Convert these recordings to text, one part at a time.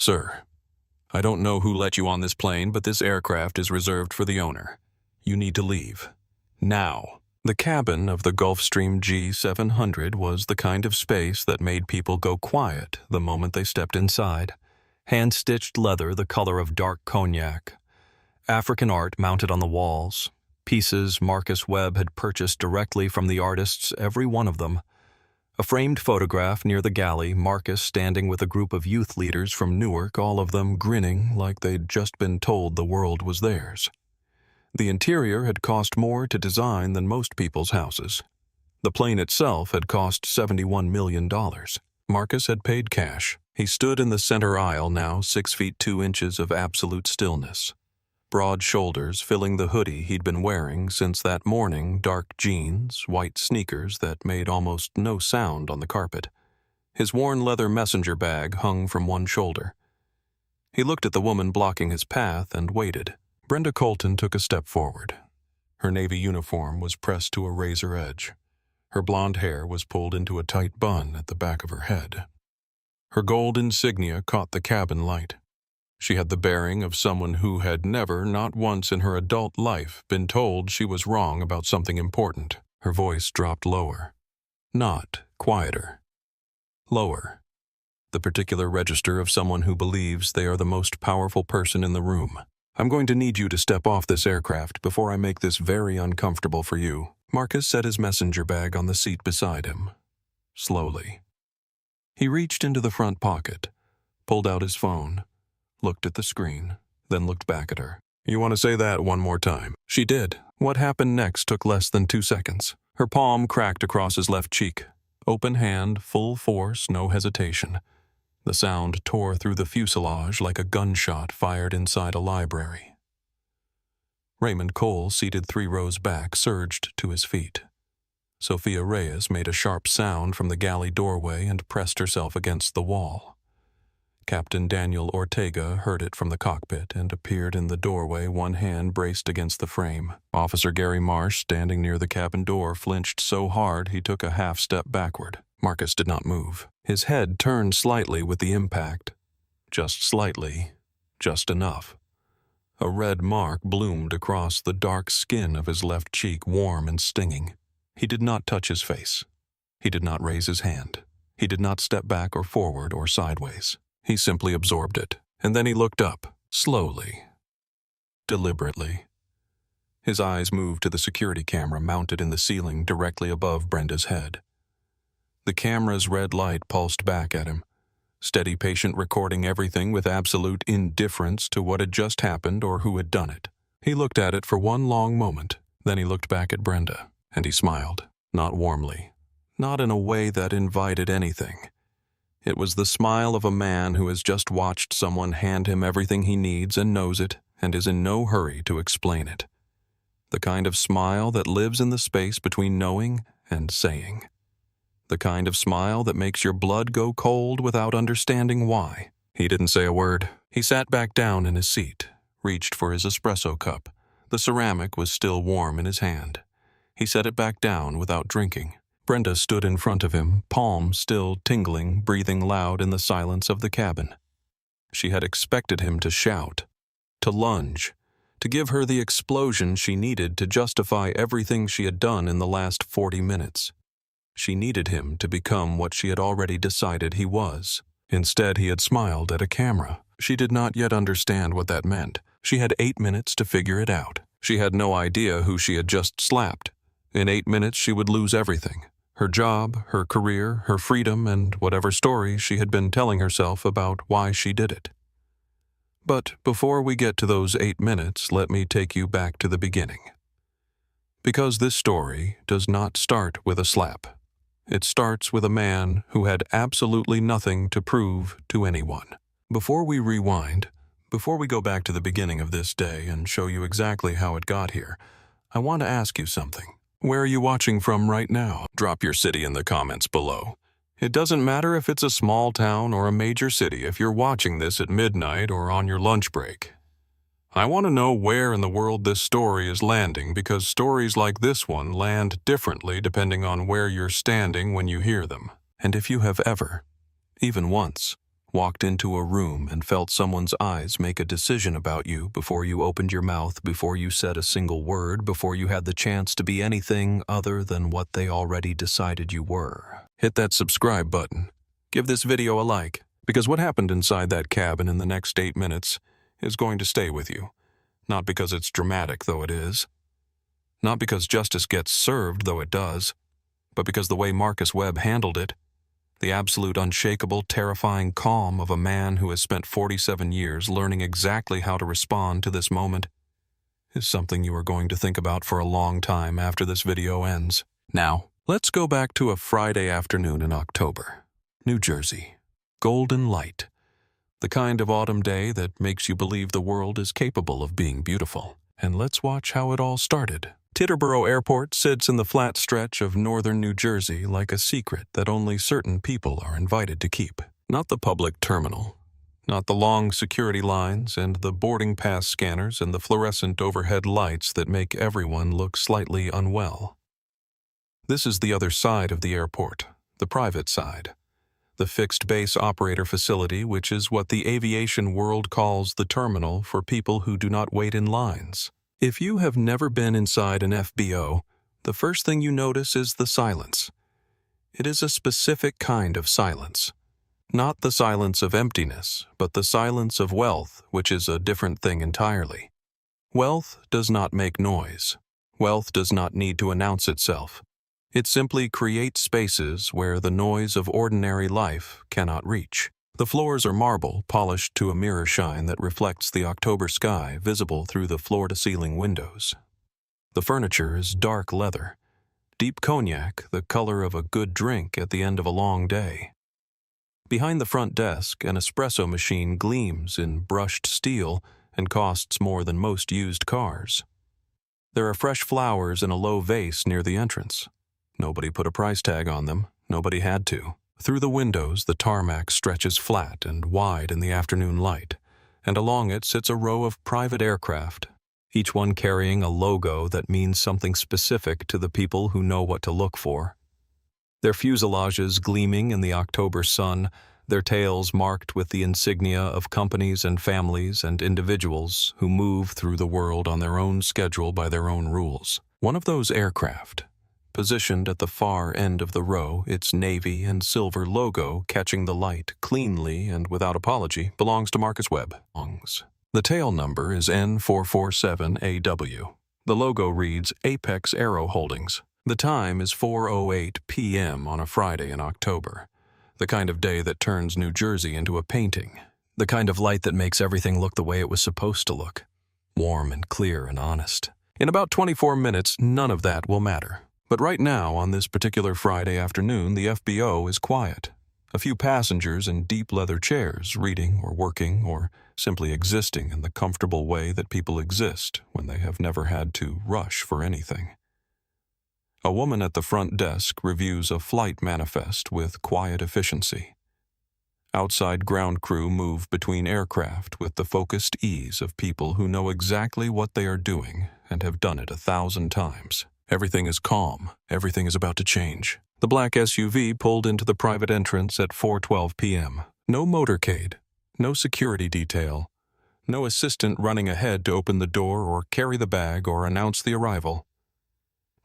Sir, I don't know who let you on this plane, but this aircraft is reserved for the owner. You need to leave. Now. The cabin of the Gulfstream G700 was the kind of space that made people go quiet the moment they stepped inside. Hand-stitched leather the color of dark cognac. African art mounted on the walls. Pieces Marcus Webb had purchased directly from the artists, every one of them. A framed photograph near the galley, Marcus standing with a group of youth leaders from Newark, all of them grinning like they'd just been told the world was theirs. The interior had cost more to design than most people's houses. The plane itself had cost $71 million. Marcus had paid cash. He stood in the center aisle now, 6 feet 2 inches of absolute stillness. Broad shoulders filling the hoodie he'd been wearing since that morning, dark jeans, white sneakers that made almost no sound on the carpet. His worn leather messenger bag hung from one shoulder. He looked at the woman blocking his path and waited. Brenda Colton took a step forward. Her navy uniform was pressed to a razor edge. Her blonde hair was pulled into a tight bun at the back of her head. Her gold insignia caught the cabin light. She had the bearing of someone who had never, not once in her adult life, been told she was wrong about something important. Her voice dropped lower. Not quieter. Lower. The particular register of someone who believes they are the most powerful person in the room. I'm going to need you to step off this aircraft before I make this very uncomfortable for you. Marcus set his messenger bag on the seat beside him. Slowly. He reached into the front pocket, pulled out his phone, looked at the screen, then looked back at her. You want to say that one more time? She did. What happened next took less than 2 seconds. Her palm cracked across his left cheek. Open hand, full force, no hesitation. The sound tore through the fuselage like a gunshot fired inside a library. Raymond Cole, seated 3 rows back, surged to his feet. Sophia Reyes made a sharp sound from the galley doorway and pressed herself against the wall. Captain Daniel Ortega heard it from the cockpit and appeared in the doorway, one hand braced against the frame. Officer Gary Marsh, standing near the cabin door, flinched so hard he took a half-step backward. Marcus did not move. His head turned slightly with the impact. Just slightly. Just enough. A red mark bloomed across the dark skin of his left cheek, warm and stinging. He did not touch his face. He did not raise his hand. He did not step back or forward or sideways. He simply absorbed it, and then he looked up, slowly, deliberately. His eyes moved to the security camera mounted in the ceiling directly above Brenda's head. The camera's red light pulsed back at him, steady patient recording everything with absolute indifference to what had just happened or who had done it. He looked at it for one long moment, then he looked back at Brenda, and he smiled, not warmly, not in a way that invited anything. It was the smile of a man who has just watched someone hand him everything he needs and knows it and is in no hurry to explain it. The kind of smile that lives in the space between knowing and saying. The kind of smile that makes your blood go cold without understanding why. He didn't say a word. He sat back down in his seat, reached for his espresso cup. The ceramic was still warm in his hand. He set it back down without drinking. Brenda stood in front of him, palm still tingling, breathing loud in the silence of the cabin. She had expected him to shout, to lunge, to give her the explosion she needed to justify everything she had done in the last 40 minutes. She needed him to become what she had already decided he was. Instead, he had smiled at a camera. She did not yet understand what that meant. She had 8 minutes to figure it out. She had no idea who she had just slapped. In 8 minutes, she would lose everything. Her job, her career, her freedom, and whatever story she had been telling herself about why she did it. But before we get to those 8 minutes, let me take you back to the beginning. Because this story does not start with a slap. It starts with a man who had absolutely nothing to prove to anyone. Before we rewind, before we go back to the beginning of this day and show you exactly how it got here, I want to ask you something. Where are you watching from right now? Drop your city in the comments below. It doesn't matter if it's a small town or a major city if you're watching this at midnight or on your lunch break. I want to know where in the world this story is landing because stories like this one land differently depending on where you're standing when you hear them. And if you have ever, even once, walked into a room and felt someone's eyes make a decision about you before you opened your mouth, before you said a single word, before you had the chance to be anything other than what they already decided you were. Hit that subscribe button. Give this video a like, because what happened inside that cabin in the next 8 minutes is going to stay with you. Not because it's dramatic, though it is. Not because justice gets served, though it does. But because the way Marcus Webb handled it, the absolute unshakable, terrifying calm of a man who has spent 47 years learning exactly how to respond to this moment, is something you are going to think about for a long time after this video ends. Now, let's go back to a Friday afternoon in October. New Jersey. Golden light. The kind of autumn day that makes you believe the world is capable of being beautiful. And let's watch how it all started. Teterboro Airport sits in the flat stretch of northern New Jersey like a secret that only certain people are invited to keep. Not the public terminal, not the long security lines and the boarding pass scanners and the fluorescent overhead lights that make everyone look slightly unwell. This is the other side of the airport, the private side. The fixed base operator facility, which is what the aviation world calls the terminal for people who do not wait in lines. If you have never been inside an FBO, the first thing you notice is the silence. It is a specific kind of silence. Not the silence of emptiness, but the silence of wealth, which is a different thing entirely. Wealth does not make noise. Wealth does not need to announce itself. It simply creates spaces where the noise of ordinary life cannot reach. The floors are marble, polished to a mirror shine that reflects the October sky visible through the floor-to-ceiling windows. The furniture is dark leather, deep cognac, the color of a good drink at the end of a long day. Behind the front desk, an espresso machine gleams in brushed steel and costs more than most used cars. There are fresh flowers in a low vase near the entrance. Nobody put a price tag on them. Nobody had to. Through the windows, the tarmac stretches flat and wide in the afternoon light, and along it sits a row of private aircraft, each one carrying a logo that means something specific to the people who know what to look for. Their fuselages gleaming in the October sun, their tails marked with the insignia of companies and families and individuals who move through the world on their own schedule by their own rules. One of those aircraft, positioned at the far end of the row, its navy and silver logo catching the light cleanly and without apology, belongs to Marcus Webb. The tail number is N447AW. The logo reads Apex Aero Holdings. The time is 4:08 p.m. on a Friday in October. The kind of day that turns New Jersey into a painting. The kind of light that makes everything look the way it was supposed to look. Warm and clear and honest. In about 24 minutes, none of that will matter. But right now, on this particular Friday afternoon, the FBO is quiet. A few passengers in deep leather chairs, reading or working or simply existing in the comfortable way that people exist when they have never had to rush for anything. A woman at the front desk reviews a flight manifest with quiet efficiency. Outside ground crew move between aircraft with the focused ease of people who know exactly what they are doing and have done it 1,000 times. Everything is calm. Everything is about to change. The black SUV pulled into the private entrance at 4:12 p.m. No motorcade, no security detail, no assistant running ahead to open the door or carry the bag or announce the arrival.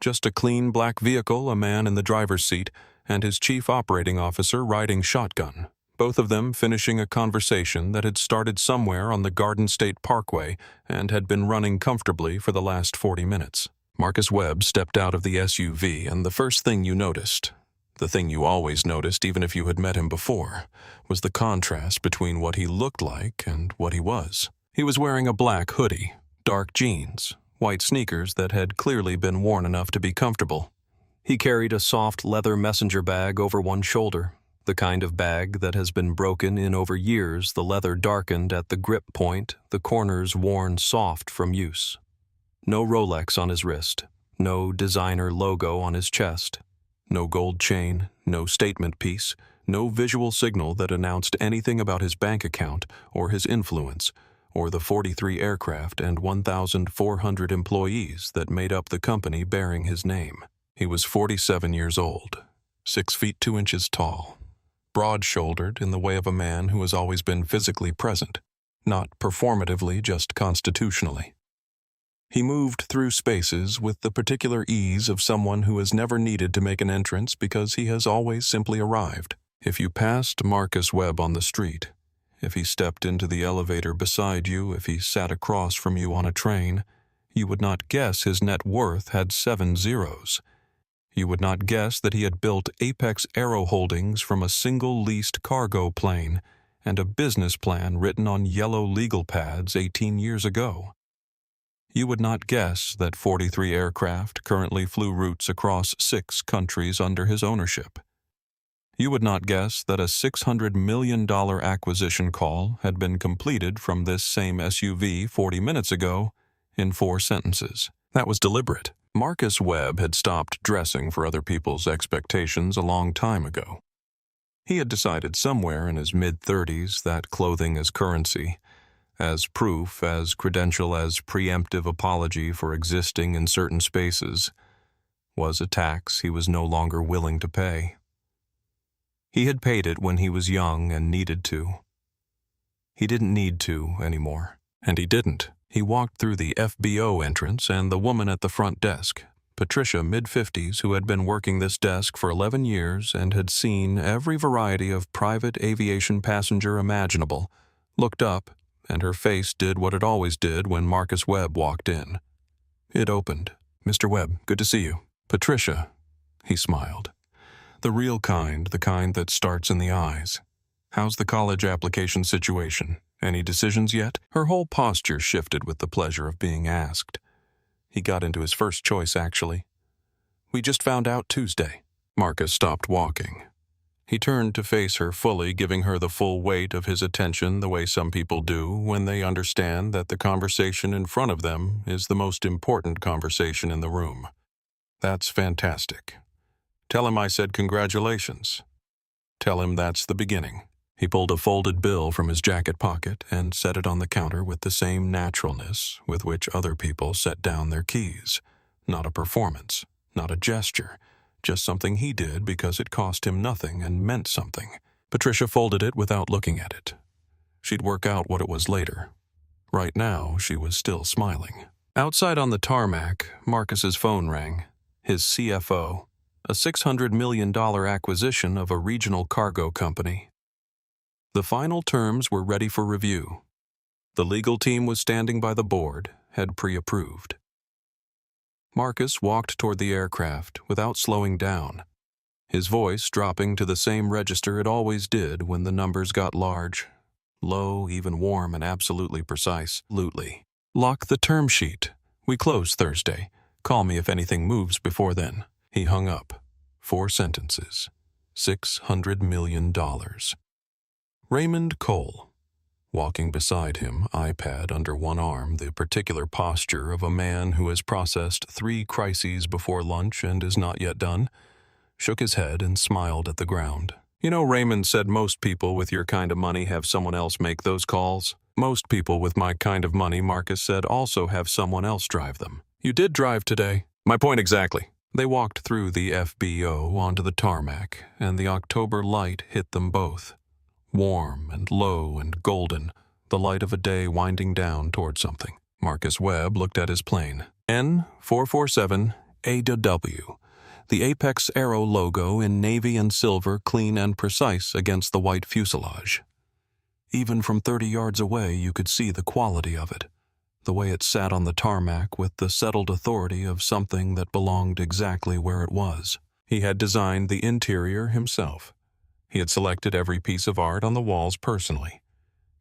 Just a clean black vehicle, a man in the driver's seat, and his chief operating officer riding shotgun, both of them finishing a conversation that had started somewhere on the Garden State Parkway and had been running comfortably for the last 40 minutes. Marcus Webb stepped out of the SUV, and the first thing you noticed, the thing you always noticed even if you had met him before, was the contrast between what he looked like and what he was. He was wearing a black hoodie, dark jeans, white sneakers that had clearly been worn enough to be comfortable. He carried a soft leather messenger bag over one shoulder, the kind of bag that has been broken in over years, the leather darkened at the grip point, the corners worn soft from use. No Rolex on his wrist, no designer logo on his chest, no gold chain, no statement piece, no visual signal that announced anything about his bank account or his influence or the 43 aircraft and 1,400 employees that made up the company bearing his name. He was 47 years old, 6 feet 2 inches tall, broad-shouldered in the way of a man who has always been physically present, not performatively, just constitutionally. He moved through spaces with the particular ease of someone who has never needed to make an entrance because he has always simply arrived. If you passed Marcus Webb on the street, if he stepped into the elevator beside you, if he sat across from you on a train, you would not guess his net worth had 7 zeros. You would not guess that he had built Apex Aero Holdings from a single leased cargo plane and a business plan written on yellow legal pads 18 years ago. You would not guess that 43 aircraft currently flew routes across 6 countries under his ownership. You would not guess that a $600 million acquisition call had been completed from this same SUV 40 minutes ago in 4 sentences. That was deliberate. Marcus Webb had stopped dressing for other people's expectations a long time ago. He had decided somewhere in his mid-30s that clothing as currency, as proof, as credential, as preemptive apology for existing in certain spaces, was a tax he was no longer willing to pay. He had paid it when he was young and needed to. He didn't need to anymore, and he didn't. He walked through the FBO entrance, and the woman at the front desk, Patricia, mid-50s, who had been working this desk for 11 years and had seen every variety of private aviation passenger imaginable, looked up, and her face did what it always did when Marcus Webb walked in. It opened. "Mr. Webb, good to see you." "Patricia," he smiled. "The real kind, the kind that starts in the eyes. How's the college application situation? Any decisions yet?" Her whole posture shifted with the pleasure of being asked. He got into his first choice, actually. "We just found out Tuesday." Marcus stopped walking. He turned to face her fully, giving her the full weight of his attention the way some people do when they understand that the conversation in front of them is the most important conversation in the room. "That's fantastic. Tell him I said congratulations. Tell him that's the beginning." He pulled a folded bill from his jacket pocket and set it on the counter with the same naturalness with which other people set down their keys. Not a performance, not a gesture, just something he did because it cost him nothing and meant something. Patricia folded it without looking at it. She'd work out what it was later. Right now, she was still smiling. Outside on the tarmac, Marcus's phone rang. His CFO, a $600 million acquisition of a regional cargo company. The final terms were ready for review. The legal team was standing by the board, had pre-approved. Marcus walked toward the aircraft without slowing down, his voice dropping to the same register it always did when the numbers got large. Low, even warm, and absolutely precise. "Absolutely. Lock the term sheet. We close Thursday. Call me if anything moves before then." He hung up. 4 sentences. $600 million. Raymond Cole, walking beside him, iPad under one arm, the particular posture of a man who has processed 3 crises before lunch and is not yet done, shook his head and smiled at the ground. "You know, Raymond said most people with your kind of money have someone else make those calls. Most people with my kind of money," Marcus said, "also have someone else drive them. You did drive today." "My point exactly." They walked through the FBO onto the tarmac, and the October light hit them both. Warm and low and golden, the light of a day winding down toward something. Marcus Webb looked at his plane. N447AW, the Apex Aero logo in navy and silver, clean and precise against the white fuselage. Even from 30 yards away, you could see the quality of it, the way it sat on the tarmac with the settled authority of something that belonged exactly where it was. He had designed the interior himself. He had selected every piece of art on the walls personally.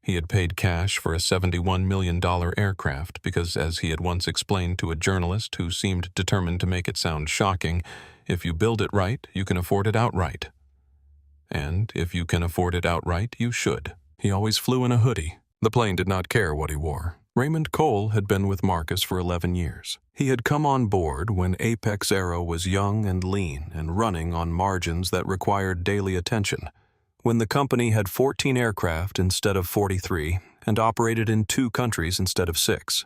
He had paid cash for a $71 million aircraft because, as he had once explained to a journalist who seemed determined to make it sound shocking, if you build it right, you can afford it outright. And if you can afford it outright, you should. He always flew in a hoodie. The plane did not care what he wore. Raymond Cole had been with Marcus for 11 years. He had come on board when Apex Aero was young and lean and running on margins that required daily attention, when the company had 14 aircraft instead of 43 and operated in 2 countries instead of 6.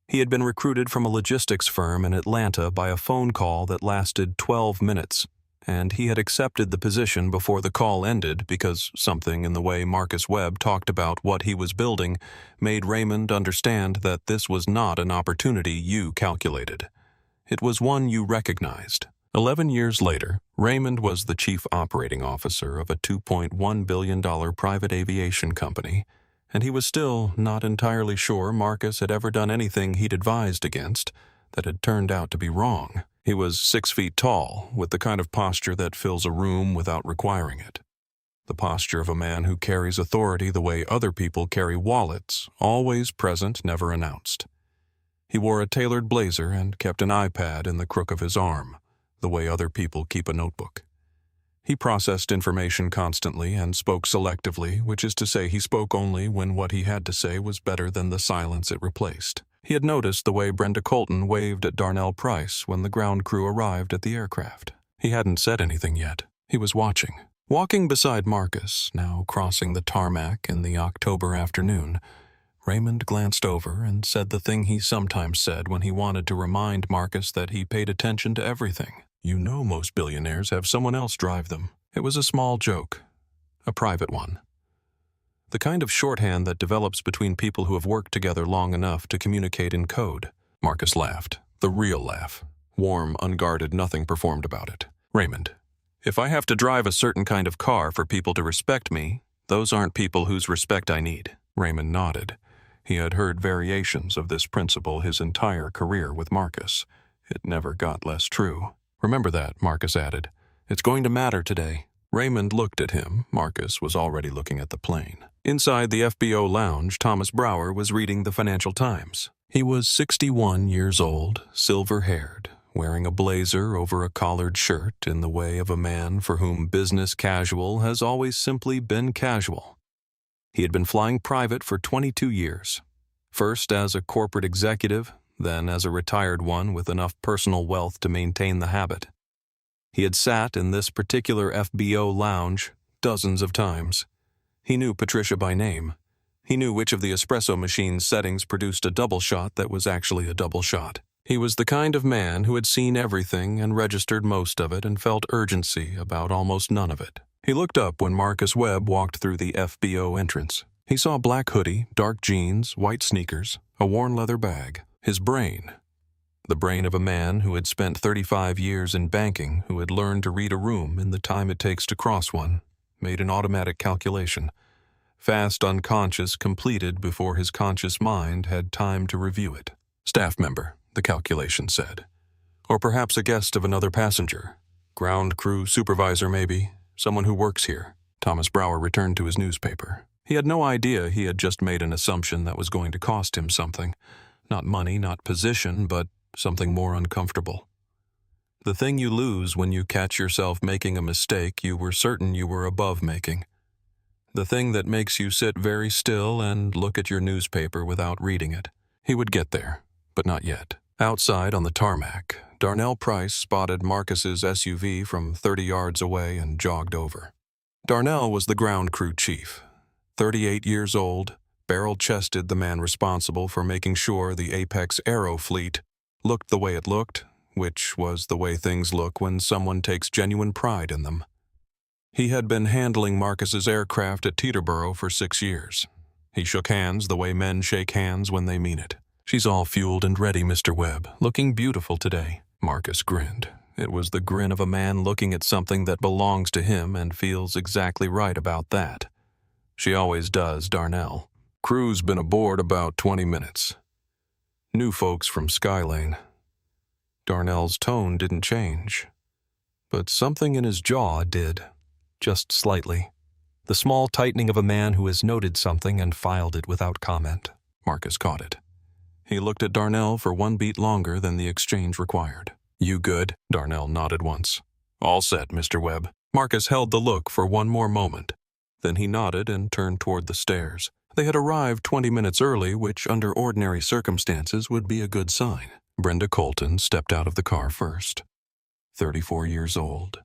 He had been recruited from a logistics firm in Atlanta by a phone call that lasted 12 minutes and he had accepted the position before the call ended because something in the way Marcus Webb talked about what he was building made Raymond understand that this was not an opportunity you calculated. It was one you recognized. 11 years later, Raymond was the chief operating officer of a $2.1 billion private aviation company, and he was still not entirely sure Marcus had ever done anything he'd advised against that had turned out to be wrong. He was 6 feet tall, with the kind of posture that fills a room without requiring it. The posture of a man who carries authority the way other people carry wallets, always present, never announced. He wore a tailored blazer and kept an iPad in the crook of his arm, the way other people keep a notebook. He processed information constantly and spoke selectively, which is to say he spoke only when what he had to say was better than the silence it replaced. He had noticed the way Brenda Colton waved at Darnell Price when the ground crew arrived at the aircraft. He hadn't said anything yet. He was watching. Walking beside Marcus, now crossing the tarmac in the October afternoon, Raymond glanced over and said the thing he sometimes said when he wanted to remind Marcus that he paid attention to everything. You know most billionaires have someone else drive them. It was a small joke, a private one. The kind of shorthand that develops between people who have worked together long enough to communicate in code. Marcus laughed, the real laugh. Warm, unguarded, nothing performed about it. Raymond, if I have to drive a certain kind of car for people to respect me, those aren't people whose respect I need. Raymond nodded. He had heard variations of this principle his entire career with Marcus. It never got less true. Remember that, Marcus added. It's going to matter today. Raymond looked at him. Marcus was already looking at the plane. Inside the FBO lounge, Thomas Brower was reading the Financial Times. He was 61 years old, silver-haired, wearing a blazer over a collared shirt in the way of a man for whom business casual has always simply been casual. He had been flying private for 22 years, first as a corporate executive, then as a retired one with enough personal wealth to maintain the habit. He had sat in this particular FBO lounge dozens of times. He knew Patricia by name. He knew which of the espresso machine's settings produced a double shot that was actually a double shot. He was the kind of man who had seen everything and registered most of it and felt urgency about almost none of it. He looked up when Marcus Webb walked through the FBO entrance. He saw a black hoodie, dark jeans, white sneakers, a worn leather bag. His brain. The brain of a man who had spent 35 years in banking, who had learned to read a room in the time it takes to cross one, made an automatic calculation. Fast unconscious completed before his conscious mind had time to review it. Staff member, the calculation said. Or perhaps a guest of another passenger. Ground crew supervisor maybe, someone who works here. Thomas Brower returned to his newspaper. He had no idea he had just made an assumption that was going to cost him something. Not money, not position, but something more uncomfortable. The thing you lose when you catch yourself making a mistake you were certain you were above making. The thing that makes you sit very still and look at your newspaper without reading it. He would get there, but not yet. Outside on the tarmac, Darnell Price spotted Marcus's SUV from 30 yards away and jogged over. Darnell was the ground crew chief. 38 years old, barrel-chested the man responsible for making sure the Apex Aero fleet looked the way it looked, which was the way things look when someone takes genuine pride in them. He had been handling Marcus's aircraft at Teterboro for 6 years. He shook hands the way men shake hands when they mean it. She's all fueled and ready, Mr. Webb, looking beautiful today. Marcus grinned. It was the grin of a man looking at something that belongs to him and feels exactly right about that. She always does, Darnell. Crew's been aboard about 20 minutes. New folks from Skylane. Darnell's tone didn't change, but something in his jaw did, just slightly. The small tightening of a man who has noted something and filed it without comment. Marcus caught it. He looked at Darnell for one beat longer than the exchange required. You good? Darnell nodded once. All set, Mr. Webb. Marcus held the look for one more moment. Then he nodded and turned toward the stairs. They had arrived 20 minutes early, which under ordinary circumstances would be a good sign. Brenda Colton stepped out of the car first. 34 years old.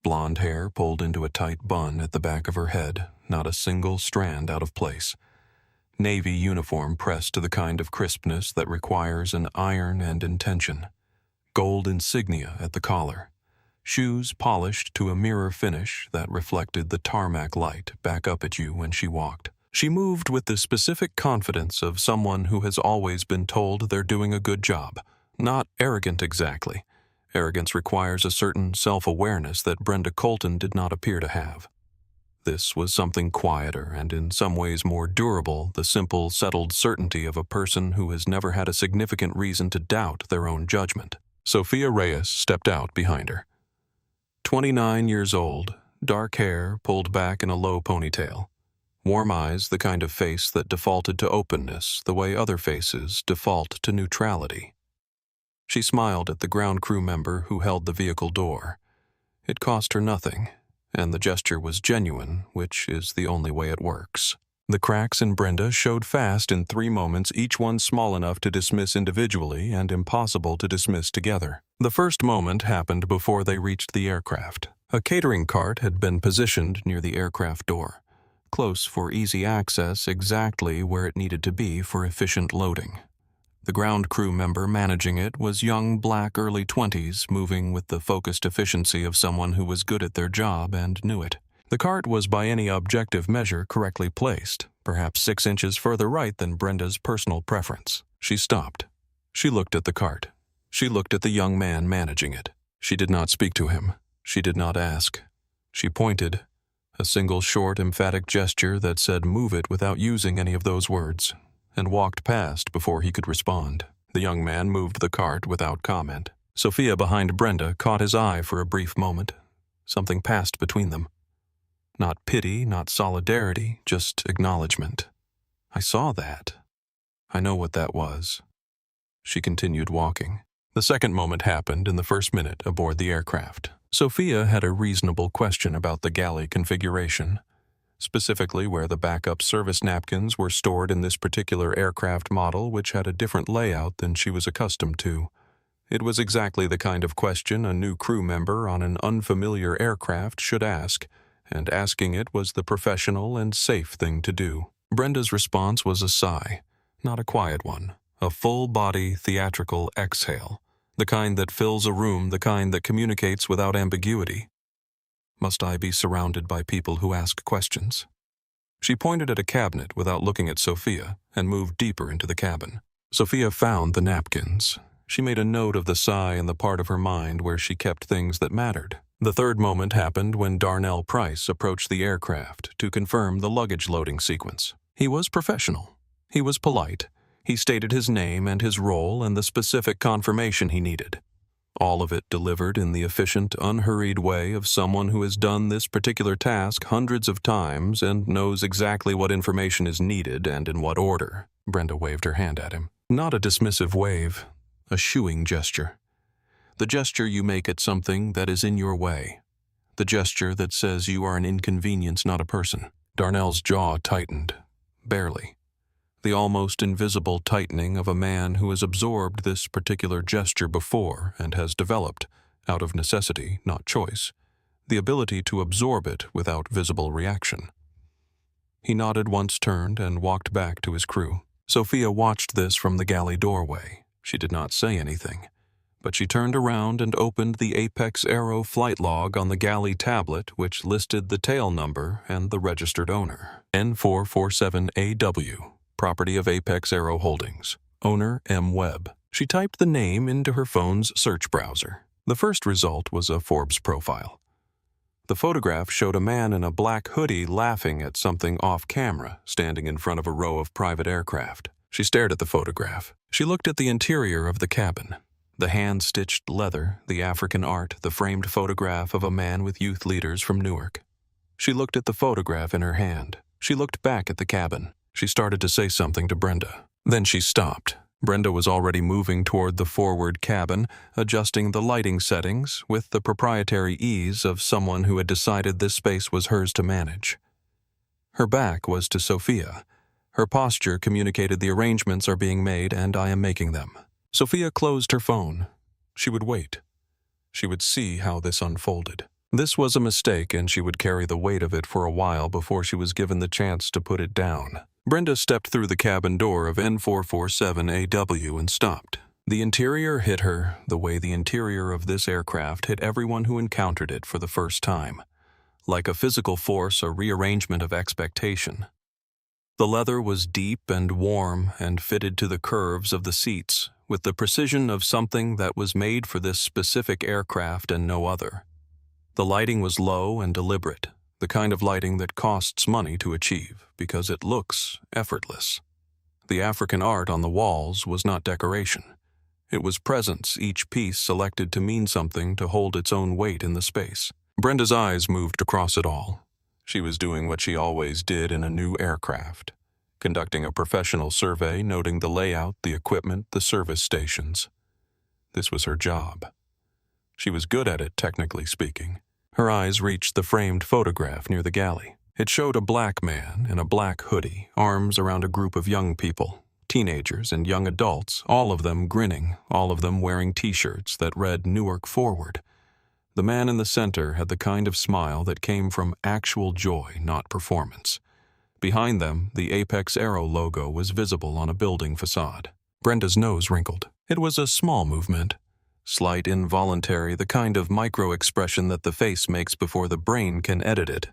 Blonde hair pulled into a tight bun at the back of her head, not a single strand out of place. Navy uniform pressed to the kind of crispness that requires an iron and intention. Gold insignia at the collar. shoes polished to a mirror finish that reflected the tarmac light back up at you when she walked. She moved with the specific confidence of someone who has always been told they're doing a good job. Not arrogant exactly. Arrogance requires a certain self-awareness that Brenda Colton did not appear to have. This was something quieter and in some ways more durable, the simple, settled certainty of a person who has never had a significant reason to doubt their own judgment. Sophia Reyes stepped out behind her. 29 years old, dark hair pulled back in a low ponytail. Warm eyes, the kind of face that defaulted to openness the way other faces default to neutrality. She smiled at the ground crew member who held the vehicle door. It cost her nothing, and the gesture was genuine, which is the only way it works. The cracks in Brenda showed fast in 3 moments, each one small enough to dismiss individually and impossible to dismiss together. The first moment happened before they reached the aircraft. A catering cart had been positioned near the aircraft door, close for easy access, exactly where it needed to be for efficient loading. The ground crew member managing it was young, black, early 20s, moving with the focused efficiency of someone who was good at their job and knew it. The cart was by any objective measure correctly placed, perhaps 6 inches further right than Brenda's personal preference. She stopped. She looked at the cart. She looked at the young man managing it. She did not speak to him. She did not ask. She pointed, a single short, emphatic gesture that said move it without using any of those words, and walked past before he could respond. The young man moved the cart without comment. Sophia behind Brenda caught his eye for a brief moment. Something passed between them. Not pity, not solidarity, just acknowledgement. I saw that. I know what that was. She continued walking. The second moment happened in the first minute aboard the aircraft. Sophia had a reasonable question about the galley configuration, specifically where the backup service napkins were stored in this particular aircraft model, which had a different layout than she was accustomed to. It was exactly the kind of question a new crew member on an unfamiliar aircraft should ask, and asking it was the professional and safe thing to do. Brenda's response was a sigh, not a quiet one, a full-body theatrical exhale, the kind that fills a room, the kind that communicates without ambiguity. Must I be surrounded by people who ask questions? She pointed at a cabinet without looking at Sophia and moved deeper into the cabin. Sophia found the napkins. She made a note of the sigh in the part of her mind where she kept things that mattered. The third moment happened when Darnell Price approached the aircraft to confirm the luggage loading sequence. He was professional. He was polite. He stated his name and his role and the specific confirmation he needed. All of it delivered in the efficient, unhurried way of someone who has done this particular task hundreds of times and knows exactly what information is needed and in what order. Brenda waved her hand at him. Not a dismissive wave, a shooing gesture. The gesture you make at something that is in your way. The gesture that says you are an inconvenience, not a person. Darnell's jaw tightened, barely. The almost invisible tightening of a man who has absorbed this particular gesture before and has developed, out of necessity, not choice, the ability to absorb it without visible reaction. He nodded once, turned, and walked back to his crew. Sophia watched this from the galley doorway. She did not say anything, but she turned around and opened the Apex Aero flight log on the galley tablet, which listed the tail number and the registered owner. N447AW. Property of Apex Aero Holdings. Owner M. Webb. She typed the name into her phone's search browser. The first result was a Forbes profile. The photograph showed a man in a black hoodie laughing at something off-camera, standing in front of a row of private aircraft. She stared at the photograph. She looked at the interior of the cabin. The hand-stitched leather, the African art, the framed photograph of a man with youth leaders from Newark. She looked at the photograph in her hand. She looked back at the cabin. She started to say something to Brenda. Then she stopped. Brenda was already moving toward the forward cabin, adjusting the lighting settings with the proprietary ease of someone who had decided this space was hers to manage. Her back was to Sophia. Her posture communicated the arrangements are being made and I am making them. Sophia closed her phone. She would wait. She would see how this unfolded. This was a mistake and she would carry the weight of it for a while before she was given the chance to put it down. Brenda stepped through the cabin door of N447AW and stopped. The interior hit her the way the interior of this aircraft hit everyone who encountered it for the first time, like a physical force or rearrangement of expectation. The leather was deep and warm and fitted to the curves of the seats with the precision of something that was made for this specific aircraft and no other. The lighting was low and deliberate, the kind of lighting that costs money to achieve because it looks effortless. The African art on the walls was not decoration. It was presence, each piece selected to mean something to hold its own weight in the space. Brenda's eyes moved across it all. She was doing what she always did in a new aircraft, conducting a professional survey, noting the layout, the equipment, the service stations. This was her job. She was good at it, technically speaking. Her eyes reached the framed photograph near the galley. It showed a black man in a black hoodie, arms around a group of young people, teenagers and young adults, all of them grinning, all of them wearing T-shirts that read Newark Forward. The man in the center had the kind of smile that came from actual joy, not performance. Behind them, the Apex Aero logo was visible on a building facade. Brenda's nose wrinkled. It was a small movement. Slight, involuntary, the kind of micro-expression that the face makes before the brain can edit it.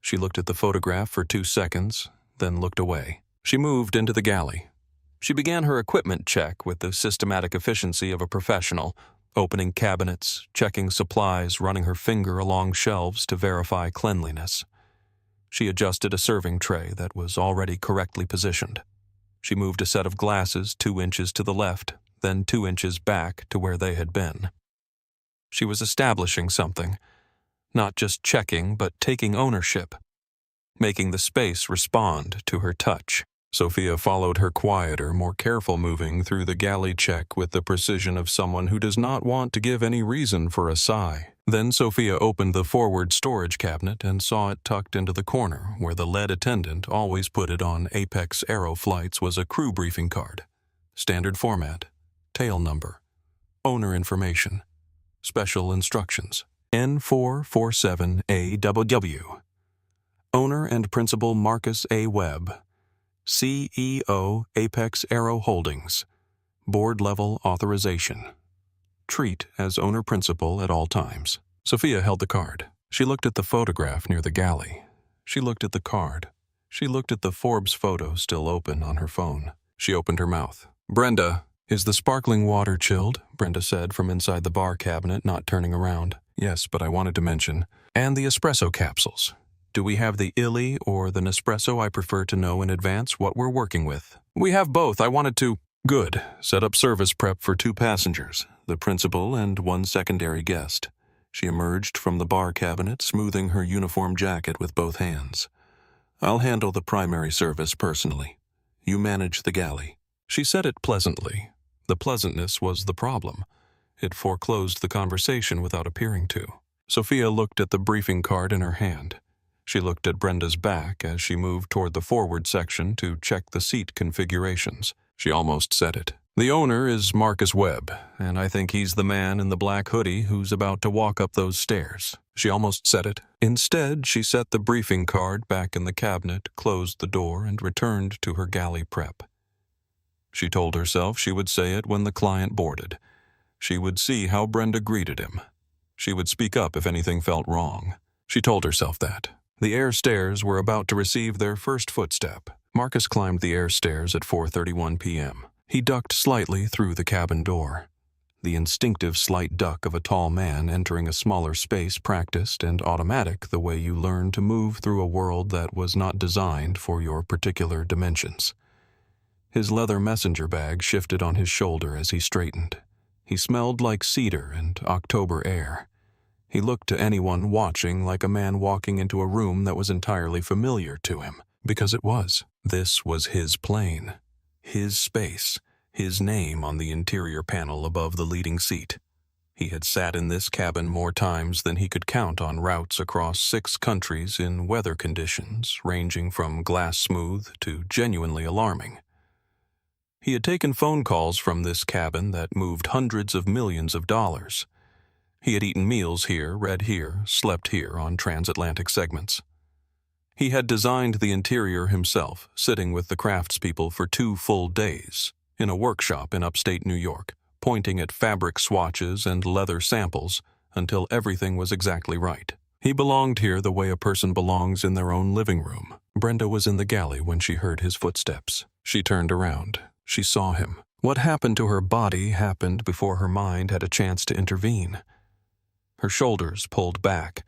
She looked at the photograph for 2 seconds, then looked away. She moved into the galley. She began her equipment check with the systematic efficiency of a professional, opening cabinets, checking supplies, running her finger along shelves to verify cleanliness. She adjusted a serving tray that was already correctly positioned. She moved a set of glasses 2 inches to the left, then 2 inches back to where they had been. She was establishing something, not just checking, but taking ownership, making the space respond to her touch. Sophia followed her quieter, more careful moving through the galley check with the precision of someone who does not want to give any reason for a sigh. Then Sophia opened the forward storage cabinet and saw it tucked into the corner where the lead attendant always put it on Apex Aero flights was a crew briefing card. Standard format, tail number, owner information, special instructions, N447AWW. Owner and Principal Marcus A. Webb, CEO, Apex Aero Holdings. Board-level authorization. Treat as owner-principal at all times. Sophia held the card. She looked at the photograph near the galley. She looked at the card. She looked at the Forbes photo still open on her phone. She opened her mouth. "Brenda, is the sparkling water chilled?" Brenda said from inside the bar cabinet, not turning around. "Yes, but I wanted to mention. And the espresso capsules. Do we have the illy or the Nespresso? I prefer to know in advance what we're working with." "We have both. I wanted to—" "Good. Set up service prep for 2 passengers, the principal and 1 secondary guest." She emerged from the bar cabinet, smoothing her uniform jacket with both hands. "I'll handle the primary service personally. You manage the galley." She said it pleasantly. The pleasantness was the problem. It foreclosed the conversation without appearing to. Sophia looked at the briefing card in her hand. She looked at Brenda's back as she moved toward the forward section to check the seat configurations. She almost said it. "The owner is Marcus Webb, and I think he's the man in the black hoodie who's about to walk up those stairs." She almost said it. Instead, she set the briefing card back in the cabinet, closed the door, and returned to her galley prep. She told herself she would say it when the client boarded. She would see how Brenda greeted him. She would speak up if anything felt wrong. She told herself that. The air stairs were about to receive their first footstep. Marcus climbed the air stairs at 4:31 p.m. He ducked slightly through the cabin door. The instinctive slight duck of a tall man entering a smaller space, practiced and automatic, the way you learn to move through a world that was not designed for your particular dimensions. His leather messenger bag shifted on his shoulder as he straightened. He smelled like cedar and October air. He looked to anyone watching like a man walking into a room that was entirely familiar to him, because it was. This was his plane, his space, his name on the interior panel above the leading seat. He had sat in this cabin more times than he could count on routes across 6 countries in weather conditions ranging from glass smooth to genuinely alarming. He had taken phone calls from this cabin that moved hundreds of millions of dollars. He had eaten meals here, read here, slept here on transatlantic segments. He had designed the interior himself, sitting with the craftspeople for 2 full days. in a workshop in upstate New York, pointing at fabric swatches and leather samples until everything was exactly right. He belonged here the way a person belongs in their own living room. Brenda was in the galley when she heard his footsteps. She turned around. She saw him. What happened to her body happened before her mind had a chance to intervene. Her shoulders pulled back,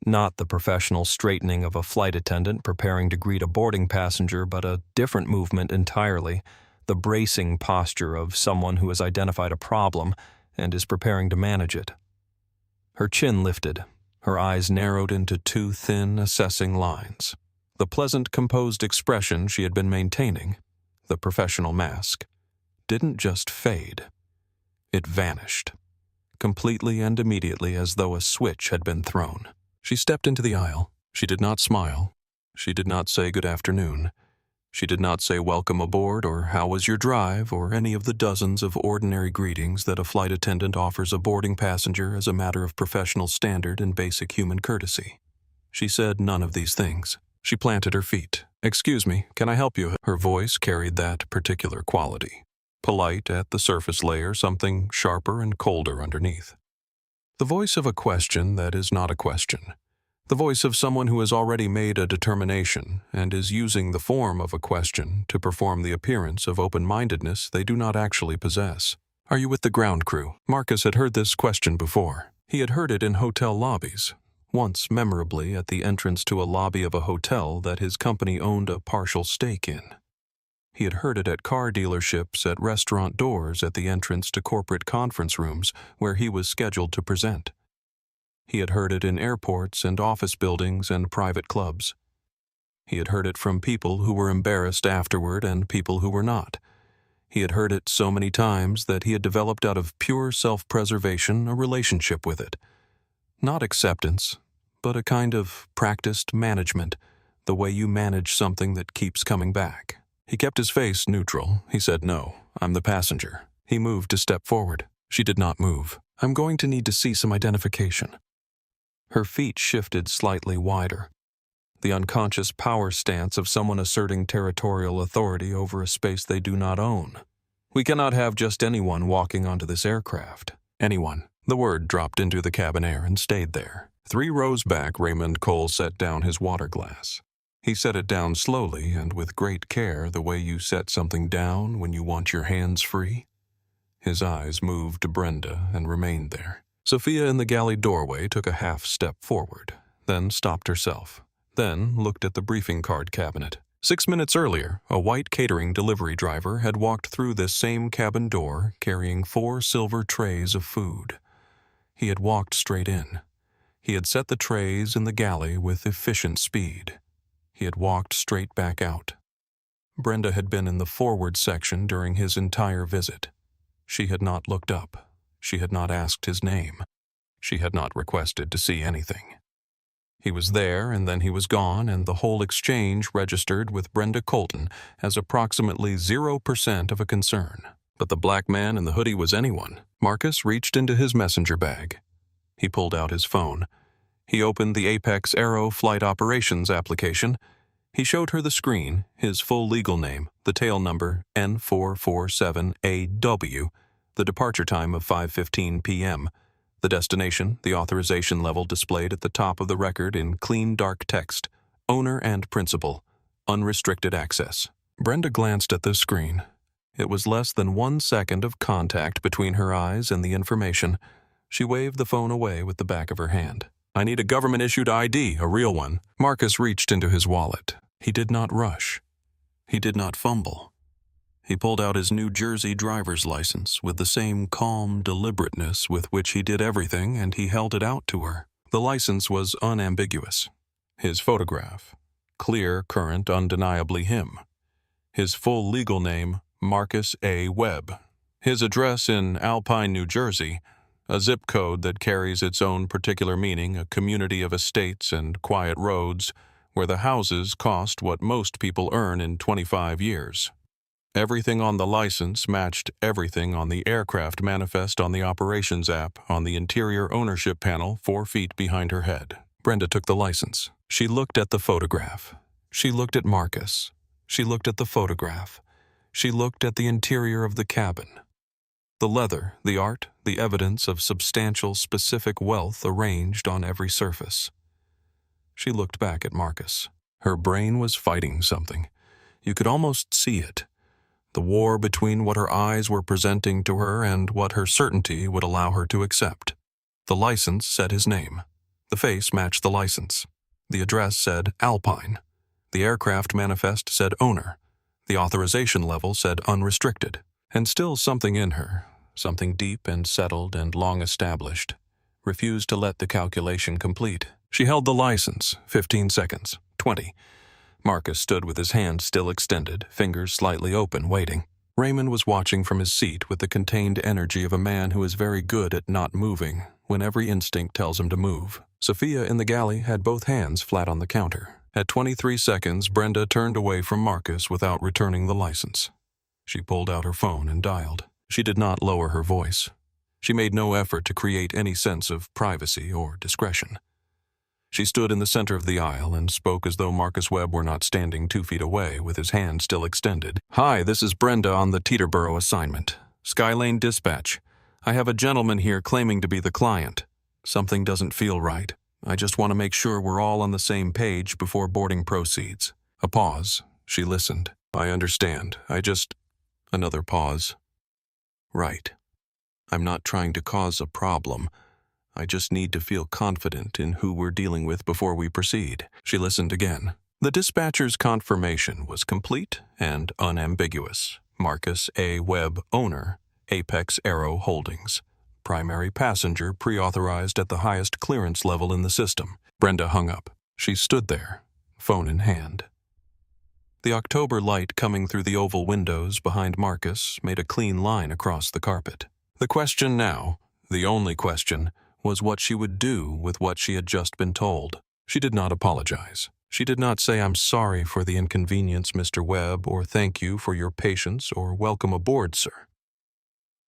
not the professional straightening of a flight attendant preparing to greet a boarding passenger, but a different movement entirely, the bracing posture of someone who has identified a problem and is preparing to manage it. Her chin lifted. Her eyes narrowed into two thin, assessing lines. The pleasant, composed expression she had been maintaining, the professional mask, didn't just fade. It vanished, completely and immediately, as though a switch had been thrown. She stepped into the aisle. She did not smile. She did not say good afternoon. She did not say welcome aboard or how was your drive or any of the dozens of ordinary greetings that a flight attendant offers a boarding passenger as a matter of professional standard and basic human courtesy. She said none of these things. She planted her feet. "Excuse me, can I help you?" Her voice carried that particular quality. Polite at the surface layer, something sharper and colder underneath. The voice of a question that is not a question. The voice of someone who has already made a determination and is using the form of a question to perform the appearance of open-mindedness they do not actually possess. "Are you with the ground crew?" Marcus had heard this question before. He had heard it in hotel lobbies, once memorably at the entrance to a lobby of a hotel that his company owned a partial stake in. He had heard it at car dealerships, at restaurant doors, at the entrance to corporate conference rooms where he was scheduled to present. He had heard it in airports and office buildings and private clubs. He had heard it from people who were embarrassed afterward and people who were not. He had heard it so many times that he had developed out of pure self-preservation a relationship with it. Not acceptance, but a kind of practiced management, the way you manage something that keeps coming back. He kept his face neutral. He said, "No, I'm the passenger." He moved to step forward. She did not move. "I'm going to need to see some identification." Her feet shifted slightly wider, the unconscious power stance of someone asserting territorial authority over a space they do not own. "We cannot have just anyone walking onto this aircraft." Anyone. The word dropped into the cabin air and stayed there. 3 rows back, Raymond Cole set down his water glass. He set it down slowly and with great care, the way you set something down when you want your hands free. His eyes moved to Brenda and remained there. Sophia in the galley doorway took a half step forward, then stopped herself, then looked at the briefing card cabinet. 6 minutes earlier, a white catering delivery driver had walked through this same cabin door carrying 4 silver trays of food. He had walked straight in. He had set the trays in the galley with efficient speed. He had walked straight back out. Brenda had been in the forward section during his entire visit. She had not looked up. She had not asked his name. She had not requested to see anything. He was there, and then he was gone, and the whole exchange registered with Brenda Colton as approximately 0% of a concern. But the black man in the hoodie was anyone. Marcus reached into his messenger bag. He pulled out his phone. He opened the Apex Aero Flight Operations application. He showed her the screen, his full legal name, the tail number N447AW, the departure time of 5:15 p.m., the destination, the authorization level displayed at the top of the record in clean dark text, owner and principal, unrestricted access. Brenda glanced at the screen. It was less than 1 second of contact between her eyes and the information. She waved the phone away with the back of her hand. "I need a government-issued ID, a real one." Marcus reached into his wallet. He did not rush. He did not fumble. He pulled out his New Jersey driver's license with the same calm deliberateness with which he did everything, and he held it out to her. The license was unambiguous. His photograph, clear, current, undeniably him. His full legal name, Marcus A. Webb. His address in Alpine, New Jersey, a zip code that carries its own particular meaning, a community of estates and quiet roads where the houses cost what most people earn in 25 years. Everything on the license matched everything on the aircraft manifest on the operations app on the interior ownership panel 4 feet behind her head. Brenda took the license. She looked at the photograph. She looked at Marcus. She looked at the photograph. She looked at the interior of the cabin. The leather, the art, the evidence of substantial, specific wealth arranged on every surface. She looked back at Marcus. Her brain was fighting something. You could almost see it. The war between what her eyes were presenting to her and what her certainty would allow her to accept. The license said his name. The face matched the license. The address said Alpine. The aircraft manifest said owner. The authorization level said unrestricted. And still something in her, something deep and settled and long established, refused to let the calculation complete. She held the license, 15 seconds, 20. Marcus stood with his hand still extended, fingers slightly open, waiting. Raymond was watching from his seat with the contained energy of a man who is very good at not moving when every instinct tells him to move. Sophia in the galley had both hands flat on the counter. At 23 seconds, Brenda turned away from Marcus without returning the license. She pulled out her phone and dialed. She did not lower her voice. She made no effort to create any sense of privacy or discretion. She stood in the center of the aisle and spoke as though Marcus Webb were not standing 2 feet away with his hand still extended. "Hi, this is Brenda on the Teterboro assignment. Skylane Dispatch. I have a gentleman here claiming to be the client. Something doesn't feel right. I just want to make sure we're all on the same page before boarding proceeds." A pause. She listened. "I understand. Another pause. "Right. I'm not trying to cause a problem. I just need to feel confident in who we're dealing with before we proceed." She listened again. The dispatcher's confirmation was complete and unambiguous. Marcus A. Webb, owner, Apex Aero Holdings. Primary passenger pre-authorized at the highest clearance level in the system. Brenda hung up. She stood there, phone in hand. The October light coming through the oval windows behind Marcus made a clean line across the carpet. The question now, the only question, was what she would do with what she had just been told. She did not apologize. She did not say, "I'm sorry for the inconvenience, Mr. Webb," or "Thank you for your patience," or "Welcome aboard, sir."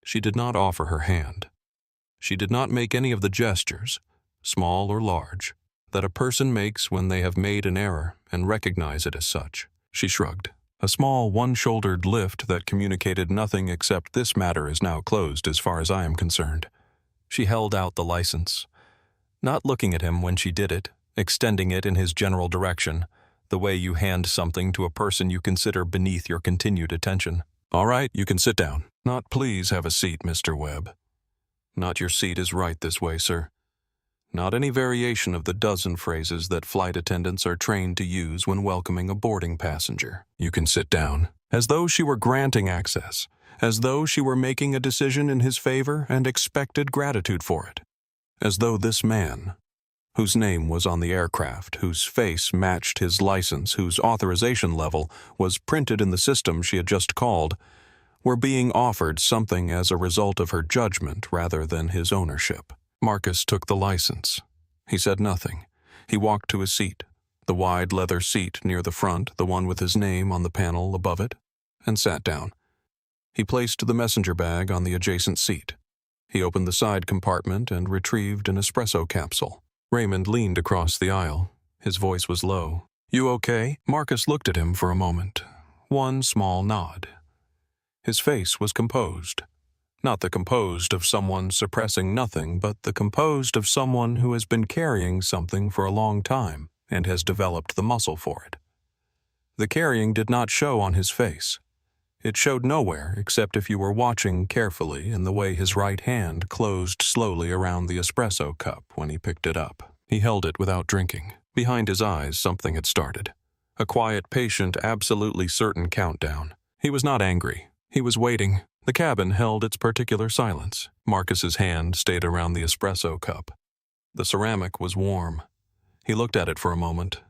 She did not offer her hand. She did not make any of the gestures, small or large, that a person makes when they have made an error and recognize it as such. She shrugged, a small one-shouldered lift that communicated nothing except "This matter is now closed as far as I am concerned." She held out the license, not looking at him when she did it, extending it in his general direction, the way you hand something to a person you consider beneath your continued attention. "All right, you can sit down." Not "Please have a seat, Mr. Webb." Not "Your seat is right this way, sir." Not any variation of the dozen phrases that flight attendants are trained to use when welcoming a boarding passenger. "You can sit down." As though she were granting access, as though she were making a decision in his favor and expected gratitude for it. As though this man, whose name was on the aircraft, whose face matched his license, whose authorization level was printed in the system she had just called, were being offered something as a result of her judgment rather than his ownership. Marcus took the license. He said nothing. He walked to his seat, the wide leather seat near the front, the one with his name on the panel above it, and sat down. He placed the messenger bag on the adjacent seat. He opened the side compartment and retrieved an espresso capsule. Raymond leaned across the aisle. His voice was low. "You okay?" Marcus looked at him for a moment. One small nod. His face was composed. Not the composed of someone suppressing nothing, but the composed of someone who has been carrying something for a long time and has developed the muscle for it. The carrying did not show on his face. It showed nowhere except if you were watching carefully in the way his right hand closed slowly around the espresso cup when he picked it up. He held it without drinking. Behind his eyes, something had started. A quiet, patient, absolutely certain countdown. He was not angry. He was waiting. The cabin held its particular silence. Marcus's hand stayed around the espresso cup. The ceramic was warm. He looked at it for a moment,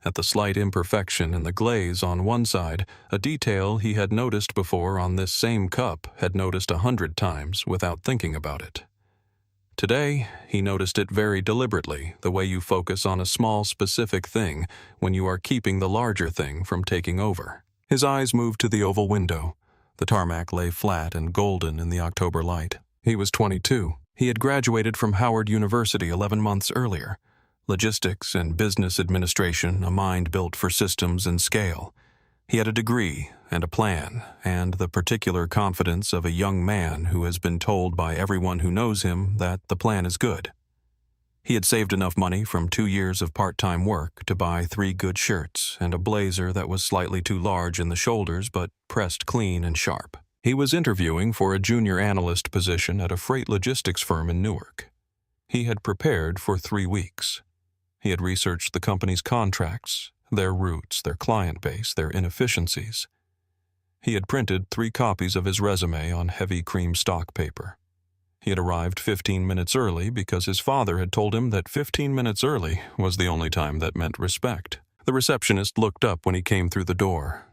at the slight imperfection in the glaze on one side, a detail he had noticed before on this same cup, had noticed 100 times without thinking about it. Today, he noticed it very deliberately, the way you focus on a small specific thing when you are keeping the larger thing from taking over. His eyes moved to the oval window. The tarmac lay flat and golden in the October light. He was 22. He had graduated from Howard University 11 months earlier. Logistics and business administration, a mind built for systems and scale. He had a degree and a plan, and the particular confidence of a young man who has been told by everyone who knows him that the plan is good. He had saved enough money from 2 years of part-time work to buy 3 good shirts and a blazer that was slightly too large in the shoulders but pressed clean and sharp. He was interviewing for a junior analyst position at a freight logistics firm in Newark. He had prepared for 3 weeks. He had researched the company's contracts, their routes, their client base, their inefficiencies. He had printed 3 copies of his resume on heavy cream stock paper. He had arrived 15 minutes early because his father had told him that 15 minutes early was the only time that meant respect. The receptionist looked up when he came through the door.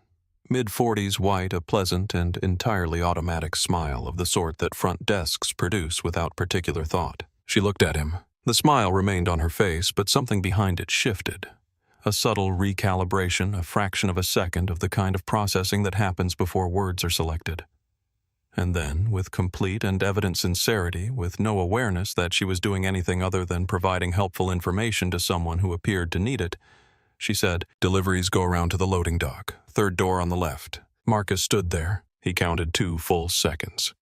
Mid-40s white, a pleasant and entirely automatic smile of the sort that front desks produce without particular thought. She looked at him. The smile remained on her face, but something behind it shifted. A subtle recalibration, a fraction of a second of the kind of processing that happens before words are selected. And then, with complete and evident sincerity, with no awareness that she was doing anything other than providing helpful information to someone who appeared to need it, she said, "Deliveries go around to the loading dock, 3rd door on the left." Marcus stood there. He counted 2 full seconds.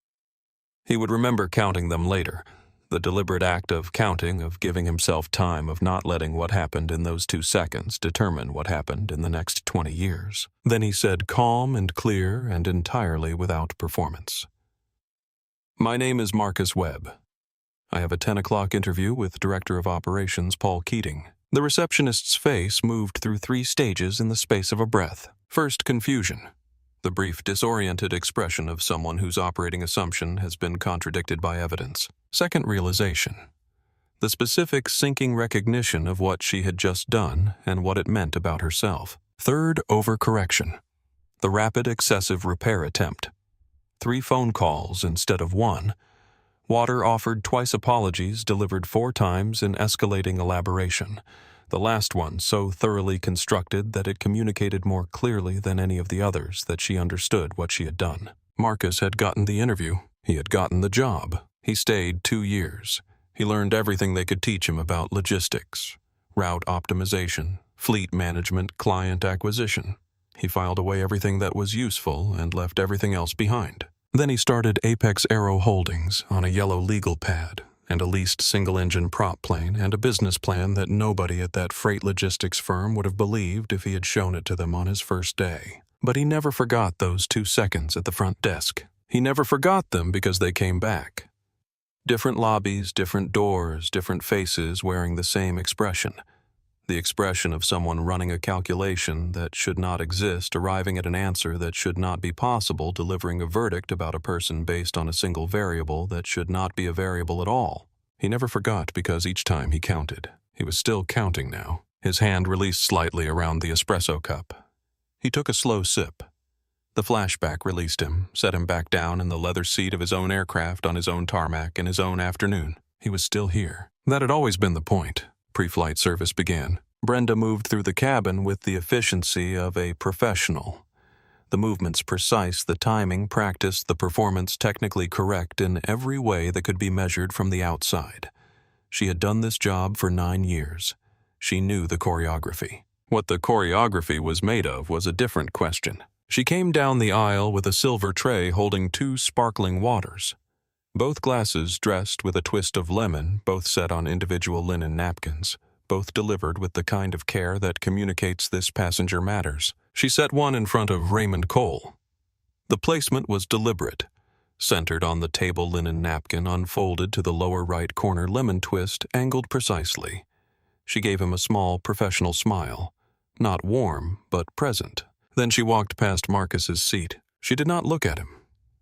He would remember counting them later, the deliberate act of counting, of giving himself time, of not letting what happened in those 2 seconds determine what happened in the next 20 years. Then he said, calm and clear and entirely without performance, "My name is Marcus Webb. I have a 10 o'clock interview with Director of Operations Paul Keating." The receptionist's face moved through 3 stages in the space of a breath. First, confusion, the brief disoriented expression of someone whose operating assumption has been contradicted by evidence. Second, realization, the specific sinking recognition of what she had just done and what it meant about herself. Third, overcorrection, the rapid excessive repair attempt. 3 phone calls instead of 1. Water offered twice apologies delivered 4 times in escalating elaboration, the last one so thoroughly constructed that it communicated more clearly than any of the others that she understood what she had done. Marcus had gotten the interview. He had gotten the job. He stayed 2 years. He learned everything they could teach him about logistics, route optimization, fleet management, client acquisition. He filed away everything that was useful and left everything else behind. Then he started Apex Aero Holdings on a yellow legal pad and a leased single-engine prop plane and a business plan that nobody at that freight logistics firm would have believed if he had shown it to them on his first day. But he never forgot those 2 seconds at the front desk. He never forgot them because they came back. Different lobbies, different doors, different faces wearing the same expression. The expression of someone running a calculation that should not exist, arriving at an answer that should not be possible, delivering a verdict about a person based on a single variable that should not be a variable at all. He never forgot because each time he counted. He was still counting now. His hand released slightly around the espresso cup. He took a slow sip. The flashback released him, set him back down in the leather seat of his own aircraft on his own tarmac in his own afternoon. He was still here. That had always been the point. Pre-flight service began. Brenda moved through the cabin with the efficiency of a professional. The movements precise, the timing practiced, the performance technically correct in every way that could be measured from the outside. She had done this job for 9 years. She knew the choreography. What the choreography was made of was a different question. She came down the aisle with a silver tray holding 2 sparkling waters. Both glasses dressed with a twist of lemon, both set on individual linen napkins, both delivered with the kind of care that communicates this passenger matters. She set one in front of Raymond Cole. The placement was deliberate. Centered on the table linen napkin unfolded to the lower right corner lemon twist angled precisely. She gave him a small professional smile. Not warm, but present. Then she walked past Marcus's seat. She did not look at him.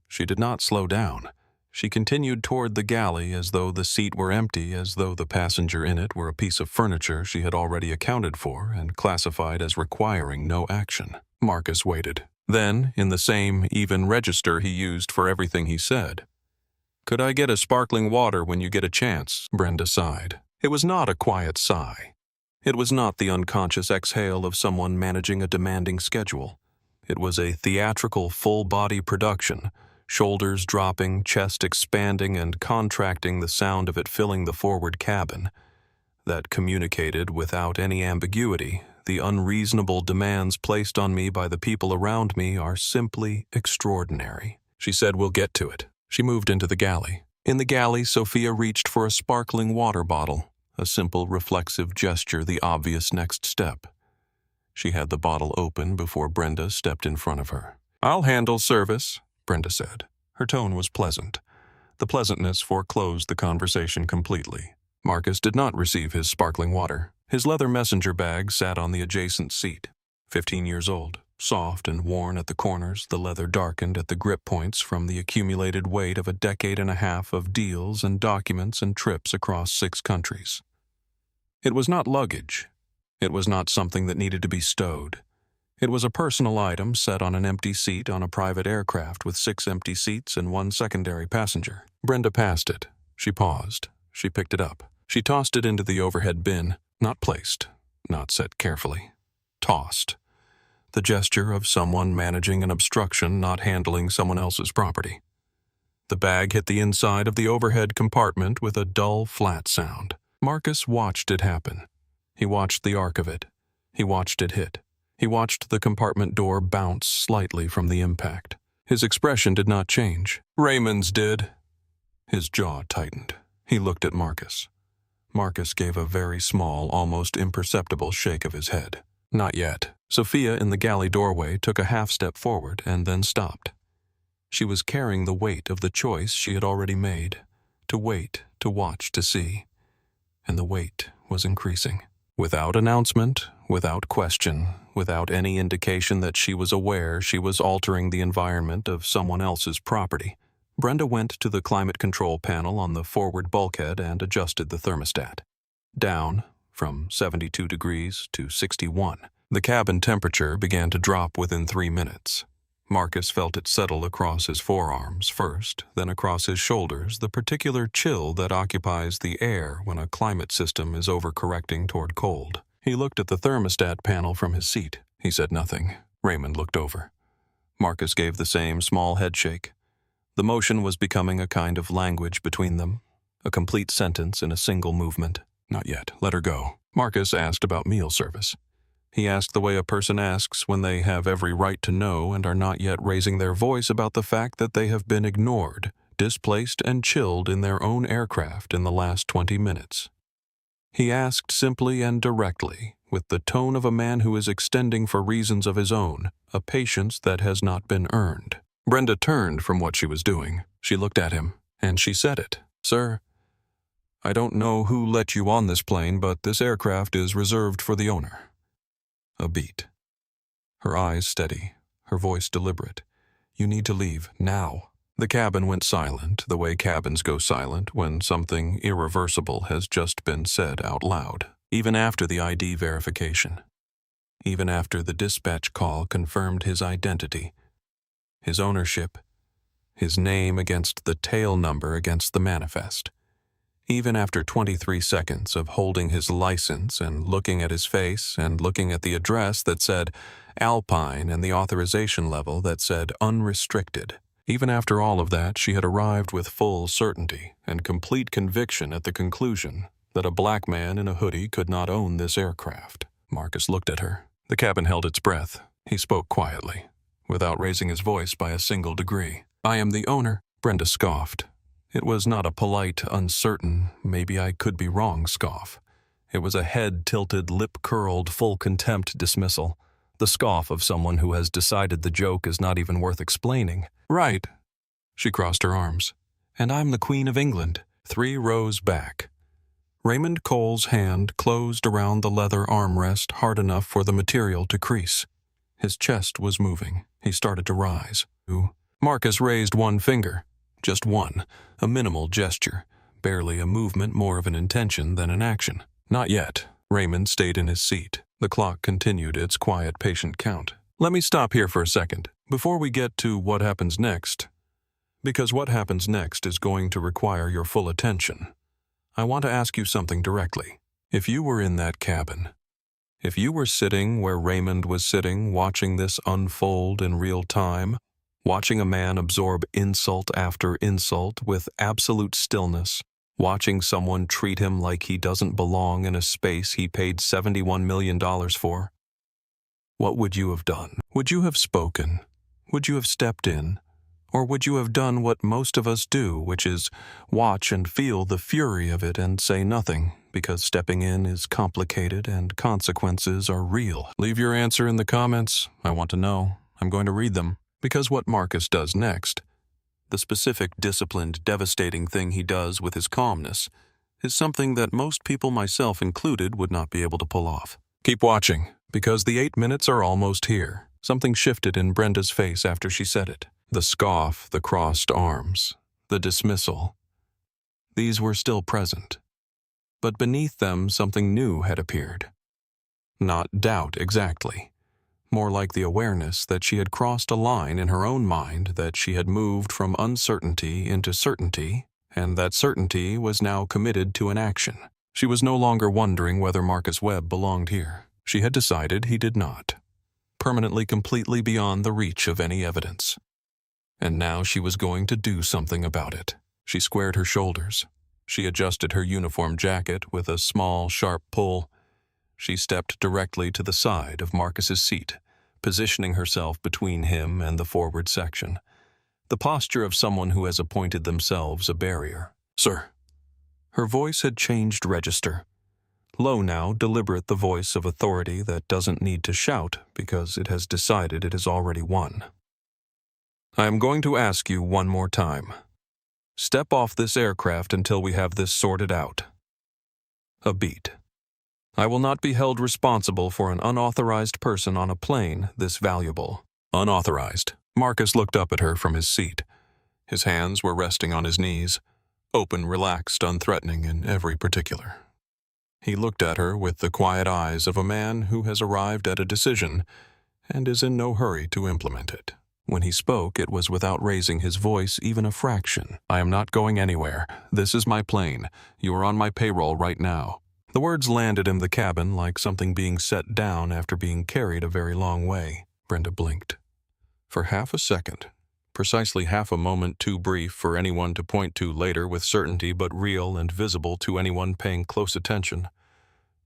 She did not slow down. She continued toward the galley as though the seat were empty, as though the passenger in it were a piece of furniture she had already accounted for and classified as requiring no action. Marcus waited. Then, in the same even register he used for everything he said, "Could I get a sparkling water when you get a chance?" Brenda sighed. It was not a quiet sigh. It was not the unconscious exhale of someone managing a demanding schedule. It was a theatrical full-body production, shoulders dropping, chest expanding and contracting, the sound of it filling the forward cabin, that communicated without any ambiguity The unreasonable demands placed on me by the people around me are simply extraordinary." She said, "We'll get to it." She moved into the galley. In the galley, Sophia reached for a sparkling water bottle, a simple reflexive gesture, the obvious next step. She had the bottle open before Brenda stepped in front of her. "I'll handle service," Brenda said. Her tone was pleasant. The pleasantness foreclosed the conversation completely. Marcus did not receive his sparkling water. His leather messenger bag sat on the adjacent seat. 15 years old, soft and worn at the corners, the leather darkened at the grip points from the accumulated weight of a decade and a half of deals and documents and trips across 6 countries. It was not luggage. It was not something that needed to be stowed. It was a personal item set on an empty seat on a private aircraft with 6 empty seats and 1 secondary passenger. Brenda passed it. She paused. She picked it up. She tossed it into the overhead bin, not placed, not set carefully. Tossed. The gesture of someone managing an obstruction, not handling someone else's property. The bag hit the inside of the overhead compartment with a dull, flat sound. Marcus watched it happen. He watched the arc of it. He watched it hit. He watched the compartment door bounce slightly from the impact. His expression did not change. Raymond's did. His jaw tightened. He looked at Marcus. Marcus gave a very small, almost imperceptible shake of his head. Not yet. Sophia in the galley doorway took a half step forward and then stopped. She was carrying the weight of the choice she had already made. To wait, to watch, to see. And the weight was increasing. Without announcement, without question, without any indication that she was aware she was altering the environment of someone else's property, Brenda went to the climate control panel on the forward bulkhead and adjusted the thermostat. Down, from 72 degrees to 61. The cabin temperature began to drop within 3 minutes. Marcus felt it settle across his forearms first, then across his shoulders, the particular chill that occupies the air when a climate system is overcorrecting toward cold. He looked at the thermostat panel from his seat. He said nothing. Raymond looked over. Marcus gave the same small headshake. The motion was becoming a kind of language between them, a complete sentence in a single movement. Not yet. Let her go. Marcus asked about meal service. He asked the way a person asks when they have every right to know and are not yet raising their voice about the fact that they have been ignored, displaced, and chilled in their own aircraft in the last 20 minutes. He asked simply and directly, with the tone of a man who is extending for reasons of his own, a patience that has not been earned. Brenda turned from what she was doing. She looked at him, and she said it. "Sir, I don't know who let you on this plane, but this aircraft is reserved for the owner." A beat. Her eyes steady, her voice deliberate. "You need to leave, now." The cabin went silent, the way cabins go silent when something irreversible has just been said out loud, even after the ID verification, even after the dispatch call confirmed his identity, his ownership, his name against the tail number against the manifest. Even after 23 seconds of holding his license and looking at his face and looking at the address that said Alpine and the authorization level that said unrestricted. Even after all of that, she had arrived with full certainty and complete conviction at the conclusion that a black man in a hoodie could not own this aircraft. Marcus looked at her. The cabin held its breath. He spoke quietly, without raising his voice by a single degree. "I am the owner," Brenda scoffed. It was not a polite, uncertain, maybe I could be wrong scoff. It was a head-tilted, lip-curled, full contempt dismissal. The scoff of someone who has decided the joke is not even worth explaining. "Right." She crossed her arms. "And I'm the Queen of England." 3 rows back. Raymond Cole's hand closed around the leather armrest hard enough for the material to crease. His chest was moving. He started to rise. Marcus raised one finger. Just one, a minimal gesture, barely a movement, more of an intention than an action. "Not yet." Raymond stayed in his seat. The clock continued its quiet, patient count. "Let me stop here for a second, before we get to what happens next, because what happens next is going to require your full attention. I want to ask you something directly. If you were in that cabin, if you were sitting where Raymond was sitting, watching this unfold in real time, watching a man absorb insult after insult with absolute stillness, watching someone treat him like he doesn't belong in a space he paid $71 million for, What would you have done? Would you have spoken? Would you have stepped in? Or would you have done what most of us do, which is watch and feel the fury of it and say nothing, because stepping in is complicated and consequences are real? Leave your answer in the comments. I want to know. I'm going to read them. Because what Marcus does next, the specific, disciplined, devastating thing he does with his calmness, is something that most people, myself included, would not be able to pull off. Keep watching, because the 8 minutes are almost here. Something shifted in Brenda's face after she said it. The scoff, the crossed arms, the dismissal. These were still present. But beneath them something new had appeared. Not doubt exactly. More like the awareness that she had crossed a line in her own mind, that she had moved from uncertainty into certainty, and that certainty was now committed to an action. She was no longer wondering whether Marcus Webb belonged here. She had decided he did not. Permanently, completely beyond the reach of any evidence. And now she was going to do something about it. She squared her shoulders. She adjusted her uniform jacket with a small, sharp pull. She stepped directly to the side of Marcus's seat, positioning herself between him and the forward section. The posture of someone who has appointed themselves a barrier. "Sir." Her voice had changed register. Low now, deliberate, the voice of authority that doesn't need to shout because it has decided it has already won. "I am going to ask you one more time. Step off this aircraft until we have this sorted out." A beat. "I will not be held responsible for an unauthorized person on a plane this valuable." Unauthorized. Marcus looked up at her from his seat. His hands were resting on his knees, open, relaxed, unthreatening in every particular. He looked at her with the quiet eyes of a man who has arrived at a decision and is in no hurry to implement it. When he spoke, it was without raising his voice even a fraction. "I am not going anywhere. This is my plane. You are on my payroll right now." The words landed in the cabin like something being set down after being carried a very long way. Brenda blinked. For half a second, precisely half a moment too brief for anyone to point to later with certainty, but real and visible to anyone paying close attention,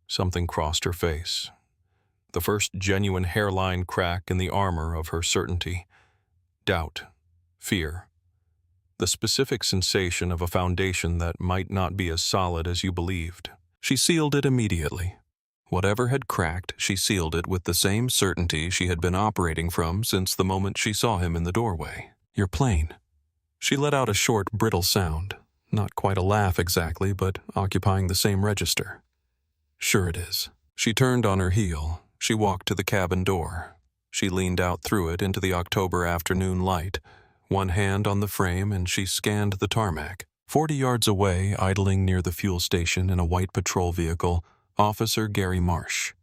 something crossed her face. The first genuine hairline crack in the armor of her certainty. Doubt, fear, the specific sensation of a foundation that might not be as solid as you believed. She sealed it immediately. Whatever had cracked, she sealed it with the same certainty she had been operating from since the moment she saw him in the doorway. "Your plane." She let out a short, brittle sound, not quite a laugh exactly, but occupying the same register. "Sure it is." She turned on her heel. She walked to the cabin door. She leaned out through it into the October afternoon light, one hand on the frame, and she scanned the tarmac. 40 yards away, idling near the fuel station in a white patrol vehicle, Officer Gary Marsh.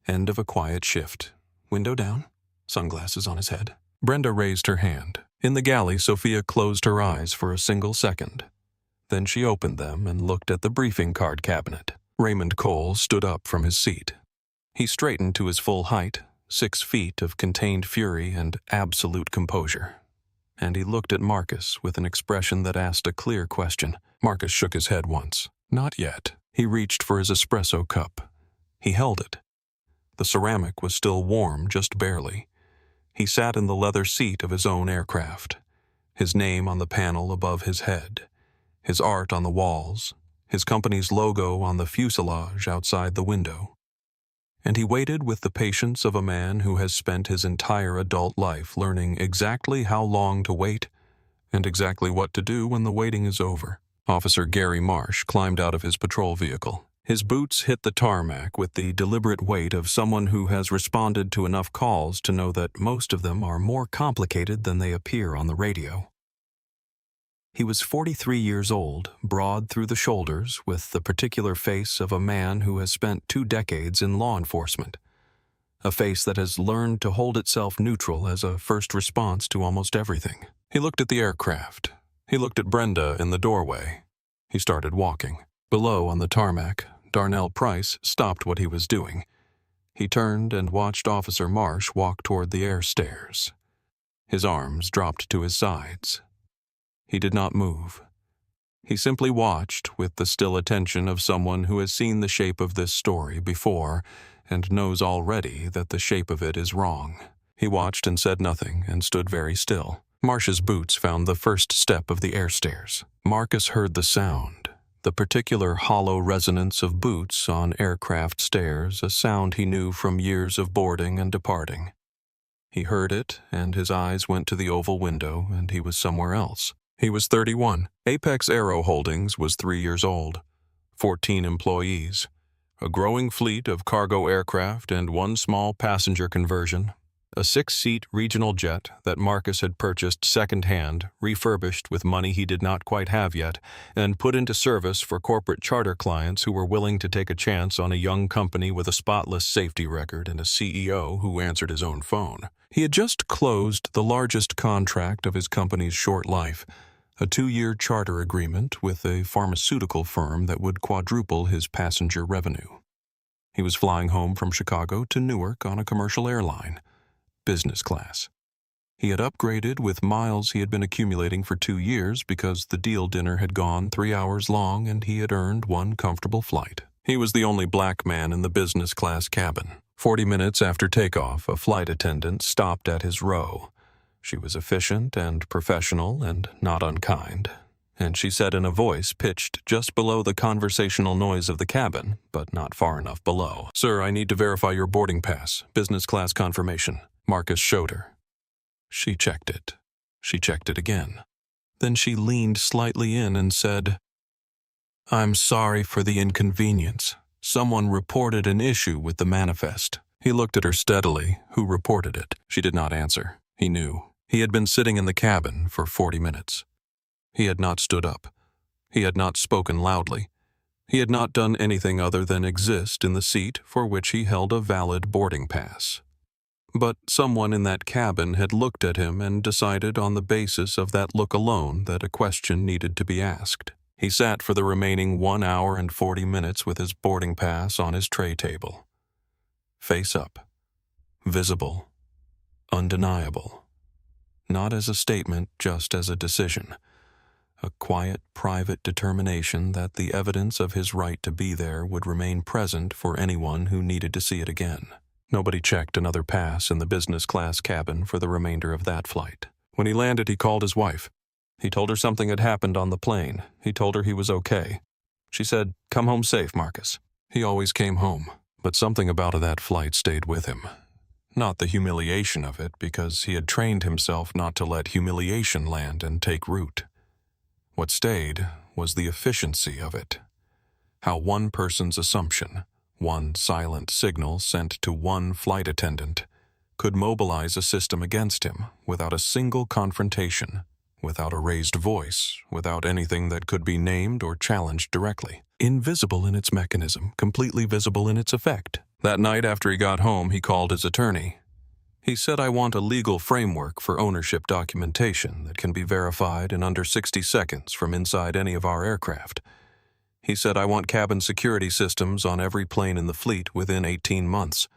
End of a quiet shift. Window down, sunglasses on his head. Brenda raised her hand. In the galley, Sophia closed her eyes for a single second. Then she opened them and looked at the briefing card cabinet. Raymond Cole stood up from his seat. He straightened to his full height, 6 feet of contained fury and absolute composure. And he looked at Marcus with an expression that asked a clear question. Marcus shook his head once. Not yet. He reached for his espresso cup. He held it. The ceramic was still warm, just barely. He sat in the leather seat of his own aircraft, his name on the panel above his head, his art on the walls, his company's logo on the fuselage outside the window. And he waited with the patience of a man who has spent his entire adult life learning exactly how long to wait and exactly what to do when the waiting is over. Officer Gary Marsh climbed out of his patrol vehicle. His boots hit the tarmac with the deliberate weight of someone who has responded to enough calls to know that most of them are more complicated than they appear on the radio. He was 43 years old, broad through the shoulders, with the particular face of a man who has spent 2 decades in law enforcement. A face that has learned to hold itself neutral as a first response to almost everything. He looked at the aircraft. He looked at Brenda in the doorway. He started walking. Below on the tarmac, Darnell Price stopped what he was doing. He turned and watched Officer Marsh walk toward the air stairs. His arms dropped to his sides. He did not move. He simply watched with the still attention of someone who has seen the shape of this story before and knows already that the shape of it is wrong. He watched and said nothing and stood very still. Marsh's boots found the first step of the air stairs. Marcus heard the sound, the particular hollow resonance of boots on aircraft stairs, a sound he knew from years of boarding and departing. He heard it, and his eyes went to the oval window, and he was somewhere else. He was 31. Apex Aero Holdings was 3 years old. 14 employees. A growing fleet of cargo aircraft and one small passenger conversion. A 6-seat regional jet that Marcus had purchased second-hand, refurbished with money he did not quite have yet, and put into service for corporate charter clients who were willing to take a chance on a young company with a spotless safety record and a CEO who answered his own phone. He had just closed the largest contract of his company's short life, a 2-year charter agreement with a pharmaceutical firm that would quadruple his passenger revenue. He was flying home from Chicago to Newark on a commercial airline. Business class. He had upgraded with miles he had been accumulating for 2 years because the deal dinner had gone 3 hours long and he had earned one comfortable flight. He was the only black man in the business class cabin. 40 minutes after takeoff, a flight attendant stopped at his row. She was efficient and professional and not unkind, and she said in a voice pitched just below the conversational noise of the cabin, but not far enough below, "Sir, I need to verify your boarding pass, business class confirmation." Marcus showed her. She checked it. She checked it again. Then she leaned slightly in and said, "I'm sorry for the inconvenience. Someone reported an issue with the manifest." He looked at her steadily. Who reported it? She did not answer. He knew. He had been sitting in the cabin for 40 minutes. He had not stood up. He had not spoken loudly. He had not done anything other than exist in the seat for which he held a valid boarding pass. But someone in that cabin had looked at him and decided on the basis of that look alone that a question needed to be asked. He sat for the remaining 1 hour and 40 minutes with his boarding pass on his tray table. Face up. Visible. Undeniable. Not as a statement, just as a decision. A quiet, private determination that the evidence of his right to be there would remain present for anyone who needed to see it again. Nobody checked another pass in the business class cabin for the remainder of that flight. When he landed, he called his wife. He told her something had happened on the plane. He told her he was okay. She said, "Come home safe, Marcus." He always came home, but something about that flight stayed with him. Not the humiliation of it, because he had trained himself not to let humiliation land and take root. What stayed was the efficiency of it. How one person's assumption, one silent signal sent to one flight attendant, could mobilize a system against him without a single confrontation, without a raised voice, without anything that could be named or challenged directly. Invisible in its mechanism, completely visible in its effect. That night after he got home, he called his attorney. He said, "I want a legal framework for ownership documentation that can be verified in under 60 seconds from inside any of our aircraft." He said, "I want cabin security systems on every plane in the fleet within 18 months.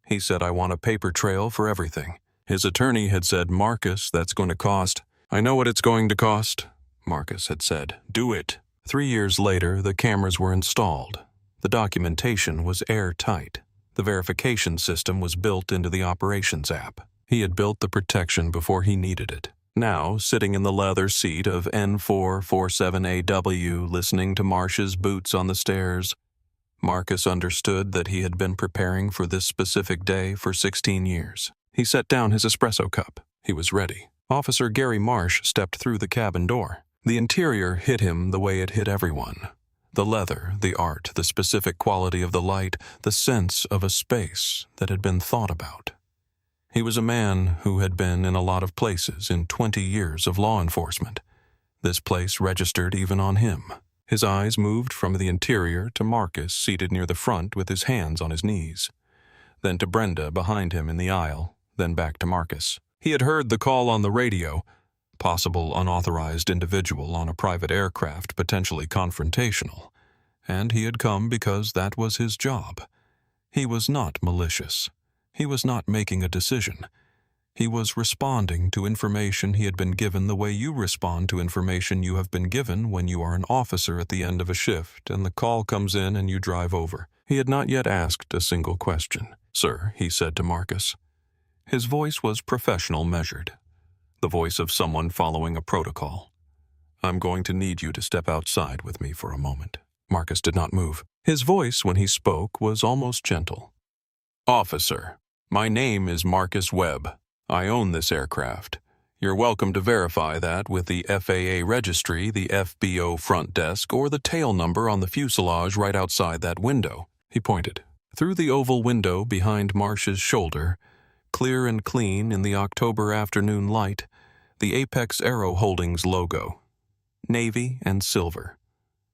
He said, "I want a paper trail for everything." His attorney had said, "Marcus, that's going to cost." "I know what it's going to cost," Marcus had said. "Do it." 3 years later, the cameras were installed. The documentation was airtight. The verification system was built into the operations app. He had built the protection before he needed it. Now, sitting in the leather seat of N447AW, listening to Marsh's boots on the stairs, Marcus understood that he had been preparing for this specific day for 16 years. He set down his espresso cup. He was ready. Officer Gary Marsh stepped through the cabin door. The interior hit him the way it hit everyone. The leather, the art, the specific quality of the light, the sense of a space that had been thought about. He was a man who had been in a lot of places in 20 years of law enforcement. This place registered even on him. His eyes moved from the interior to Marcus seated near the front with his hands on his knees, then to Brenda behind him in the aisle, then back to Marcus. He had heard the call on the radio, possible unauthorized individual on a private aircraft, potentially confrontational, and he had come because that was his job. He was not malicious. He was not making a decision. He was responding to information he had been given the way you respond to information you have been given when you are an officer at the end of a shift and the call comes in and you drive over. He had not yet asked a single question. "Sir," he said to Marcus. His voice was professional, measured, the voice of someone following a protocol. "I'm going to need you to step outside with me for a moment." Marcus did not move. His voice, when he spoke, was almost gentle. "Officer, my name is Marcus Webb. I own this aircraft. You're welcome to verify that with the FAA registry, the FBO front desk, or the tail number on the fuselage right outside that window." He pointed. Through the oval window behind Marsh's shoulder, clear and clean in the October afternoon light, the Apex Aero Holdings logo, navy and silver.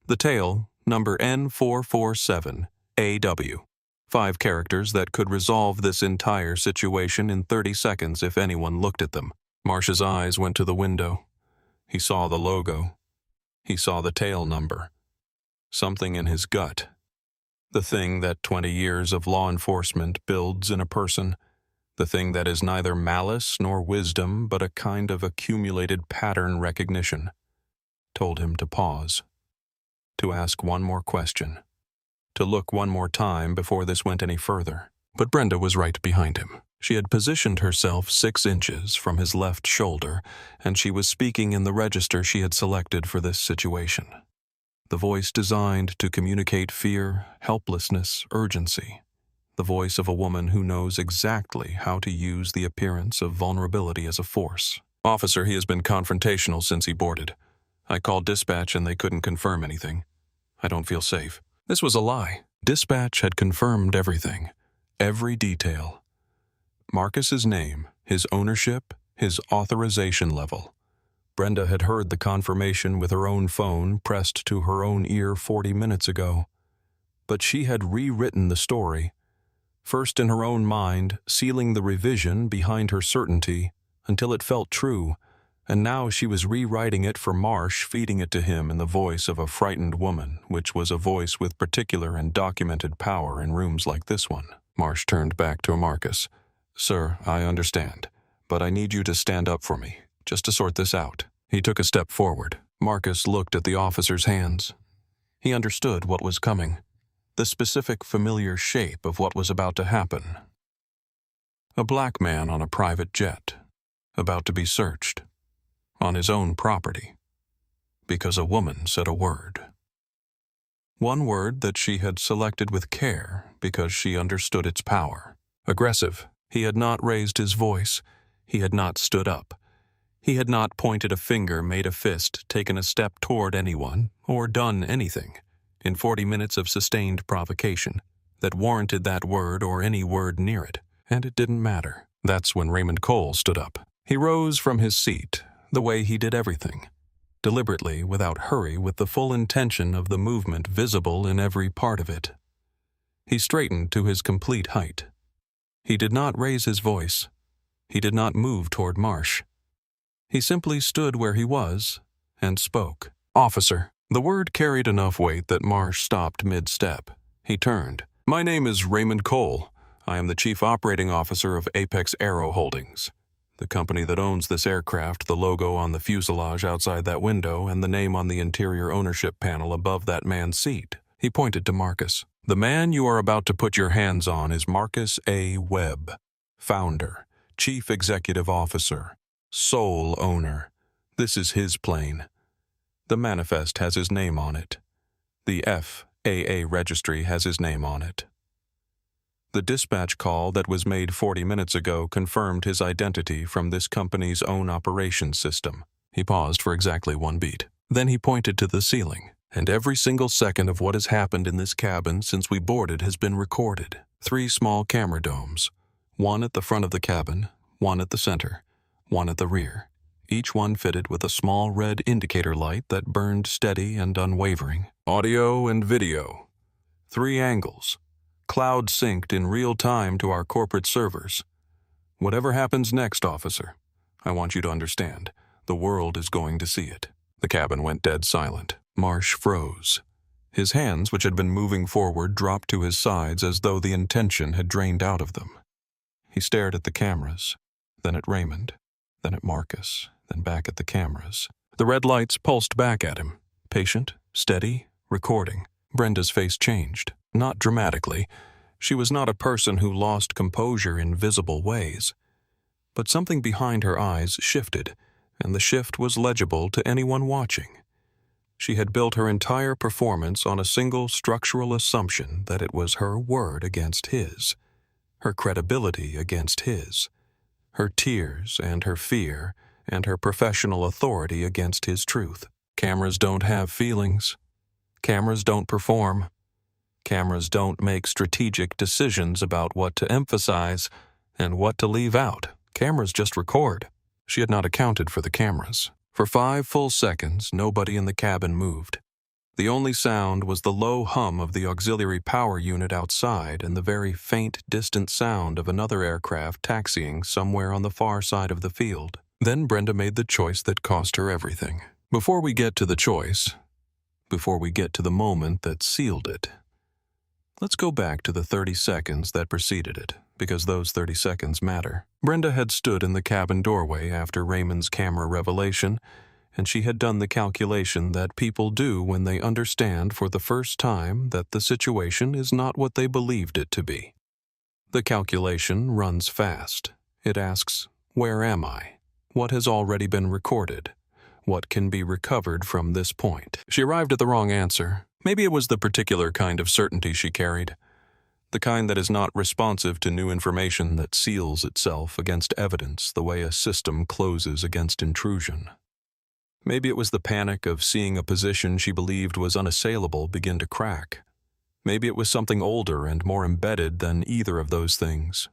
The tail, number N447AW. 5 characters that could resolve this entire situation in 30 seconds if anyone looked at them. Marsh's eyes went to the window. He saw the logo. He saw the tail number. Something in his gut. The thing that 20 years of law enforcement builds in a person. The thing that is neither malice nor wisdom but a kind of accumulated pattern recognition. Told him to pause. To ask one more question. To look one more time before this went any further. But Brenda was right behind him. She had positioned herself 6 inches from his left shoulder, and she was speaking in the register she had selected for this situation. The voice designed to communicate fear, helplessness, urgency. The voice of a woman who knows exactly how to use the appearance of vulnerability as a force. "Officer, he has been confrontational since he boarded. I called dispatch and they couldn't confirm anything. I don't feel safe." This was a lie. Dispatch had confirmed everything. Every detail. Marcus's name, his ownership, his authorization level. Brenda had heard the confirmation with her own phone pressed to her own ear 40 minutes ago. But she had rewritten the story, first in her own mind, sealing the revision behind her certainty until it felt true, and now she was rewriting it for Marsh, feeding it to him in the voice of a frightened woman, which was a voice with particular and documented power in rooms like this one. Marsh turned back to Marcus. "Sir, I understand, but I need you to stand up for me, just to sort this out." He took a step forward. Marcus looked at the officer's hands. He understood what was coming, the specific familiar shape of what was about to happen. A black man on a private jet, about to be searched, on his own property, because a woman said a word. One word that she had selected with care because she understood its power. Aggressive. He had not raised his voice. He had not stood up. He had not pointed a finger, made a fist, taken a step toward anyone, or done anything, in 40 minutes of sustained provocation, that warranted that word or any word near it, and it didn't matter. That's when Raymond Cole stood up. He rose from his seat, the way he did everything, deliberately, without hurry, with the full intention of the movement visible in every part of it. He straightened to his complete height. He did not raise his voice. He did not move toward Marsh. He simply stood where he was and spoke. "Officer." The word carried enough weight that Marsh stopped mid-step. He turned. "My name is Raymond Cole. I am the Chief Operating Officer of Apex Aero Holdings, the company that owns this aircraft, the logo on the fuselage outside that window, and the name on the interior ownership panel above that man's seat." He pointed to Marcus. "The man you are about to put your hands on is Marcus A. Webb, founder, Chief Executive Officer, sole owner. This is his plane. The manifest has his name on it. The FAA registry has his name on it. The dispatch call that was made 40 minutes ago confirmed his identity from this company's own operations system." He paused for exactly 1 beat. Then he pointed to the ceiling. "And every single second of what has happened in this cabin since we boarded has been recorded. 3 small camera domes, one at the front of the cabin, one at the center, one at the rear, each one fitted with a small red indicator light that burned steady and unwavering. Audio and video. 3 angles. Cloud synced in real time to our corporate servers. Whatever happens next, officer, I want you to understand, the world is going to see it." The cabin went dead silent. Marsh froze. His hands, which had been moving forward, dropped to his sides as though the intention had drained out of them. He stared at the cameras, then at Raymond, then at Marcus, then back at the cameras. The red lights pulsed back at him, patient, steady, recording. Brenda's face changed. Not dramatically. She was not a person who lost composure in visible ways. But something behind her eyes shifted, and the shift was legible to anyone watching. She had built her entire performance on a single structural assumption that it was her word against his, her credibility against his, her tears and her fear and her professional authority against his truth. Cameras don't have feelings. Cameras don't perform. Cameras don't make strategic decisions about what to emphasize and what to leave out. Cameras just record. She had not accounted for the cameras. For 5 full seconds, nobody in the cabin moved. The only sound was the low hum of the auxiliary power unit outside and the very faint, distant sound of another aircraft taxiing somewhere on the far side of the field. Then Brenda made the choice that cost her everything. Before we get to the choice, before we get to the moment that sealed it, let's go back to the 30 seconds that preceded it, because those 30 seconds matter. Brenda had stood in the cabin doorway after Raymond's camera revelation, and she had done the calculation that people do when they understand for the first time that the situation is not what they believed it to be. The calculation runs fast. It asks, where am I? What has already been recorded? What can be recovered from this point? She arrived at the wrong answer. Maybe it was the particular kind of certainty she carried. The kind that is not responsive to new information that seals itself against evidence the way a system closes against intrusion. Maybe it was the panic of seeing a position she believed was unassailable begin to crack. Maybe it was something older and more embedded than either of those things.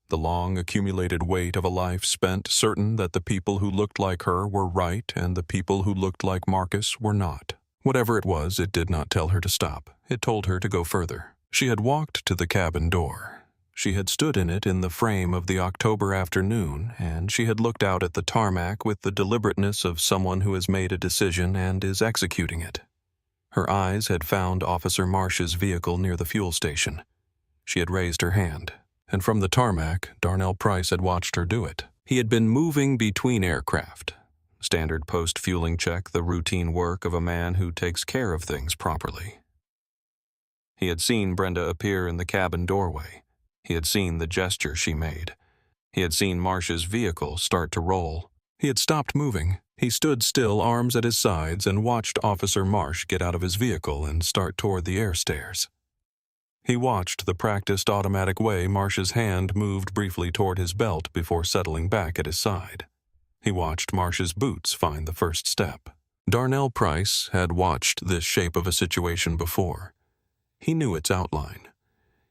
The long accumulated weight of a life spent certain that the people who looked like her were right and the people who looked like Marcus were not. Whatever it was, it did not tell her to stop. It told her to go further. She had walked to the cabin door. She had stood in it in the frame of the October afternoon, and she had looked out at the tarmac with the deliberateness of someone who has made a decision and is executing it. Her eyes had found Officer Marsh's vehicle near the fuel station. She had raised her hand, and from the tarmac, Darnell Price had watched her do it. He had been moving between aircraft. Standard post-fueling check, the routine work of a man who takes care of things properly. He had seen Brenda appear in the cabin doorway. He had seen the gesture she made. He had seen Marsh's vehicle start to roll. He had stopped moving. He stood still, arms at his sides, and watched Officer Marsh get out of his vehicle and start toward the air stairs. He watched the practiced automatic way Marsh's hand moved briefly toward his belt before settling back at his side. He watched Marsh's boots find the first step. Darnell Price had watched this shape of a situation before. He knew its outline.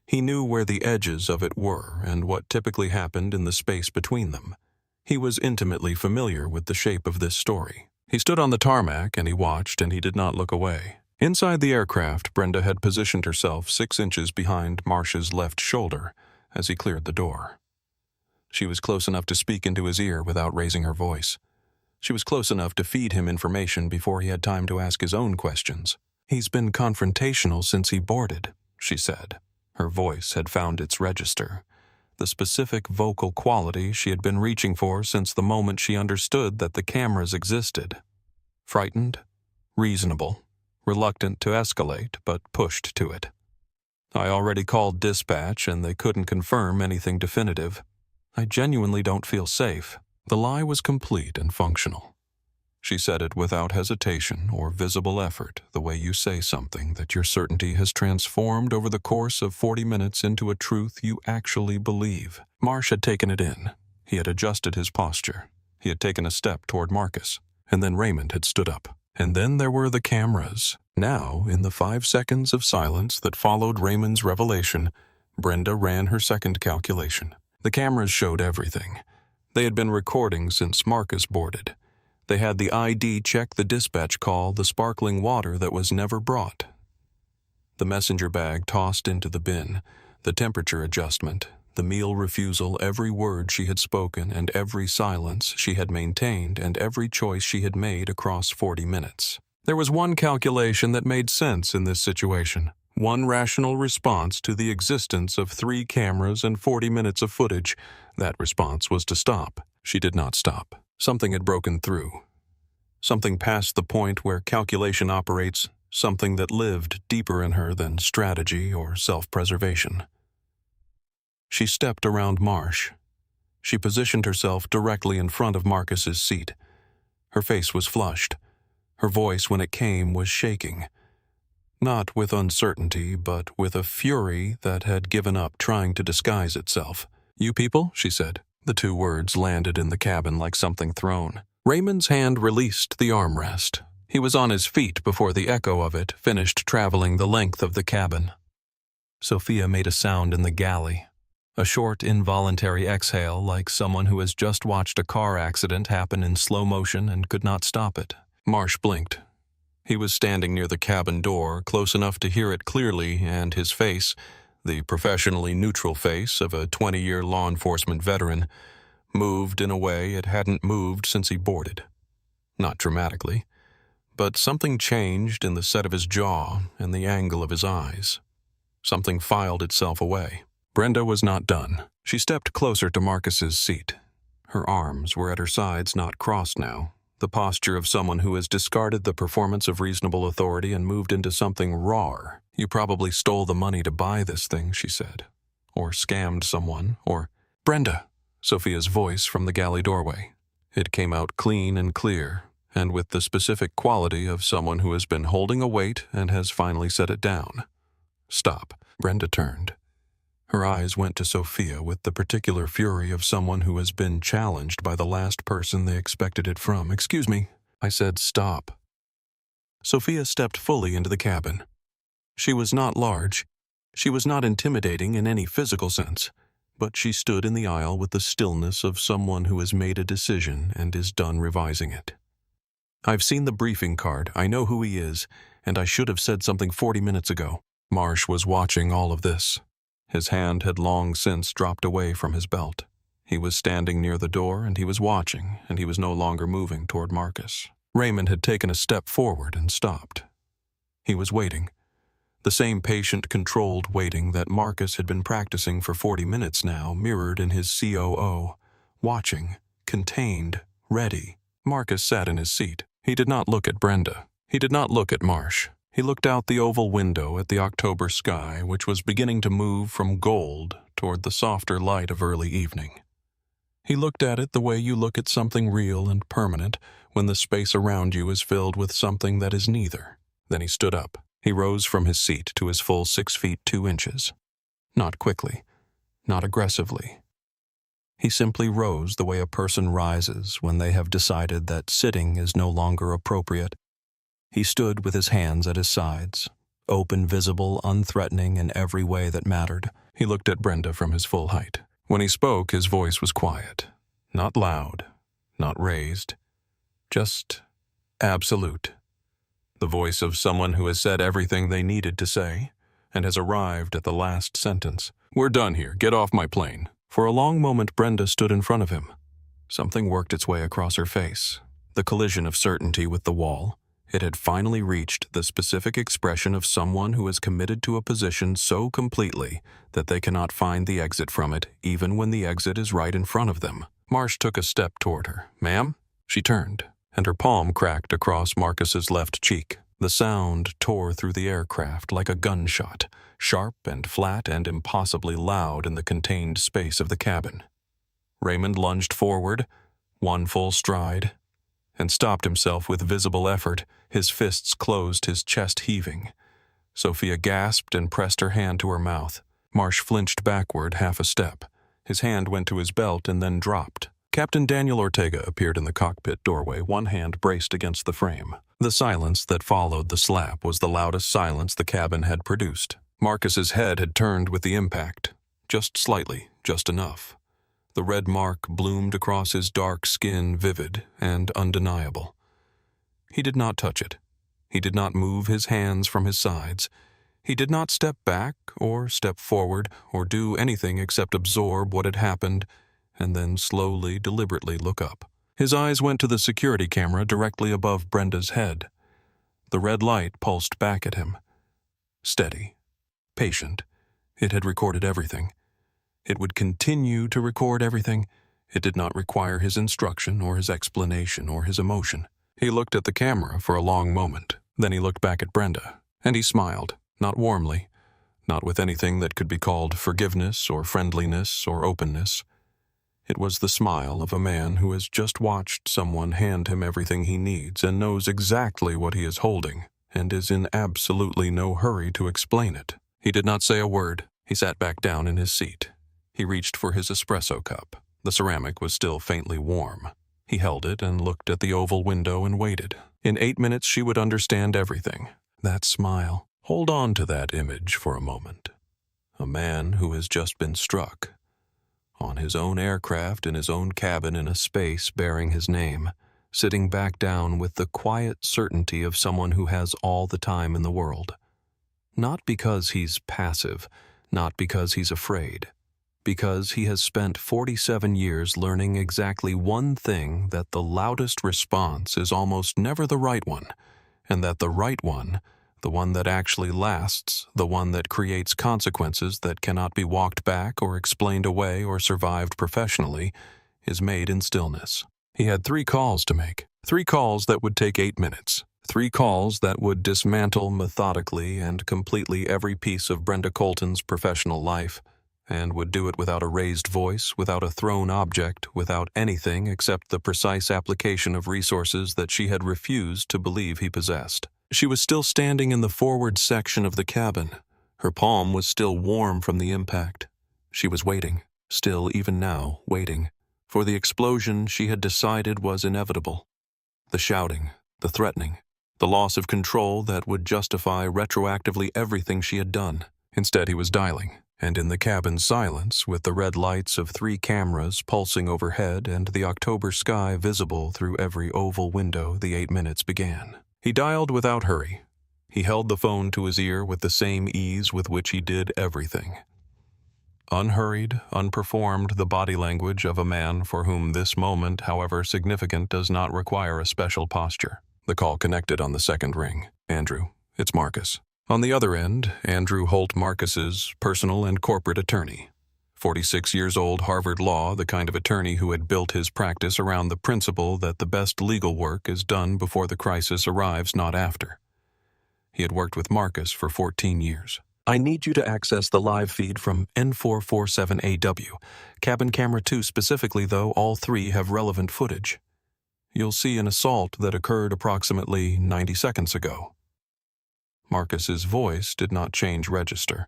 He knew where the edges of it were and what typically happened in the space between them. He was intimately familiar with the shape of this story. He stood on the tarmac and he watched, and he did not look away. Inside the aircraft, Brenda had positioned herself 6 inches behind Marsh's left shoulder as he cleared the door. She was close enough to speak into his ear without raising her voice. She was close enough to feed him information before he had time to ask his own questions. "He's been confrontational since he boarded," she said. Her voice had found its register, the specific vocal quality she had been reaching for since the moment she understood that the cameras existed. Frightened, reasonable, reluctant to escalate, but pushed to it. "I already called dispatch and they couldn't confirm anything definitive. I genuinely don't feel safe." The lie was complete and functional. She said it without hesitation or visible effort, the way you say something that your certainty has transformed over the course of 40 minutes into a truth you actually believe. Marsh had taken it in. He had adjusted his posture. He had taken a step toward Marcus, and then Raymond had stood up. And then there were the cameras. Now, in the 5 seconds of silence that followed Raymond's revelation, Brenda ran her second calculation. The cameras showed everything. They had been recording since Marcus boarded. They had the ID check the dispatch call, the sparkling water that was never brought, the messenger bag tossed into the bin, the temperature adjustment, the meal refusal, every word she had spoken and every silence she had maintained and every choice she had made across 40 minutes. There was one calculation that made sense in this situation, one rational response to the existence of 3 cameras and 40 minutes of footage. That response was to stop. She did not stop. Something had broken through. Something past the point where calculation operates something that lived deeper in her than strategy or self-preservation. She stepped around Marsh. She positioned herself directly in front of Marcus's seat. Her face was flushed. Her voice, when it came, was shaking. Not with uncertainty, but with a fury that had given up trying to disguise itself. "You people," she said. The two words landed in the cabin like something thrown. Raymond's hand released the armrest. He was on his feet before the echo of it finished traveling the length of the cabin. Sophia made a sound in the galley. A short, involuntary exhale like someone who has just watched a car accident happen in slow motion and could not stop it. Marsh blinked. He was standing near the cabin door, close enough to hear it clearly, and his face, the professionally neutral face of a 20-year law enforcement veteran, moved in a way it hadn't moved since he boarded. Not dramatically, but something changed in the set of his jaw and the angle of his eyes. Something filed itself away. Brenda was not done. She stepped closer to Marcus's seat. Her arms were at her sides, not crossed now, the posture of someone who has discarded the performance of reasonable authority and moved into something rawer. "You probably stole the money to buy this thing," she said. "Or scammed someone, or—" "Brenda!" Sophia's voice from the galley doorway. It came out clean and clear, and with the specific quality of someone who has been holding a weight and has finally set it down. "Stop." Brenda turned. Her eyes went to Sophia with the particular fury of someone who has been challenged by the last person they expected it from. "Excuse me." I said stop. Sophia stepped fully into the cabin. She was not large. She was not intimidating in any physical sense, but she stood in the aisle with the stillness of someone who has made a decision and is done revising it. "I've seen the briefing card. I know who he is, and I should have said something 40 minutes ago." Marsh was watching all of this. His hand had long since dropped away from his belt. He was standing near the door, and he was watching, and he was no longer moving toward Marcus. Raymond had taken a step forward and stopped. He was waiting. The same patient, controlled waiting that Marcus had been practicing for 40 minutes now, mirrored in his COO. Watching, contained, ready. Marcus sat in his seat. He did not look at Brenda. He did not look at Marsh. He looked out the oval window at the October sky, which was beginning to move from gold toward the softer light of early evening. He looked at it the way you look at something real and permanent when the space around you is filled with something that is neither. Then he stood up. He rose from his seat to his full 6 feet 2 inches. Not quickly, not aggressively. He simply rose the way a person rises when they have decided that sitting is no longer appropriate. He stood with his hands at his sides, open, visible, unthreatening in every way that mattered. He looked at Brenda from his full height. When he spoke, his voice was quiet, not loud, not raised, just absolute. The voice of someone who has said everything they needed to say and has arrived at the last sentence. "We're done here. Get off my plane." For a long moment, Brenda stood in front of him. Something worked its way across her face. The collision of certainty with the wall. It had finally reached the specific expression of someone who is committed to a position so completely that they cannot find the exit from it, even when the exit is right in front of them. Marsh took a step toward her. "Ma'am?" She turned, and her palm cracked across Marcus's left cheek. The sound tore through the aircraft like a gunshot, sharp and flat and impossibly loud in the contained space of the cabin. Raymond lunged forward, one full stride, and stopped himself with visible effort, his fists closed, his chest heaving. Sophia gasped and pressed her hand to her mouth. Marsh flinched backward half a step. His hand went to his belt and then dropped. Captain Daniel Ortega appeared in the cockpit doorway, one hand braced against the frame. The silence that followed the slap was the loudest silence the cabin had produced. Marcus's head had turned with the impact. Just slightly, just enough. The red mark bloomed across his dark skin, vivid and undeniable. He did not touch it. He did not move his hands from his sides. He did not step back or step forward or do anything except absorb what had happened and then slowly, deliberately look up. His eyes went to the security camera directly above Brenda's head. The red light pulsed back at him. Steady, patient. It had recorded everything. It would continue to record everything. It did not require his instruction or his explanation or his emotion. He looked at the camera for a long moment. Then he looked back at Brenda, and he smiled, not warmly, not with anything that could be called forgiveness or friendliness or openness. It was the smile of a man who has just watched someone hand him everything he needs and knows exactly what he is holding and is in absolutely no hurry to explain it. He did not say a word. He sat back down in his seat. He reached for his espresso cup. The ceramic was still faintly warm. He held it and looked at the oval window and waited. In 8 minutes she would understand everything. That smile. Hold on to that image for a moment. A man who has just been struck. On his own aircraft in his own cabin in a space bearing his name, sitting back down with the quiet certainty of someone who has all the time in the world. Not because he's passive, not because he's afraid, because he has spent 47 years learning exactly one thing, that the loudest response is almost never the right one, and that the right one, the one that actually lasts, the one that creates consequences that cannot be walked back or explained away or survived professionally, is made in stillness. He had 3 calls to make. 3 calls that would take 8 minutes. 3 calls that would dismantle methodically and completely every piece of Brenda Colton's professional life, and would do it without a raised voice, without a thrown object, without anything except the precise application of resources that she had refused to believe he possessed. She was still standing in the forward section of the cabin. Her palm was still warm from the impact. She was waiting, still even now, waiting, for the explosion she had decided was inevitable. The shouting, the threatening, the loss of control that would justify retroactively everything she had done. Instead, he was dialing, and in the cabin's silence, with the red lights of 3 cameras pulsing overhead and the October sky visible through every oval window, the 8 minutes began. He dialed without hurry. He held the phone to his ear with the same ease with which he did everything. Unhurried, unperformed, the body language of a man for whom this moment, however significant, does not require a special posture. The call connected on the second ring. Andrew, it's Marcus. On the other end, Andrew Holt Marcus's personal and corporate attorney. 46 years old, Harvard Law, the kind of attorney who had built his practice around the principle that the best legal work is done before the crisis arrives, not after. He had worked with Marcus for 14 years. I need you to access the live feed from N447AW. Cabin camera 2 specifically, though, all 3 have relevant footage. You'll see an assault that occurred approximately 90 seconds ago. Marcus's voice did not change register.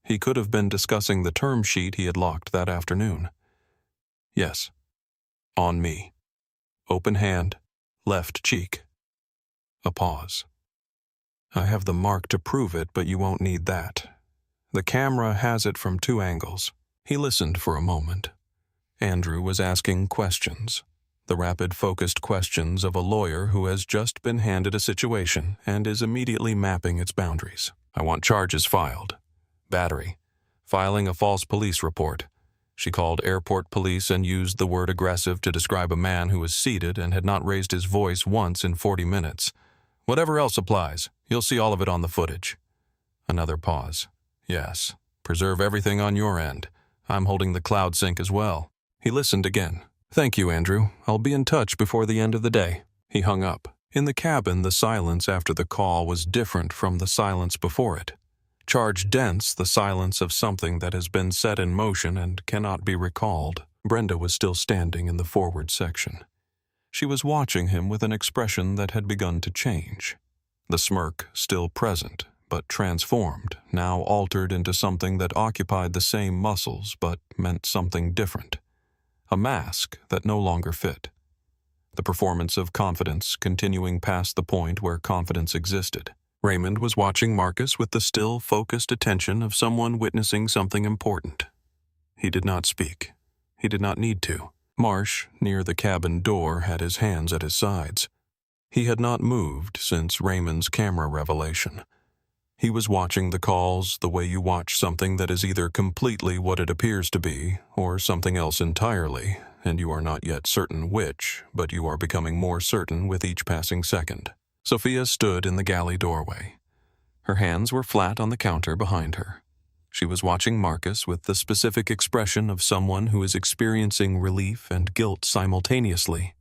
He could have been discussing the term sheet he had locked that afternoon. Yes. On me. Open hand. Left cheek. A pause. I have the mark to prove it, but you won't need that. The camera has it from 2 angles. He listened for a moment. Andrew was asking questions. The rapid, focused questions of a lawyer who has just been handed a situation and is immediately mapping its boundaries. I want charges filed. Battery. Filing a false police report. She called airport police and used the word aggressive to describe a man who was seated and had not raised his voice once in 40 minutes. Whatever else applies, you'll see all of it on the footage. Another pause. Yes. Preserve everything on your end. I'm holding the cloud sync as well. He listened again. Thank you, Andrew. I'll be in touch before the end of the day. He hung up. In the cabin, the silence after the call was different from the silence before it. Charge dense, the silence of something that has been set in motion and cannot be recalled. Brenda was still standing in the forward section. She was watching him with an expression that had begun to change. The smirk still present, but transformed, now altered into something that occupied the same muscles but meant something different. A mask that no longer fit. The performance of confidence continuing past the point where confidence existed. Raymond was watching Marcus with the still, focused attention of someone witnessing something important. He did not speak. He did not need to. Marsh, near the cabin door, had his hands at his sides. He had not moved since Raymond's camera revelation. He was watching the calls the way you watch something that is either completely what it appears to be, or something else entirely, and you are not yet certain which, but you are becoming more certain with each passing second. Sophia stood in the galley doorway. Her hands were flat on the counter behind her. She was watching Marcus with the specific expression of someone who is experiencing relief and guilt simultaneously.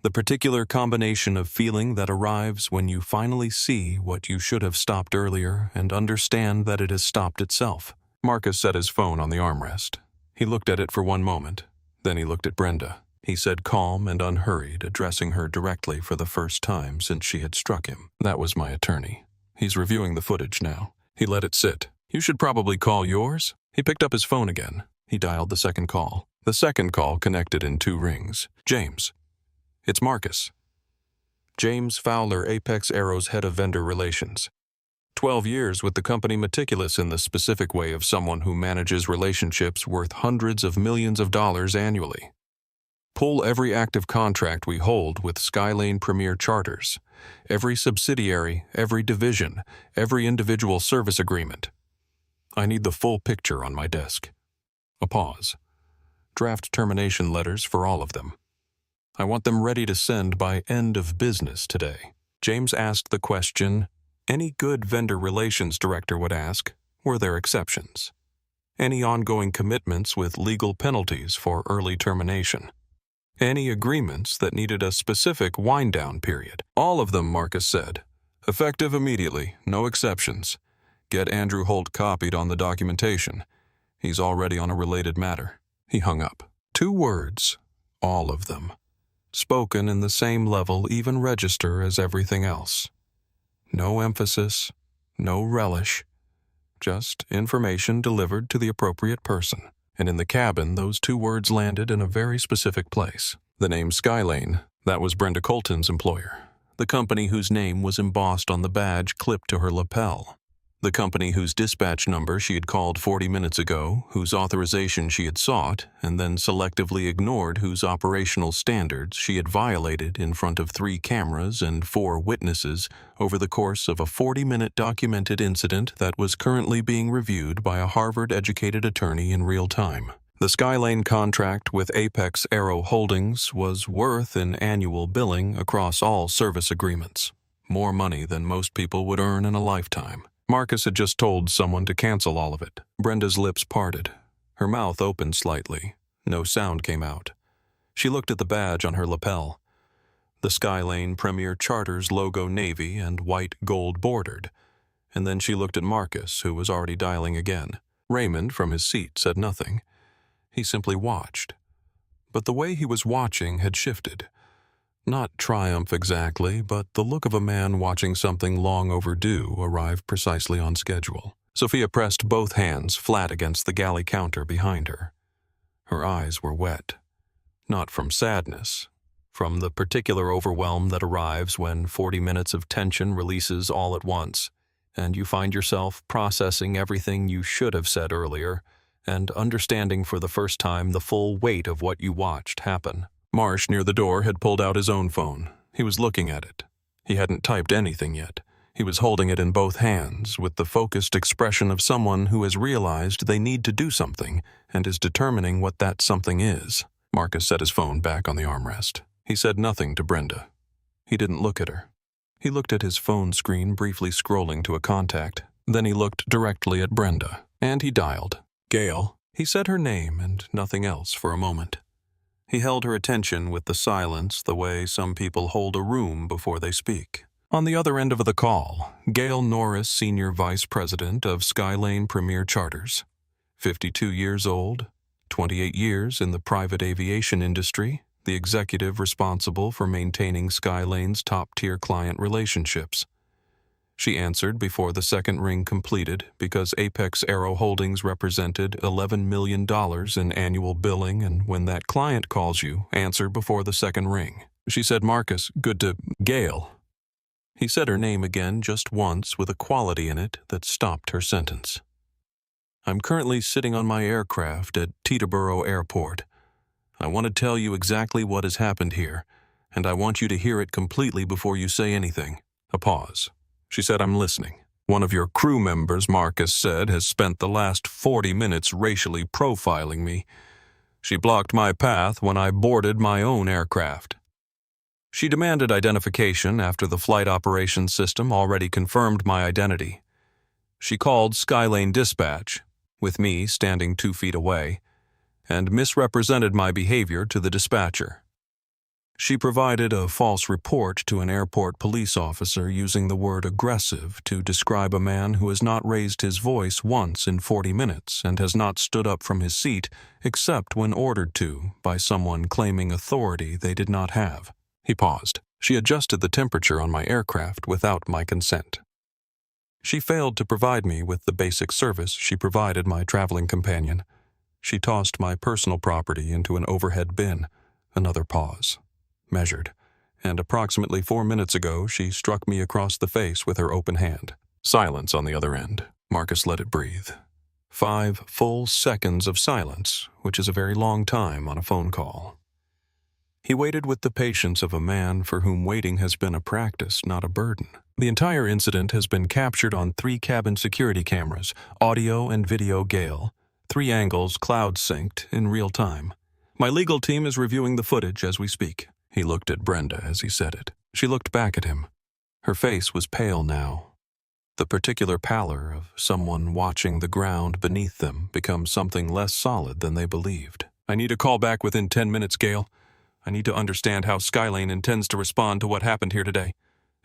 The particular combination of feeling that arrives when you finally see what you should have stopped earlier and understand that it has stopped itself. Marcus set his phone on the armrest. He looked at it for one moment. Then he looked at Brenda. He said calm and unhurried, addressing her directly for the first time since she had struck him. "That was my attorney. He's reviewing the footage now." He let it sit. "You should probably call yours." He picked up his phone again. He dialed the second call. The second call connected in 2 rings. "James. It's Marcus." James Fowler, Apex Aero's head of vendor relations. 12 years with the company, meticulous in the specific way of someone who manages relationships worth hundreds of millions of dollars annually. Pull every active contract we hold with Skylane Premier Charters, every subsidiary, every division, every individual service agreement. I need the full picture on my desk. A pause. Draft termination letters for all of them. I want them ready to send by end of business today. James asked the question any good vendor relations director would ask, were there exceptions? Any ongoing commitments with legal penalties for early termination? Any agreements that needed a specific wind-down period? All of them, Marcus said. Effective immediately, no exceptions. Get Andrew Holt copied on the documentation. He's already on a related matter. He hung up. 2 words, all of them. Spoken in the same level, even register as everything else. No emphasis, no relish. Just information delivered to the appropriate person. And in the cabin, those 2 words landed in a very specific place. The name Skylane, that was Brenda Colton's employer. The company whose name was embossed on the badge clipped to her lapel. The company whose dispatch number she had called 40 minutes ago, whose authorization she had sought, and then selectively ignored, whose operational standards she had violated in front of 3 cameras and 4 witnesses over the course of a 40-minute documented incident that was currently being reviewed by a Harvard-educated attorney in real time. The Skylane contract with Apex Aero Holdings was worth in annual billing across all service agreements. More money than most people would earn in a lifetime. Marcus had just told someone to cancel all of it. Brenda's lips parted. Her mouth opened slightly. No sound came out. She looked at the badge on her lapel. The Skylane Premier Charters logo navy and white gold bordered. And then she looked at Marcus, who was already dialing again. Raymond, from his seat, said nothing. He simply watched. But the way he was watching had shifted. Not triumph exactly, but the look of a man watching something long overdue arrive precisely on schedule. Sophia pressed both hands flat against the galley counter behind her. Her eyes were wet. Not from sadness, from the particular overwhelm that arrives when 40 minutes of tension releases all at once, and you find yourself processing everything you should have said earlier, and understanding for the first time the full weight of what you watched happen. Marsh, near the door, had pulled out his own phone. He was looking at it. He hadn't typed anything yet. He was holding it in both hands, with the focused expression of someone who has realized they need to do something and is determining what that something is. Marcus set his phone back on the armrest. He said nothing to Brenda. He didn't look at her. He looked at his phone screen, briefly scrolling to a contact. Then he looked directly at Brenda, and he dialed. Gail. He said her name and nothing else for a moment. He held her attention with the silence the way some people hold a room before they speak. On the other end of the call, Gail Norris, Senior Vice President of Skylane Premier Charters. 52 years old, 28 years in the private aviation industry, the executive responsible for maintaining Skylane's top-tier client relationships. She answered before the second ring completed because Apex Aero Holdings represented $11 million in annual billing, and when that client calls you, answer before the second ring. She said, Marcus, good to... Gail. He said her name again just once with a quality in it that stopped her sentence. I'm currently sitting on my aircraft at Teterboro Airport. I want to tell you exactly what has happened here, and I want you to hear it completely before you say anything. A pause. She said, I'm listening. One of your crew members, Marcus said, has spent the last 40 minutes racially profiling me. She blocked my path when I boarded my own aircraft. She demanded identification after the flight operations system already confirmed my identity. She called Skylane Dispatch, with me standing 2 feet away, and misrepresented my behavior to the dispatcher. She provided a false report to an airport police officer using the word aggressive to describe a man who has not raised his voice once in 40 minutes and has not stood up from his seat except when ordered to by someone claiming authority they did not have. He paused. She adjusted the temperature on my aircraft without my consent. She failed to provide me with the basic service she provided my traveling companion. She tossed my personal property into an overhead bin. Another pause. Measured, and approximately 4 minutes ago she struck me across the face with her open hand. Silence on the other end. Marcus let it breathe. 5 full seconds of silence, which is a very long time on a phone call. He waited with the patience of a man for whom waiting has been a practice, not a burden. The entire incident has been captured on 3 cabin security cameras, audio and video Gale, 3 angles cloud synced in real time. My legal team is reviewing the footage as we speak. He looked at Brenda as he said it. She looked back at him. Her face was pale now. The particular pallor of someone watching the ground beneath them become something less solid than they believed. I need a call back within 10 minutes, Gale. I need to understand how Skylane intends to respond to what happened here today.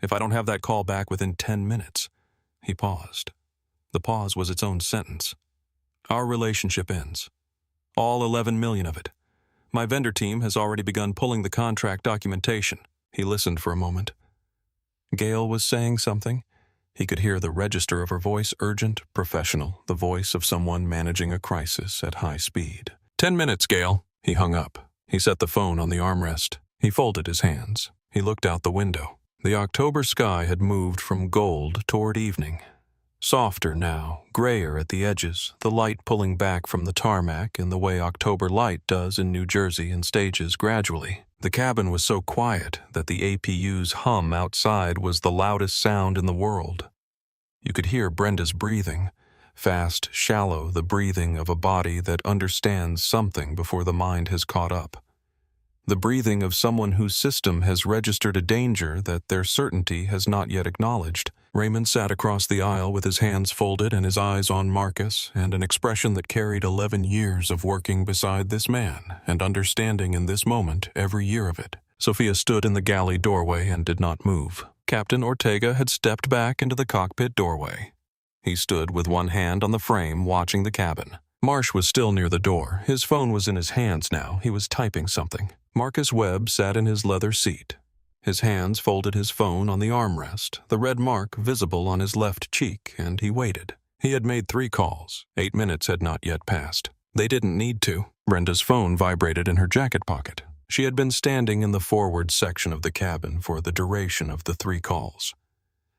If I don't have that call back within 10 minutes. He paused. The pause was its own sentence. Our relationship ends. All 11 million of it. My vendor team has already begun pulling the contract documentation. He listened for a moment. Gale was saying something. He could hear the register of her voice, urgent, professional, the voice of someone managing a crisis at high speed. 10 minutes, Gale. He hung up. He set the phone on the armrest. He folded his hands. He looked out the window. The October sky had moved from gold toward evening. Softer now, grayer at the edges, the light pulling back from the tarmac in the way October light does in New Jersey in stages gradually. The cabin was so quiet that the APU's hum outside was the loudest sound in the world. You could hear Brenda's breathing, fast, shallow, the breathing of a body that understands something before the mind has caught up. The breathing of someone whose system has registered a danger that their certainty has not yet acknowledged. Raymond sat across the aisle with his hands folded and his eyes on Marcus, and an expression that carried 11 years of working beside this man and understanding in this moment every year of it. Sophia stood in the galley doorway and did not move. Captain Ortega had stepped back into the cockpit doorway. He stood with one hand on the frame watching the cabin. Marsh was still near the door. His phone was in his hands now. He was typing something. Marcus Webb sat in his leather seat. His hands folded his phone on the armrest, the red mark visible on his left cheek, and he waited. He had made 3 calls. 8 minutes had not yet passed. They didn't need to. Brenda's phone vibrated in her jacket pocket. She had been standing in the forward section of the cabin for the duration of the 3 calls.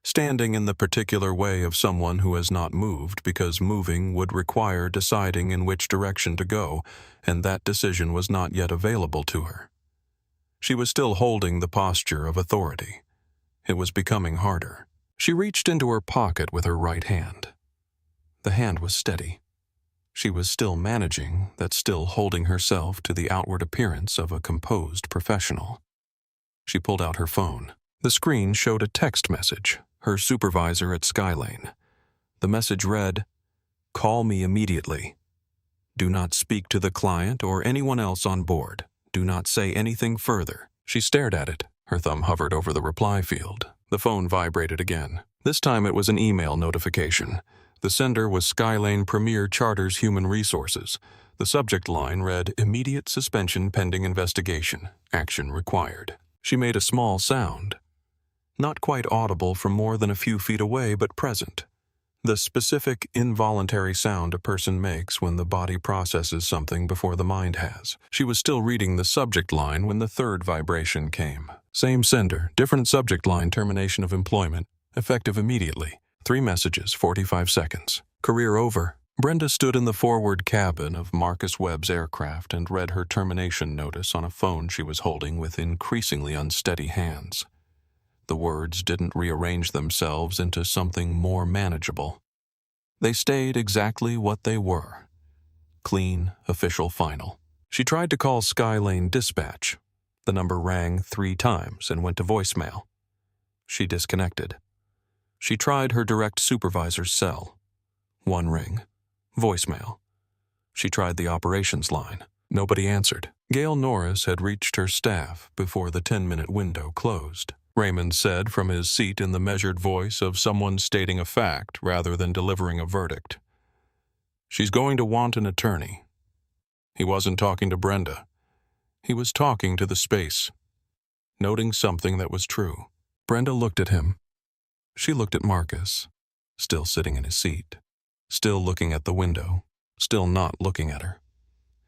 Standing in the particular way of someone who has not moved because moving would require deciding in which direction to go, and that decision was not yet available to her. She was still holding the posture of authority. It was becoming harder. She reached into her pocket with her right hand. The hand was steady. She was still managing, that still holding herself to the outward appearance of a composed professional. She pulled out her phone. The screen showed a text message, her supervisor at Skylane. The message read, "Call me immediately. Do not speak to the client or anyone else on board. Do not say anything further." She stared at it. Her thumb hovered over the reply field. The phone vibrated again. This time it was an email notification. The sender was Skylane Premier Charters Human Resources. The subject line read, "Immediate suspension pending investigation. Action required." She made a small sound. Not quite audible from more than a few feet away, but present. The specific, involuntary sound a person makes when the body processes something before the mind has. She was still reading the subject line when the 3rd vibration came. Same sender, different subject line, termination of employment, effective immediately. 3 messages, 45 seconds. Career over. Brenda stood in the forward cabin of Marcus Webb's aircraft and read her termination notice on a phone she was holding with increasingly unsteady hands. The words didn't rearrange themselves into something more manageable. They stayed exactly what they were. Clean, official, final. She tried to call Skylane Dispatch. The number rang 3 times and went to voicemail. She disconnected. She tried her direct supervisor's cell. 1 ring. Voicemail. She tried the operations line. Nobody answered. Gail Norris had reached her staff before the 10-minute window closed. Raymond said from his seat in the measured voice of someone stating a fact rather than delivering a verdict. "She's going to want an attorney." He wasn't talking to Brenda. He was talking to the space, noting something that was true. Brenda looked at him. She looked at Marcus, still sitting in his seat, still looking at the window, still not looking at her.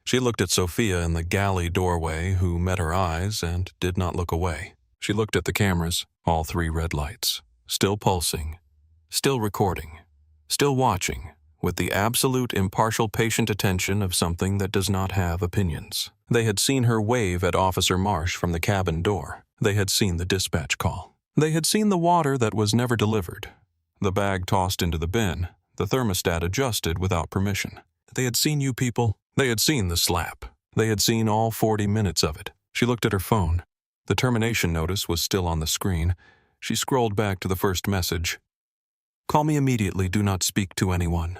She looked at Sophia in the galley doorway, who met her eyes and did not look away. She looked at the cameras, all 3 red lights, still pulsing, still recording, still watching, with the absolute impartial patient attention of something that does not have opinions. They had seen her wave at Officer Marsh from the cabin door. They had seen the dispatch call. They had seen the water that was never delivered, the bag tossed into the bin, the thermostat adjusted without permission. They had seen you people. They had seen the slap. They had seen all 40 minutes of it. She looked at her phone. The termination notice was still on the screen. She scrolled back to the first message. "Call me immediately, do not speak to anyone."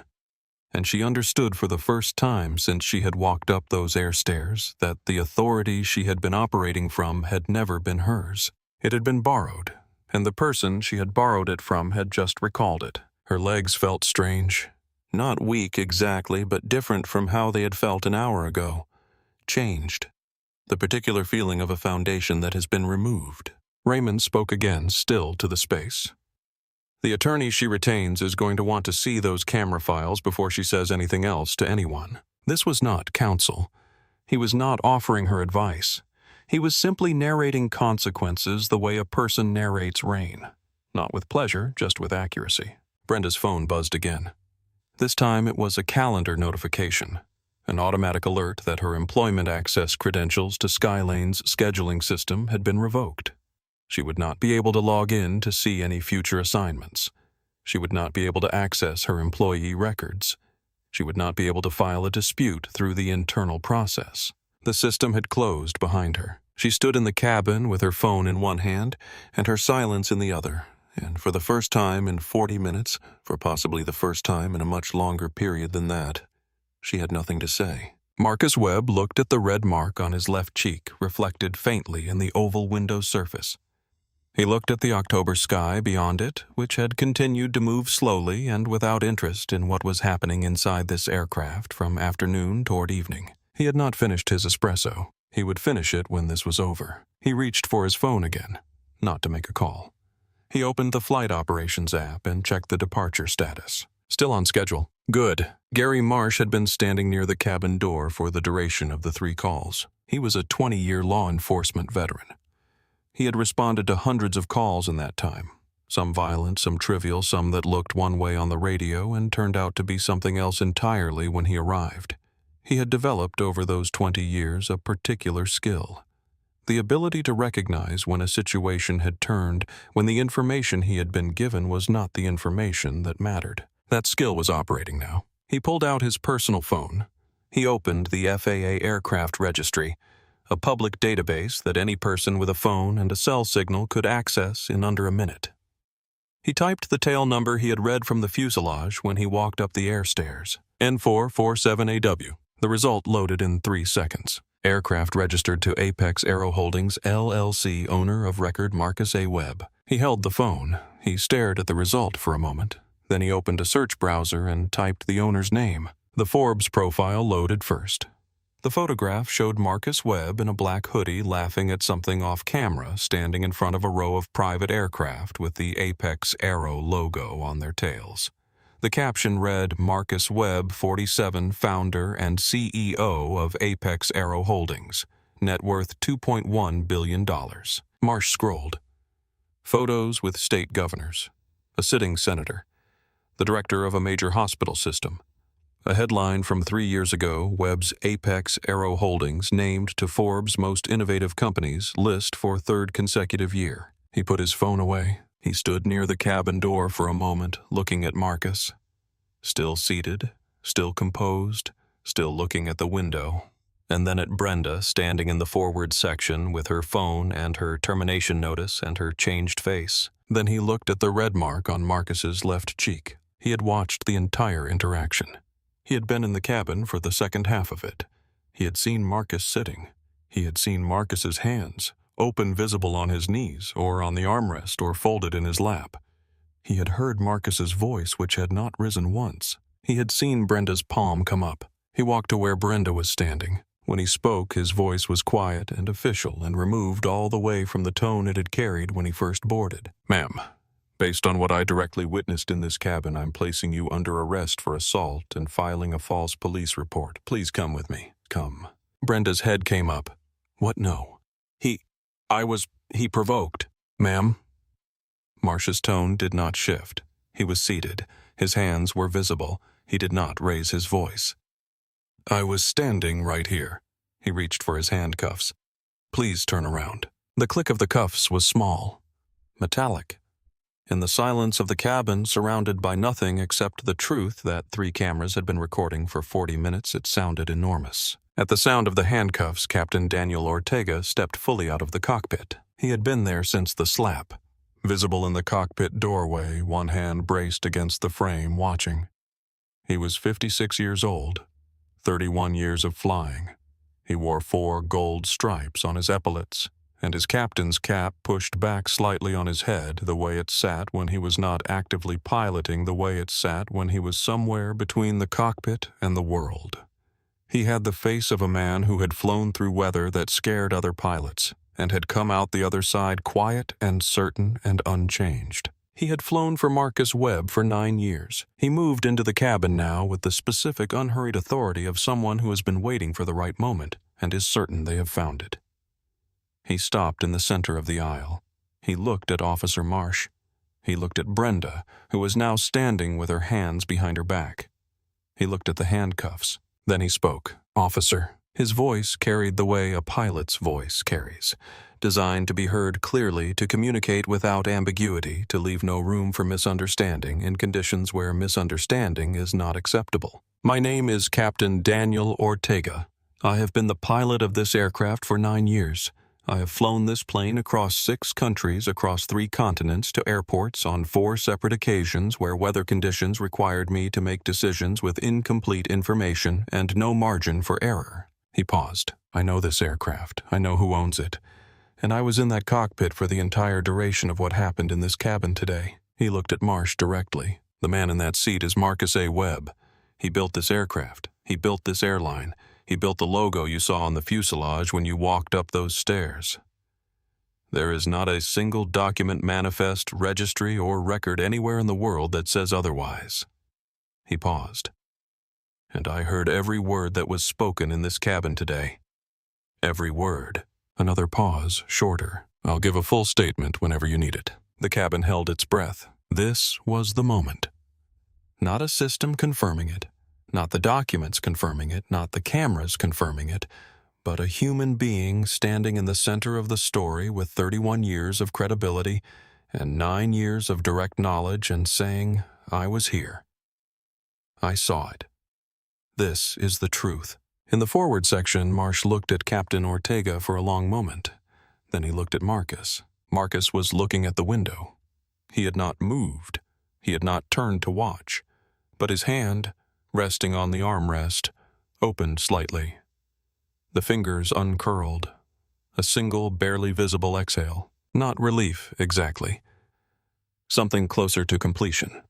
And she understood for the first time since she had walked up those air stairs that the authority she had been operating from had never been hers. It had been borrowed, and the person she had borrowed it from had just recalled it. Her legs felt strange. Not weak exactly, but different from how they had felt an hour ago. Changed. The particular feeling of a foundation that has been removed. Raymond spoke again, still to the space. "The attorney she retains is going to want to see those camera files before she says anything else to anyone." This was not counsel. He was not offering her advice. He was simply narrating consequences the way a person narrates rain. Not with pleasure, just with accuracy. Brenda's phone buzzed again. This time it was a calendar notification, an automatic alert that her employment access credentials to Skylane's scheduling system had been revoked. She would not be able to log in to see any future assignments. She would not be able to access her employee records. She would not be able to file a dispute through the internal process. The system had closed behind her. She stood in the cabin with her phone in one hand and her silence in the other. And for the first time in 40 minutes, for possibly the first time in a much longer period than that, she had nothing to say. Marcus Webb looked at the red mark on his left cheek, reflected faintly in the oval window surface. He looked at the October sky beyond it, which had continued to move slowly and without interest in what was happening inside this aircraft from afternoon toward evening. He had not finished his espresso. He would finish it when this was over. He reached for his phone again, not to make a call. He opened the flight operations app and checked the departure status. Still on schedule. Good. Gary Marsh had been standing near the cabin door for the duration of the 3 calls. He was a 20-year law enforcement veteran. He had responded to hundreds of calls in that time, some violent, some trivial, some that looked one way on the radio and turned out to be something else entirely when he arrived. He had developed over those 20 years a particular skill. The ability to recognize when a situation had turned, when the information he had been given was not the information that mattered. That skill was operating now. He pulled out his personal phone. He opened the FAA Aircraft Registry, a public database that any person with a phone and a cell signal could access in under a minute. He typed the tail number he had read from the fuselage when he walked up the air stairs, N447AW. The result loaded in 3 seconds. Aircraft registered to Apex Aero Holdings, LLC, owner of record Marcus A. Webb. He held the phone. He stared at the result for a moment. Then he opened a search browser and typed the owner's name. The Forbes profile loaded first. The photograph showed Marcus Webb in a black hoodie laughing at something off camera, standing in front of a row of private aircraft with the Apex Aero logo on their tails. The caption read, "Marcus Webb, 47, founder and CEO of Apex Aero Holdings. Net worth $2.1 billion. Marsh scrolled. Photos with state governors. A sitting senator. The director of a major hospital system. A headline from 3 years ago, Webb's Apex Aero Holdings named to Forbes' Most Innovative Companies list for 3rd consecutive year. He put his phone away. He stood near the cabin door for a moment, looking at Marcus. Still seated, still composed, still looking at the window. And then at Brenda, standing in the forward section with her phone and her termination notice and her changed face. Then he looked at the red mark on Marcus's left cheek. He had watched the entire interaction. He had been in the cabin for the second half of it. He had seen Marcus sitting. He had seen Marcus's hands, open visible on his knees, or on the armrest, or folded in his lap. He had heard Marcus's voice, which had not risen once. He had seen Brenda's palm come up. He walked to where Brenda was standing. When he spoke, his voice was quiet and official and removed all the way from the tone it had carried when he first boarded. "Ma'am, based on what I directly witnessed in this cabin, I'm placing you under arrest for assault and filing a false police report. Please come with me. Come." Brenda's head came up. "What? No. He provoked." "Ma'am?" Marsh's tone did not shift. He was seated. His hands were visible. He did not raise his voice. "I was standing right here." He reached for his handcuffs. "Please turn around." The click of the cuffs was small, metallic. In the silence of the cabin, surrounded by nothing except the truth that 3 cameras had been recording for 40 minutes, it sounded enormous. At the sound of the handcuffs, Captain Daniel Ortega stepped fully out of the cockpit. He had been there since the slap. Visible in the cockpit doorway, one hand braced against the frame, watching. He was 56 years old, 31 years of flying. He wore 4 gold stripes on his epaulets, and his captain's cap pushed back slightly on his head, the way it sat when he was not actively piloting, the way it sat when he was somewhere between the cockpit and the world. He had the face of a man who had flown through weather that scared other pilots, and had come out the other side quiet and certain and unchanged. He had flown for Marcus Webb for 9 years. He moved into the cabin now with the specific, unhurried authority of someone who has been waiting for the right moment and is certain they have found it. He stopped in the center of the aisle. He looked at Officer Marsh. He looked at Brenda, who was now standing with her hands behind her back. He looked at the handcuffs. Then he spoke. "Officer." His voice carried the way a pilot's voice carries, designed to be heard clearly, to communicate without ambiguity, to leave no room for misunderstanding in conditions where misunderstanding is not acceptable. "My name is Captain Daniel Ortega. I have been the pilot of this aircraft for 9 years. I have flown this plane across 6 countries, across 3 continents, to airports on 4 separate occasions where weather conditions required me to make decisions with incomplete information and no margin for error." He paused. "I know this aircraft. I know who owns it. And I was in that cockpit for the entire duration of what happened in this cabin today." He looked at Marsh directly. "The man in that seat is Marcus A. Webb. He built this aircraft. He built this airline. He built the logo you saw on the fuselage when you walked up those stairs. There is not a single document, manifest, registry, or record anywhere in the world that says otherwise." He paused. "And I heard every word that was spoken in this cabin today. Every word." Another pause, shorter. "I'll give a full statement whenever you need it." The cabin held its breath. This was the moment. Not a system confirming it, not the documents confirming it, not the cameras confirming it, but a human being standing in the center of the story with 31 years of credibility and 9 years of direct knowledge and saying, "I was here. I saw it. This is the truth." In the forward section, Marsh looked at Captain Ortega for a long moment. Then he looked at Marcus. Marcus was looking at the window. He had not moved. He had not turned to watch. But his hand, resting on the armrest, opened slightly. The fingers uncurled. A single, barely visible exhale. Not relief, exactly. Something closer to completion.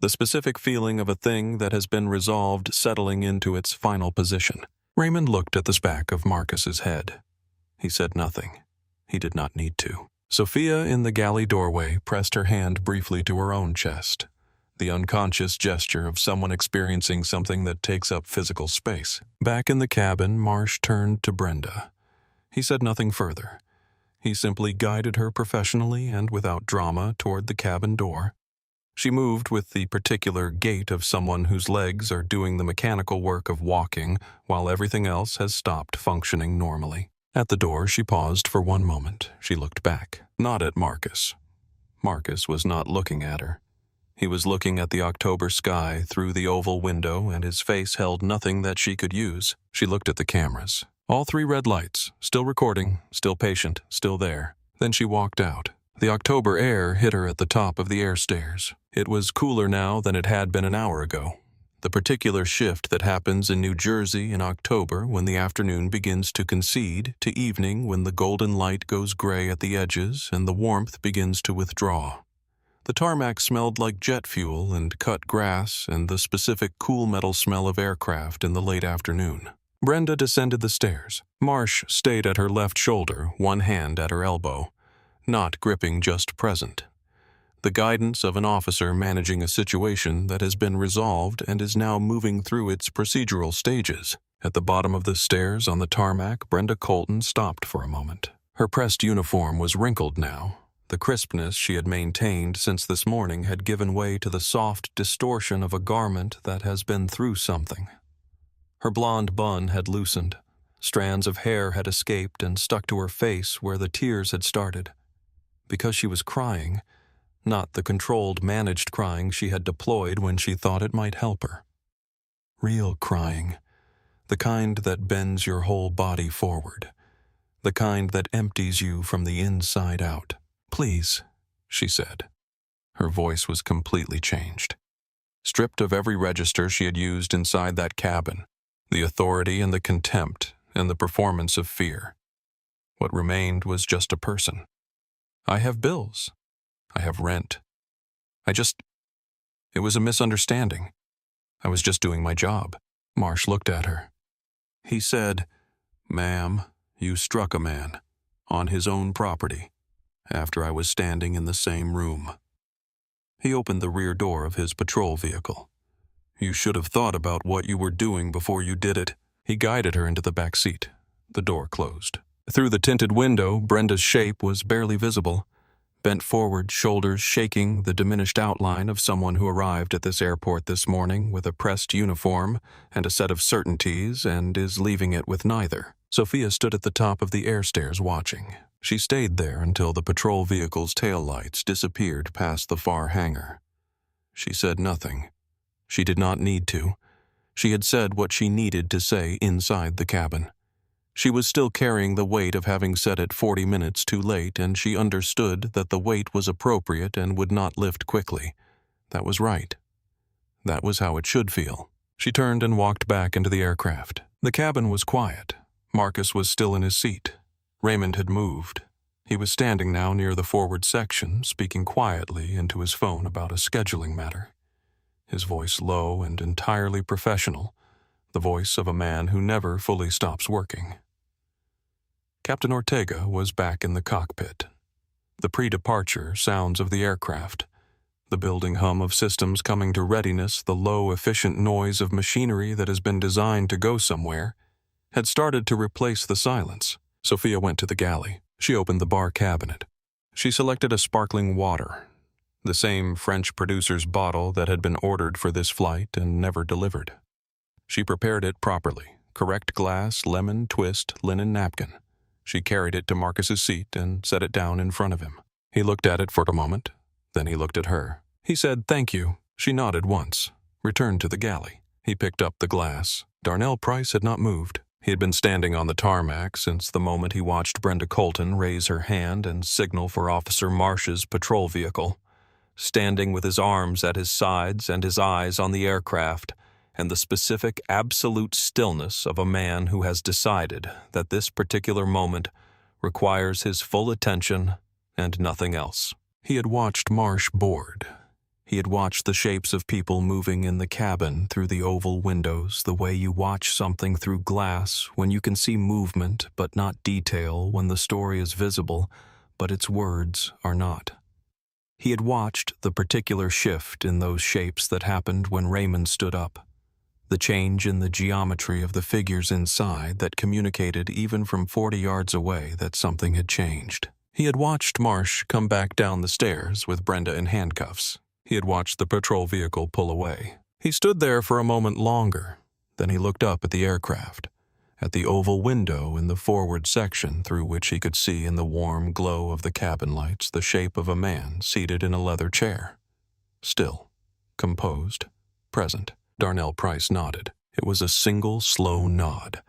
The specific feeling of a thing that has been resolved settling into its final position. Raymond looked at the back of Marcus's head. He said nothing. He did not need to. Sophia in the galley doorway pressed her hand briefly to her own chest, the unconscious gesture of someone experiencing something that takes up physical space. Back in the cabin, Marsh turned to Brenda. He said nothing further. He simply guided her professionally and without drama toward the cabin door. She moved with the particular gait of someone whose legs are doing the mechanical work of walking while everything else has stopped functioning normally. At the door, she paused for one moment. She looked back, not at Marcus. Marcus was not looking at her. He was looking at the October sky through the oval window, and his face held nothing that she could use. She looked at the cameras. All 3 red lights, still recording, still patient, still there. Then she walked out. The October air hit her at the top of the air stairs. It was cooler now than it had been an hour ago. The particular shift that happens in New Jersey in October when the afternoon begins to concede to evening when the golden light goes gray at the edges and the warmth begins to withdraw. The tarmac smelled like jet fuel and cut grass and the specific cool metal smell of aircraft in the late afternoon. Brenda descended the stairs. Marsh stayed at her left shoulder, one hand at her elbow, not gripping just present. The guidance of an officer managing a situation that has been resolved and is now moving through its procedural stages. At the bottom of the stairs on the tarmac, Brenda Colton stopped for a moment. Her pressed uniform was wrinkled now. The crispness she had maintained since this morning had given way to the soft distortion of a garment that has been through something. Her blonde bun had loosened. Strands of hair had escaped and stuck to her face where the tears had started. Because she was crying, not the controlled, managed crying she had deployed when she thought it might help her. Real crying, the kind that bends your whole body forward, the kind that empties you from the inside out. "Please," she said. Her voice was completely changed. Stripped of every register she had used inside that cabin, the authority and the contempt and the performance of fear. What remained was just a person. "I have bills. I have rent. It was a misunderstanding. I was just doing my job." Marsh looked at her. He said, "Ma'am, you struck a man on his own property after I was standing in the same room." He opened the rear door of his patrol vehicle. "You should have thought about what you were doing before you did it." He guided her into the back seat. The door closed. Through the tinted window, Brenda's shape was barely visible. Bent forward, shoulders shaking, the diminished outline of someone who arrived at this airport this morning with a pressed uniform and a set of certainties and is leaving it with neither. Sophia stood at the top of the air stairs watching. She stayed there until the patrol vehicle's taillights disappeared past the far hangar. She said nothing. She did not need to. She had said what she needed to say inside the cabin. She was still carrying the weight of having said it 40 minutes too late, and she understood that the weight was appropriate and would not lift quickly. That was right. That was how it should feel. She turned and walked back into the aircraft. The cabin was quiet. Marcus was still in his seat. Raymond had moved. He was standing now near the forward section, speaking quietly into his phone about a scheduling matter. His voice low and entirely professional, the voice of a man who never fully stops working. Captain Ortega was back in the cockpit. The pre-departure sounds of the aircraft, the building hum of systems coming to readiness, the low, efficient noise of machinery that has been designed to go somewhere, had started to replace the silence. Sophia went to the galley. She opened the bar cabinet. She selected a sparkling water, the same French producer's bottle that had been ordered for this flight and never delivered. She prepared it properly, correct glass, lemon, twist, linen napkin. She carried it to Marcus's seat and set it down in front of him. He looked at it for a moment. Then he looked at her. He said, "Thank you." She nodded once, returned to the galley. He picked up the glass. Darnell Price had not moved. He had been standing on the tarmac since the moment he watched Brenda Colton raise her hand and signal for Officer Marsh's patrol vehicle, standing with his arms at his sides and his eyes on the aircraft, and the specific, absolute stillness of a man who has decided that this particular moment requires his full attention and nothing else. He had watched Marsh board. He had watched the shapes of people moving in the cabin through the oval windows the way you watch something through glass when you can see movement but not detail, when the story is visible but its words are not. He had watched the particular shift in those shapes that happened when Raymond stood up. The change in the geometry of the figures inside that communicated even from 40 yards away that something had changed. He had watched Marsh come back down the stairs with Brenda in handcuffs. He had watched the patrol vehicle pull away. He stood there for a moment longer. Then he looked up at the aircraft, at the oval window in the forward section through which he could see in the warm glow of the cabin lights the shape of a man seated in a leather chair. Still, composed, present. Darnell Price nodded. It was a single, slow nod,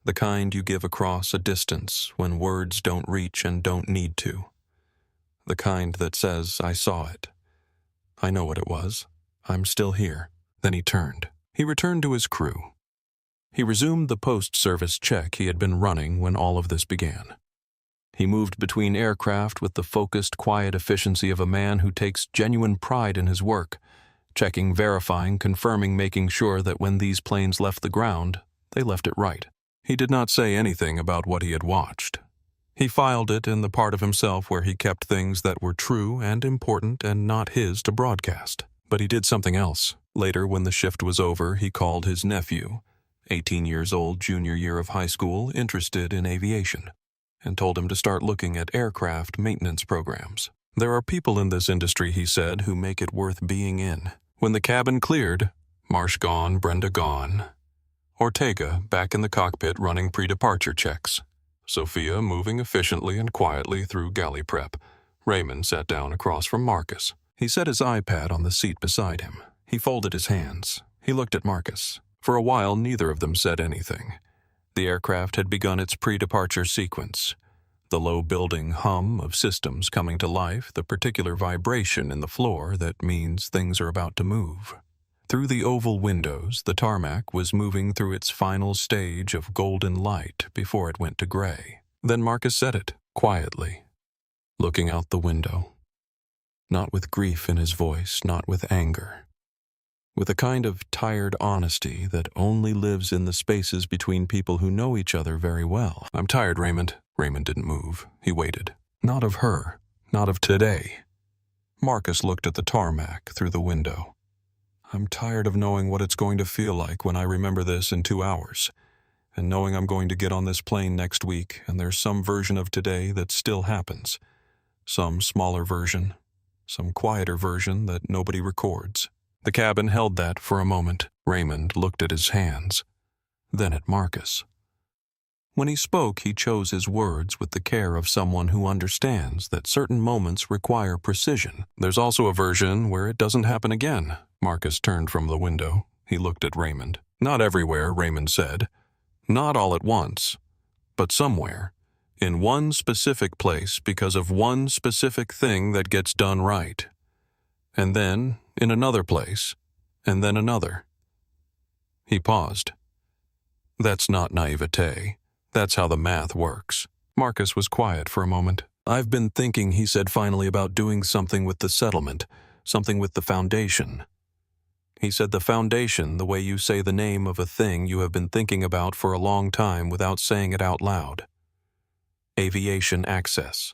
the kind you give across a distance when words don't reach and don't need to. The kind that says, "I saw it. I know what it was. I'm still here." Then he turned. He returned to his crew. He resumed the post-service check he had been running when all of this began. He moved between aircraft with the focused, quiet efficiency of a man who takes genuine pride in his work, checking, verifying, confirming, making sure that when these planes left the ground, they left it right. He did not say anything about what he had watched. He filed it in the part of himself where he kept things that were true and important and not his to broadcast. But he did something else. Later, when the shift was over, he called his nephew, 18 years old, junior year of high school, interested in aviation, and told him to start looking at aircraft maintenance programs. There are people in this industry, he said, who make it worth being in. When the cabin cleared, Marsh gone, Brenda gone, Ortega back in the cockpit running pre-departure checks, Sophia moving efficiently and quietly through galley prep. Raymond sat down across from Marcus. He set his iPad on the seat beside him. He folded his hands. He looked at Marcus. For a while, neither of them said anything. The aircraft had begun its pre-departure sequence. The low building hum of systems coming to life, the particular vibration in the floor that means things are about to move. Through the oval windows, the tarmac was moving through its final stage of golden light before it went to gray. Then Marcus said it, quietly, looking out the window. Not with grief in his voice, not with anger. With a kind of tired honesty that only lives in the spaces between people who know each other very well. "I'm tired, Raymond." Raymond didn't move. He waited. Not of her. Not of today. Marcus looked at the tarmac through the window. "I'm tired of knowing what it's going to feel like when I remember this in 2 hours, and knowing I'm going to get on this plane next week and there's some version of today that still happens. Some smaller version, some quieter version that nobody records." The cabin held that for a moment. Raymond looked at his hands, then at Marcus. When he spoke, he chose his words with the care of someone who understands that certain moments require precision. "There's also a version where it doesn't happen again." Marcus turned from the window. He looked at Raymond. "Not everywhere," Raymond said. "Not all at once, but somewhere, in one specific place because of one specific thing that gets done right. And then in another place, and then another." He paused. "That's not naivete. That's how the math works." Marcus was quiet for a moment. "I've been thinking," he said finally, "about doing something with the settlement, something with the foundation." He said the foundation, the way you say the name of a thing you have been thinking about for a long time without saying it out loud. Aviation access.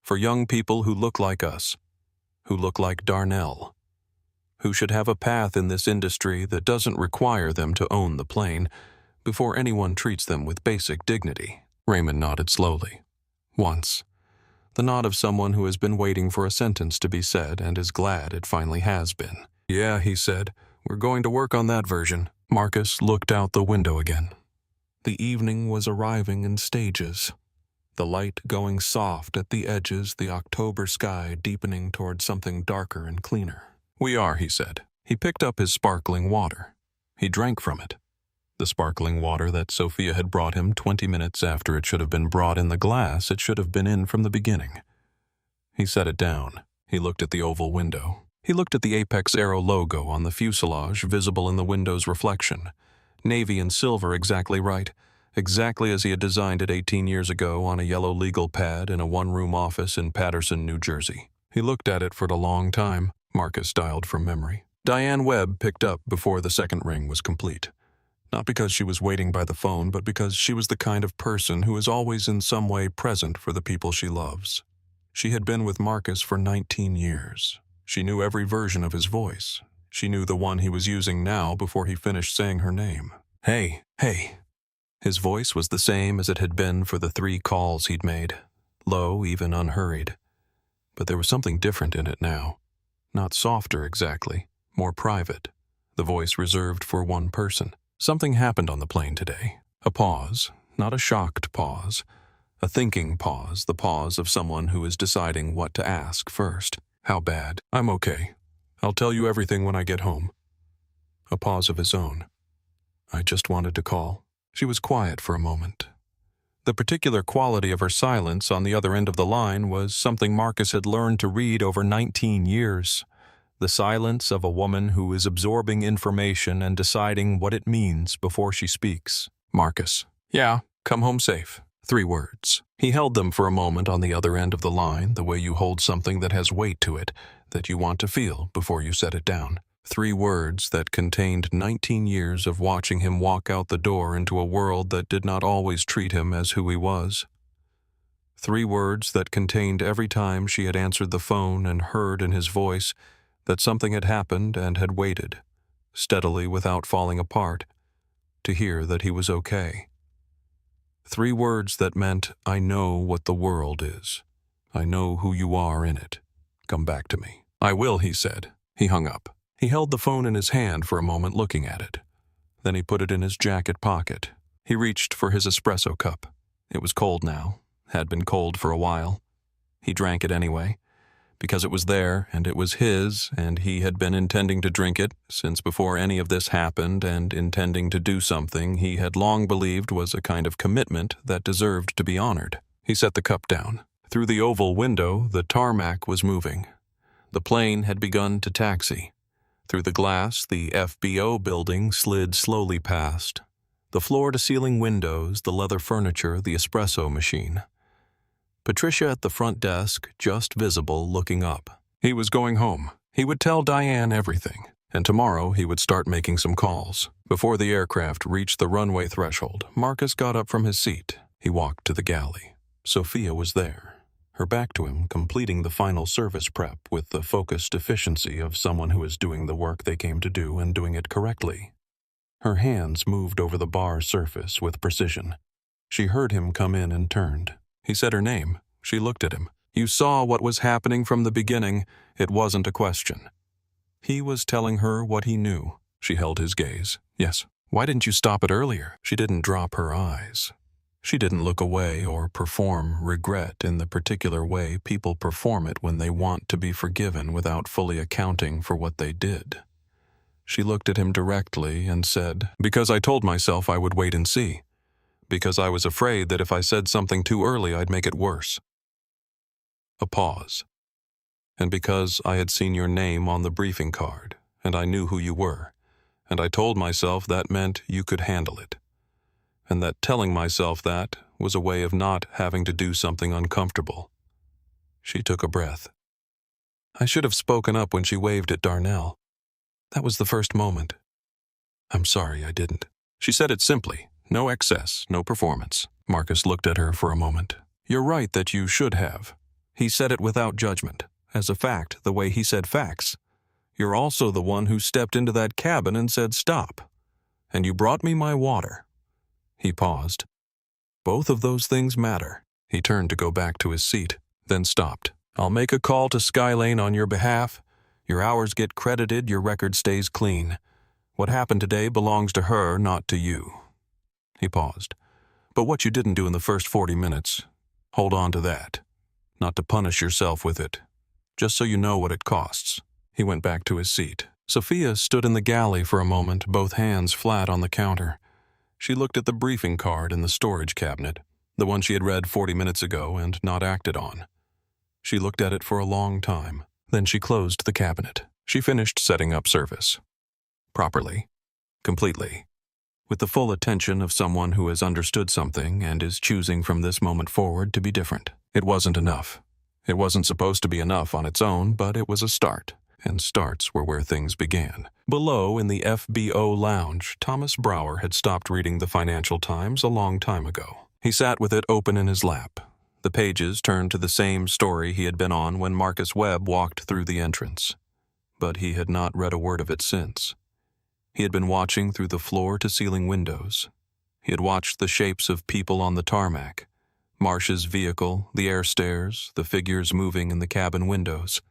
For young people who look like us, who look like Darnell, who should have a path in this industry that doesn't require them to own the plane before anyone treats them with basic dignity. Raymond nodded slowly. Once. The nod of someone who has been waiting for a sentence to be said and is glad it finally has been. "Yeah," he said, "we're going to work on that version." Marcus looked out the window again. The evening was arriving in stages. The light going soft at the edges, the October sky deepening toward something darker and cleaner. "We are," he said. He picked up his sparkling water. He drank from it. The sparkling water that Sophia had brought him 20 minutes after it should have been brought in the glass it should have been in from the beginning. He set it down. He looked at the oval window. He looked at the Apex Aero logo on the fuselage visible in the window's reflection. Navy and silver, exactly right. Exactly as he had designed it 18 years ago on a yellow legal pad in a one-room office in Paterson, New Jersey. He looked at it for a long time. Marcus dialed from memory. Diane Webb picked up before the second ring was complete. Not because she was waiting by the phone, but because she was the kind of person who is always in some way present for the people she loves. She had been with Marcus for 19 years. She knew every version of his voice. She knew the one he was using now before he finished saying her name. "Hey, hey." His voice was the same as it had been for the 3 calls he'd made. Low, even unhurried. But there was something different in it now. Not softer exactly, more private. The voice reserved for one person. Something happened on the plane today. A pause, not a shocked pause. A thinking pause, the pause of someone who is deciding what to ask first. "How bad?" "I'm okay. I'll tell you everything when I get home." A pause of his own. "I just wanted to call." She was quiet for a moment. The particular quality of her silence on the other end of the line was something Marcus had learned to read over 19 years. the silence of a woman who is absorbing information and deciding what it means before she speaks. Marcus. Yeah, come home safe. 3 words. He held them for a moment on the other end of the line, the way you hold something that has weight to it, that you want to feel before you set it down. 3 words that contained 19 years of watching him walk out the door into a world that did not always treat him as who he was. 3 words that contained every time she had answered the phone and heard in his voice that something had happened and had waited, steadily without falling apart, to hear that he was okay. 3 words that meant, I know what the world is. I know who you are in it. Come back to me. I will, he said. He hung up. He held the phone in his hand for a moment looking at it. Then he put it in his jacket pocket. He reached for his espresso cup. It was cold now, had been cold for a while. He drank it anyway, because it was there and it was his, and he had been intending to drink it since before any of this happened, and intending to do something he had long believed was a kind of commitment that deserved to be honored. He set the cup down. Through the oval window, the tarmac was moving. The plane had begun to taxi. Through the glass, the FBO building slid slowly past. The floor-to-ceiling windows, the leather furniture, the espresso machine. Patricia at the front desk, just visible, looking up. He was going home. He would tell Diane everything, and tomorrow he would start making some calls. Before the aircraft reached the runway threshold, Marcus got up from his seat. He walked to the galley. Sophia was there, her back to him, completing the final service prep with the focused efficiency of someone who is doing the work they came to do and doing it correctly. Her hands moved over the bar surface with precision. She heard him come in and turned. He said her name. She looked at him. You saw what was happening from the beginning. It wasn't a question. He was telling her what he knew. She held his gaze. Yes. Why didn't you stop it earlier? She didn't drop her eyes. She didn't look away or perform regret in the particular way people perform it when they want to be forgiven without fully accounting for what they did. She looked at him directly and said, because I told myself I would wait and see. Because I was afraid that if I said something too early, I'd make it worse. A pause. And because I had seen your name on the briefing card, and I knew who you were, and I told myself that meant you could handle it, and that telling myself that was a way of not having to do something uncomfortable. She took a breath. I should have spoken up when she waved at Darnell. That was the first moment. I'm sorry I didn't. She said it simply. No excess, no performance. Marcus looked at her for a moment. You're right that you should have. He said it without judgment, as a fact, the way he said facts. You're also the one who stepped into that cabin and said stop. And you brought me my water. He paused. Both of those things matter. He turned to go back to his seat, then stopped. I'll make a call to Skylane on your behalf. Your hours get credited, your record stays clean. What happened today belongs to her, not to you. He paused. But what you didn't do in the first 40 minutes, hold on to that. Not to punish yourself with it. Just so you know what it costs. He went back to his seat. Sophia stood in the galley for a moment, both hands flat on the counter. She looked at the briefing card in the storage cabinet, the one she had read 40 minutes ago and not acted on. She looked at it for a long time. Then she closed the cabinet. She finished setting up service. Properly. Completely. With the full attention of someone who has understood something and is choosing from this moment forward to be different. It wasn't enough. It wasn't supposed to be enough on its own, but it was a start, and starts were where things began. Below, in the FBO lounge, Thomas Brower had stopped reading the Financial Times a long time ago. He sat with it open in his lap. The pages turned to the same story he had been on when Marcus Webb walked through the entrance. But he had not read a word of it since. He had been watching through the floor-to-ceiling windows. He had watched the shapes of people on the tarmac, Marsh's vehicle, the air stairs, the figures moving in the cabin windows.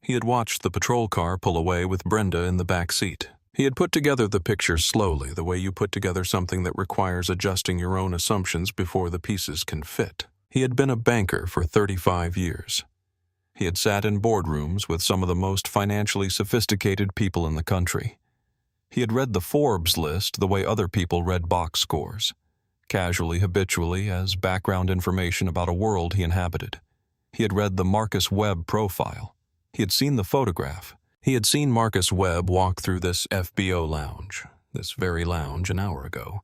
He had watched the patrol car pull away with Brenda in the back seat. He had put together the picture slowly, the way you put together something that requires adjusting your own assumptions before the pieces can fit. He had been a banker for 35 years. He had sat in boardrooms with some of the most financially sophisticated people in the country. He had read the Forbes list the way other people read box scores, casually, habitually, as background information about a world he inhabited. He had read the Marcus Webb profile. He had seen the photograph. He had seen Marcus Webb walk through this FBO lounge, this very lounge, an hour ago,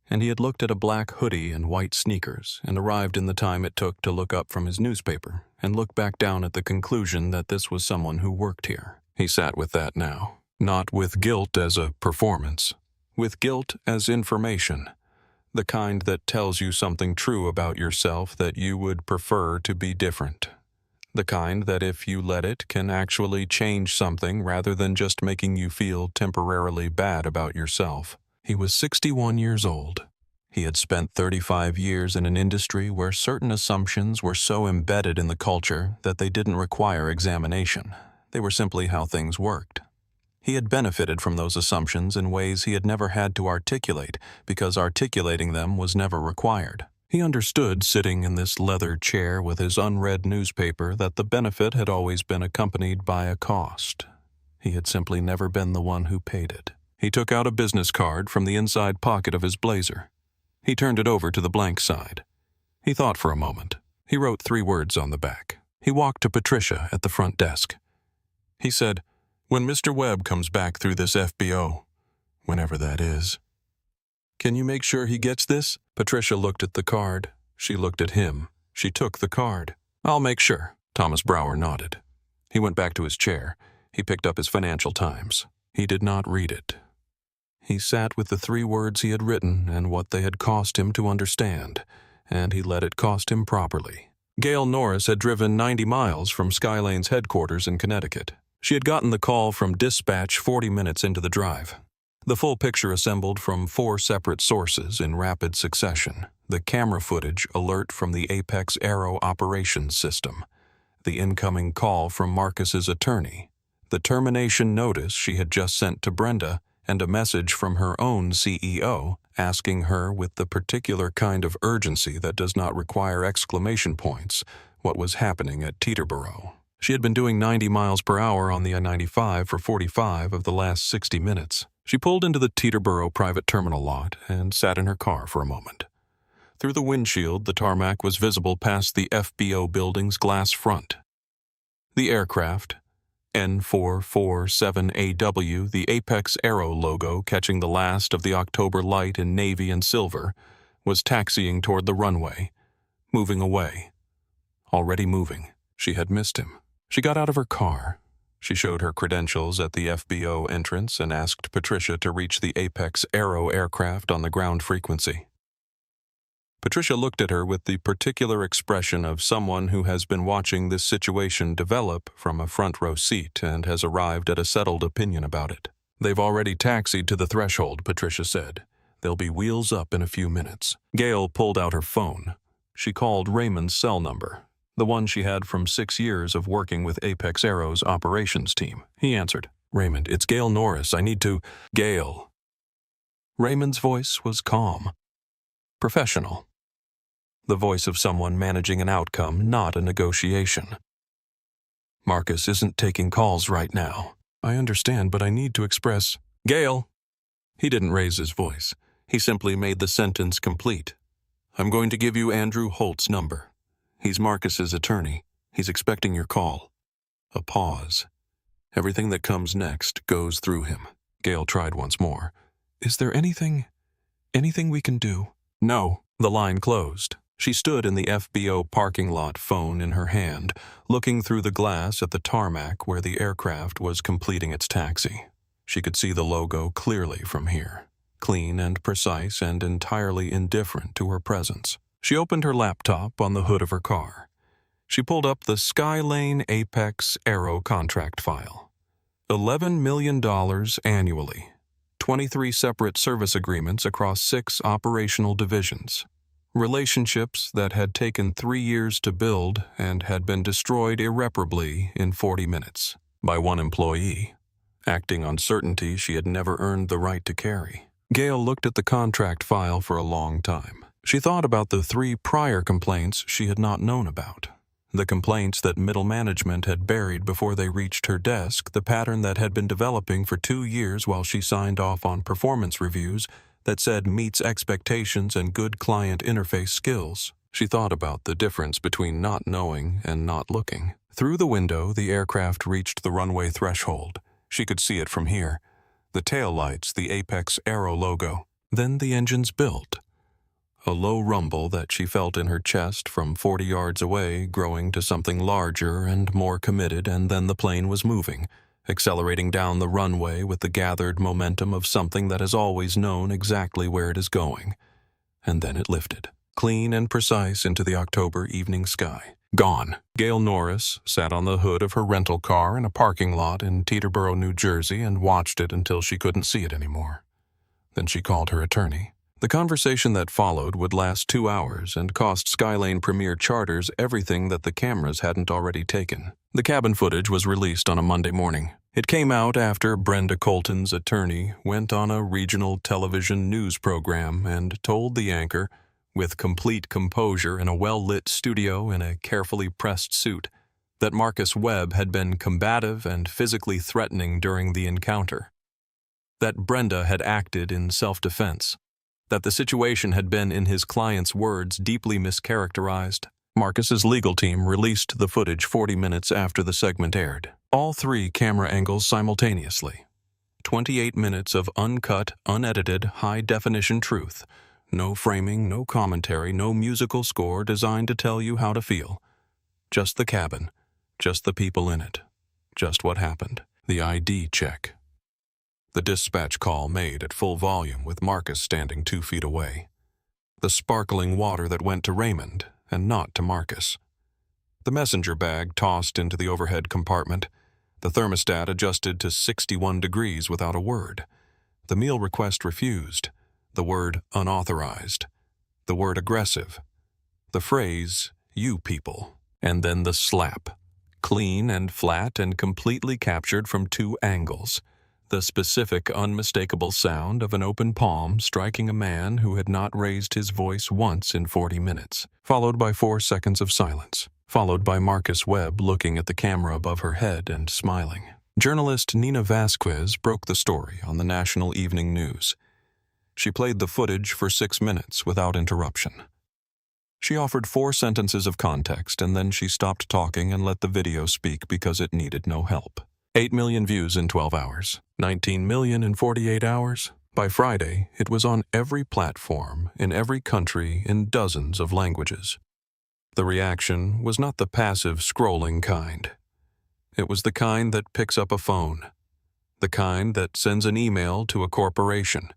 and he had looked at a black hoodie and white sneakers and arrived in the time it took to look up from his newspaper and look back down at the conclusion that this was someone who worked here. He sat with that now, not with guilt as a performance, with guilt as information, the kind that tells you something true about yourself that you would prefer to be different. The kind that, if you let it, can actually change something rather than just making you feel temporarily bad about yourself. He was 61 years old. He had spent 35 years in an industry where certain assumptions were so embedded in the culture that they didn't require examination. They were simply how things worked. He had benefited from those assumptions in ways he had never had to articulate because articulating them was never required. He understood, sitting in this leather chair with his unread newspaper, that the benefit had always been accompanied by a cost. He had simply never been the one who paid it. He took out a business card from the inside pocket of his blazer. He turned it over to the blank side. He thought for a moment. He wrote 3 words on the back. He walked to Patricia at the front desk. He said, "When Mr. Webb comes back through this FBO, whenever that is, can you make sure he gets this?" Patricia looked at the card. She looked at him. She took the card. "I'll make sure." Thomas Brower nodded. He went back to his chair. He picked up his Financial Times. He did not read it. He sat with the 3 words he had written and what they had cost him to understand, and he let it cost him properly. Gail Norris had driven 90 miles from Skylane's headquarters in Connecticut. She had gotten the call from dispatch 40 minutes into the drive. The full picture assembled from 4 separate sources in rapid succession: the camera footage alert from the Apex Aero operations system, the incoming call from Marcus's attorney, the termination notice she had just sent to Brenda, and a message from her own CEO asking her, with the particular kind of urgency that does not require exclamation points, what was happening at Teterboro. She had been doing 90 miles per hour on the I-95 for 45 of the last 60 minutes. She pulled into the Teterboro private terminal lot and sat in her car for a moment. Through the windshield, the tarmac was visible past the FBO building's glass front. The aircraft, N447AW, the Apex Aero logo catching the last of the October light in navy and silver, was taxiing toward the runway, moving away. Already moving. She had missed him. She got out of her car. She showed her credentials at the FBO entrance and asked Patricia to reach the Apex Aero aircraft on the ground frequency. Patricia looked at her with the particular expression of someone who has been watching this situation develop from a front row seat and has arrived at a settled opinion about it. "They've already taxied to the threshold," Patricia said. "They'll be wheels up in a few minutes." Gail pulled out her phone. She called Raymond's cell number, the one she had from 6 years of working with Apex Aero's operations team. He answered. "Raymond, it's Gail Norris. I need to—" "Gail." Raymond's voice was calm, professional. The voice of someone managing an outcome, not a negotiation. "Marcus isn't taking calls right now. I understand, but I need to express—" "Gail!" He didn't raise his voice. He simply made the sentence complete. "I'm going to give you Andrew Holt's number. He's Marcus's attorney. He's expecting your call." A pause. Everything that comes next goes through him. Gail tried once more. "Is there anything we can do?" "No." The line closed. She stood in the FBO parking lot, phone in her hand, looking through the glass at the tarmac where the aircraft was completing its taxi. She could see the logo clearly from here, clean and precise and entirely indifferent to her presence. She opened her laptop on the hood of her car. She pulled up the Skylane Apex Aero contract file. $11 million annually. 23 separate service agreements across 6 operational divisions. Relationships that had taken 3 years to build and had been destroyed irreparably in 40 minutes by one employee, acting on certainty she had never earned the right to carry. Gail looked at the contract file for a long time. She thought about the 3 prior complaints she had not known about. The complaints that middle management had buried before they reached her desk, the pattern that had been developing for 2 years while she signed off on performance reviews that said meets expectations and good client interface skills. She thought about the difference between not knowing and not looking. Through the window, the aircraft reached the runway threshold. She could see it from here. The tail lights, the Apex Aero logo. Then the engines built. A low rumble that she felt in her chest from 40 yards away, growing to something larger and more committed, and then the plane was moving, accelerating down the runway with the gathered momentum of something that has always known exactly where it is going. And then it lifted, clean and precise into the October evening sky. Gone. Gail Norris sat on the hood of her rental car in a parking lot in Teterboro, New Jersey, and watched it until she couldn't see it anymore. Then she called her attorney. The conversation that followed would last 2 hours and cost Skylane Premier Charters everything that the cameras hadn't already taken. The cabin footage was released on a Monday morning. It came out after Brenda Colton's attorney went on a regional television news program and told the anchor, with complete composure in a well-lit studio in a carefully pressed suit, that Marcus Webb had been combative and physically threatening during the encounter, that Brenda had acted in self-defense, that the situation had been, in his client's words, deeply mischaracterized. Marcus's legal team released the footage 40 minutes after the segment aired. All 3 camera angles simultaneously. 28 minutes of uncut, unedited, high-definition truth. No framing, no commentary, no musical score designed to tell you how to feel. Just the cabin, just the people in it, just what happened. The ID check. The dispatch call made at full volume with Marcus standing 2 feet away. The sparkling water that went to Raymond and not to Marcus. The messenger bag tossed into the overhead compartment. The thermostat adjusted to 61 degrees without a word. The meal request refused. The word unauthorized. The word aggressive. The phrase, "you people." And then the slap. Clean and flat and completely captured from 2 angles. The specific, unmistakable sound of an open palm striking a man who had not raised his voice once in 40 minutes, followed by 4 seconds of silence, followed by Marcus Webb looking at the camera above her head and smiling. Journalist Nina Vasquez broke the story on the national evening news. She played the footage for 6 minutes without interruption. She offered 4 sentences of context, and then she stopped talking and let the video speak because it needed no help. 8 million views in 12 hours, 19 million in 48 hours. By Friday, it was on every platform, in every country, in dozens of languages. The reaction was not the passive scrolling kind. It was the kind that picks up a phone, the kind that sends an email to a corporation,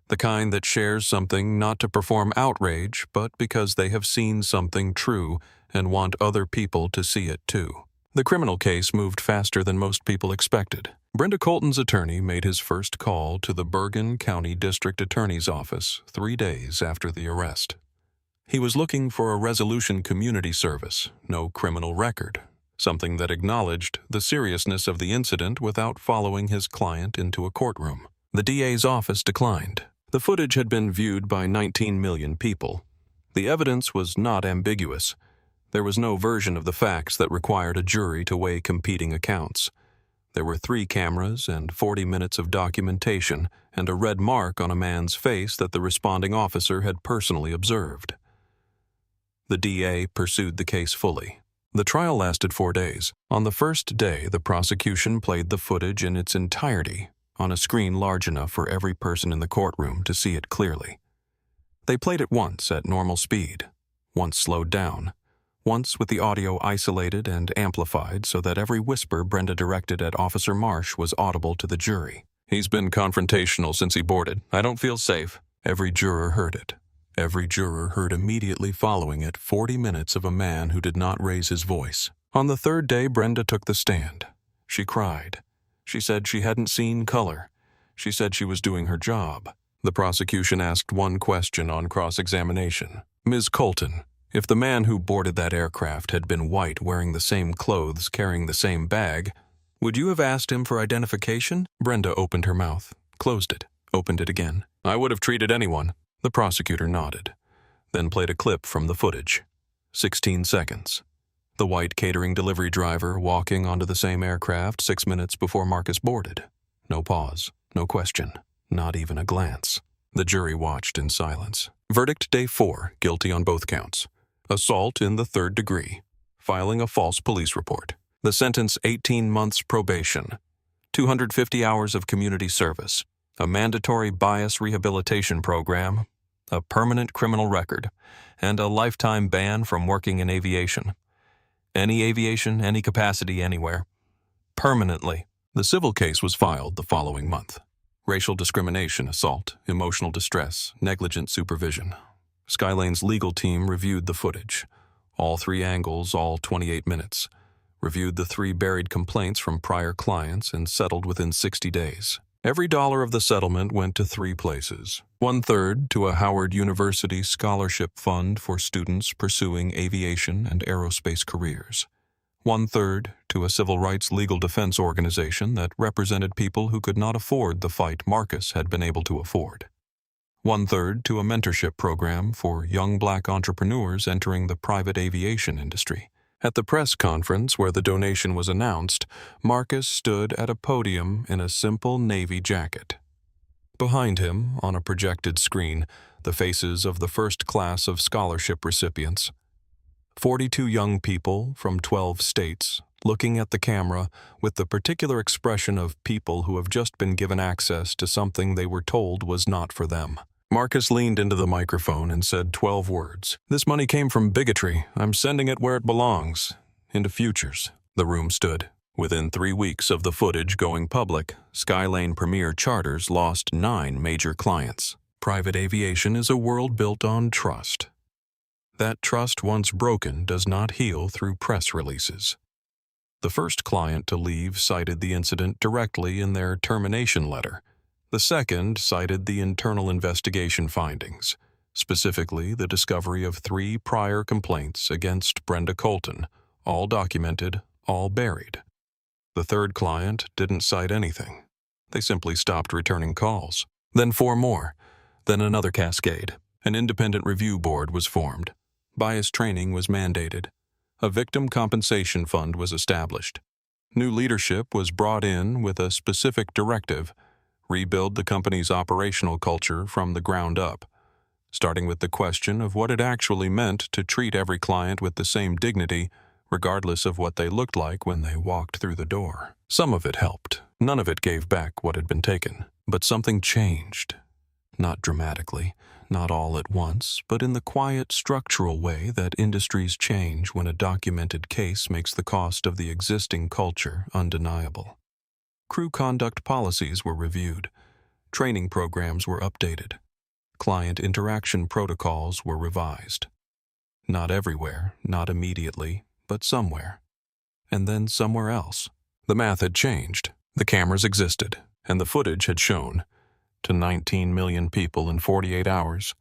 the kind that shares something not to perform outrage, but because they have seen something true and want other people to see it too. The criminal case moved faster than most people expected. Brenda Colton's attorney made his first call to the Bergen County District Attorney's Office 3 days after the arrest. He was looking for a resolution community service, no criminal record, something that acknowledged the seriousness of the incident without following his client into a courtroom. The DA's office declined. The footage had been viewed by 19 million people. The evidence was not ambiguous. There was no version of the facts that required a jury to weigh competing accounts. There were 3 cameras and 40 minutes of documentation and a red mark on a man's face that the responding officer had personally observed. The DA pursued the case fully. The trial lasted 4 days. On the first day, the prosecution played the footage in its entirety on a screen large enough for every person in the courtroom to see it clearly. They played it once at normal speed, once slowed down, once with the audio isolated and amplified so that every whisper Brenda directed at Officer Marsh was audible to the jury. "He's been confrontational since he boarded. I don't feel safe." Every juror heard it. Every juror heard immediately following it 40 minutes of a man who did not raise his voice. On the 3rd day, Brenda took the stand. She cried. She said she hadn't seen color. She said she was doing her job. The prosecution asked one question on cross-examination. "Ms. Colton, if the man who boarded that aircraft had been white, wearing the same clothes, carrying the same bag, would you have asked him for identification?" Brenda opened her mouth, closed it, opened it again. "I would have treated anyone." The prosecutor nodded, then played a clip from the footage. 16 seconds. The white catering delivery driver walking onto the same aircraft 6 minutes before Marcus boarded. No pause, no question, not even a glance. The jury watched in silence. Verdict day 4, guilty on both counts. assault in the third degree, filing a false police report. The sentence 18 months probation, 250 hours of community service, a mandatory bias rehabilitation program, a permanent criminal record, and a lifetime ban from working in aviation. Any aviation, any capacity, anywhere. Permanently. The civil case was filed the following month. Racial discrimination, assault, emotional distress, negligent supervision. Skylane's legal team reviewed the footage. All 3 angles, all 28 minutes. Reviewed the 3 buried complaints from prior clients and settled within 60 days. Every dollar of the settlement went to 3 places. 1/3 to a Howard University scholarship fund for students pursuing aviation and aerospace careers. 1/3 to a civil rights legal defense organization that represented people who could not afford the fight Marcus had been able to afford. 1/3 to a mentorship program for young black entrepreneurs entering the private aviation industry. At the press conference where the donation was announced, Marcus stood at a podium in a simple navy jacket. Behind him, on a projected screen, the faces of the first class of scholarship recipients. 42 young people from 12 states, looking at the camera with the particular expression of people who have just been given access to something they were told was not for them. Marcus leaned into the microphone and said 12 words. "This money came from bigotry. I'm sending it where it belongs. Into futures." The room stood. Within 3 weeks of the footage going public, Skylane Premier Charters lost 9 major clients. Private aviation is a world built on trust. That trust, once broken, does not heal through press releases. The first client to leave cited the incident directly in their termination letter. The second cited the internal investigation findings, specifically the discovery of 3 prior complaints against Brenda Colton, all documented, all buried. The third client didn't cite anything. They simply stopped returning calls. Then 4 more. Then another cascade. An independent review board was formed. Bias training was mandated. A victim compensation fund was established. New leadership was brought in with a specific directive: rebuild the company's operational culture from the ground up, starting with the question of what it actually meant to treat every client with the same dignity, regardless of what they looked like when they walked through the door. Some of it helped. None of it gave back what had been taken. But something changed. Not dramatically, not all at once, but in the quiet, structural way that industries change when a documented case makes the cost of the existing culture undeniable. Crew conduct policies were reviewed. Training programs were updated. Client interaction protocols were revised. Not everywhere, not immediately, but somewhere. And then somewhere else. The math had changed. The cameras existed, and the footage had shown, to 19 million people in 48 hours,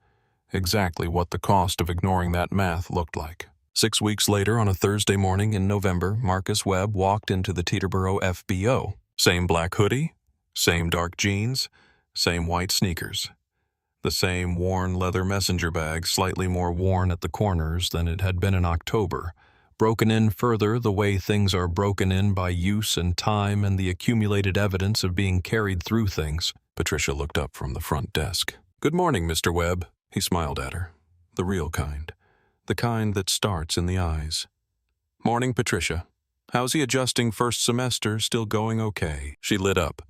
exactly what the cost of ignoring that math looked like. 6 weeks later, on a Thursday morning in November, Marcus Webb walked into the Teterboro FBO. Same black hoodie, same dark jeans, same white sneakers. The same worn leather messenger bag, slightly more worn at the corners than it had been in October, broken in further the way things are broken in by use and time and the accumulated evidence of being carried through things. Patricia looked up from the front desk. "Good morning, Mr. Webb." He smiled at her. The real kind. The kind that starts in the eyes. "Morning, Patricia. How's he adjusting first semester? Still going okay?" She lit up.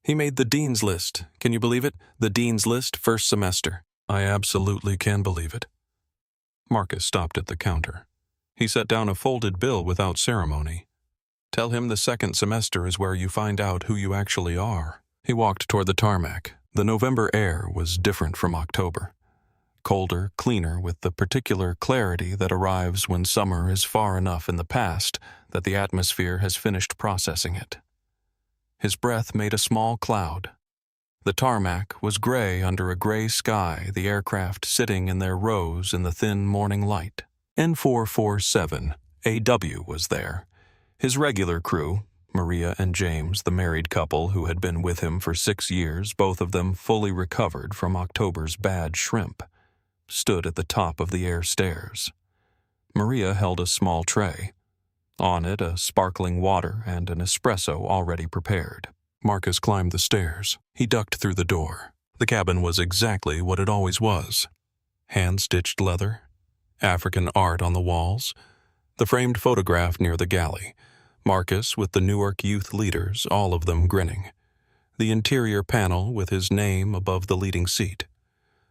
"He made the dean's list. Can you believe it? The dean's list, first semester." "I absolutely can believe it." Marcus stopped at the counter. He set down a folded bill without ceremony. "Tell him the second semester is where you find out who you actually are." He walked toward the tarmac. The November air was different from October. Colder, cleaner, with the particular clarity that arrives when summer is far enough in the past that the atmosphere has finished processing it. His breath made a small cloud. The tarmac was gray under a gray sky, the aircraft sitting in their rows in the thin morning light. N447, AW, was there. His regular crew, Maria and James, the married couple who had been with him for 6 years, both of them fully recovered from October's bad shrimp, stood at the top of the air stairs. Maria held a small tray. On it, a sparkling water and an espresso already prepared. Marcus climbed the stairs. He ducked through the door. The cabin was exactly what it always was. Hand-stitched leather, African art on the walls, the framed photograph near the galley, Marcus with the Newark youth leaders, all of them grinning, the interior panel with his name above the leading seat,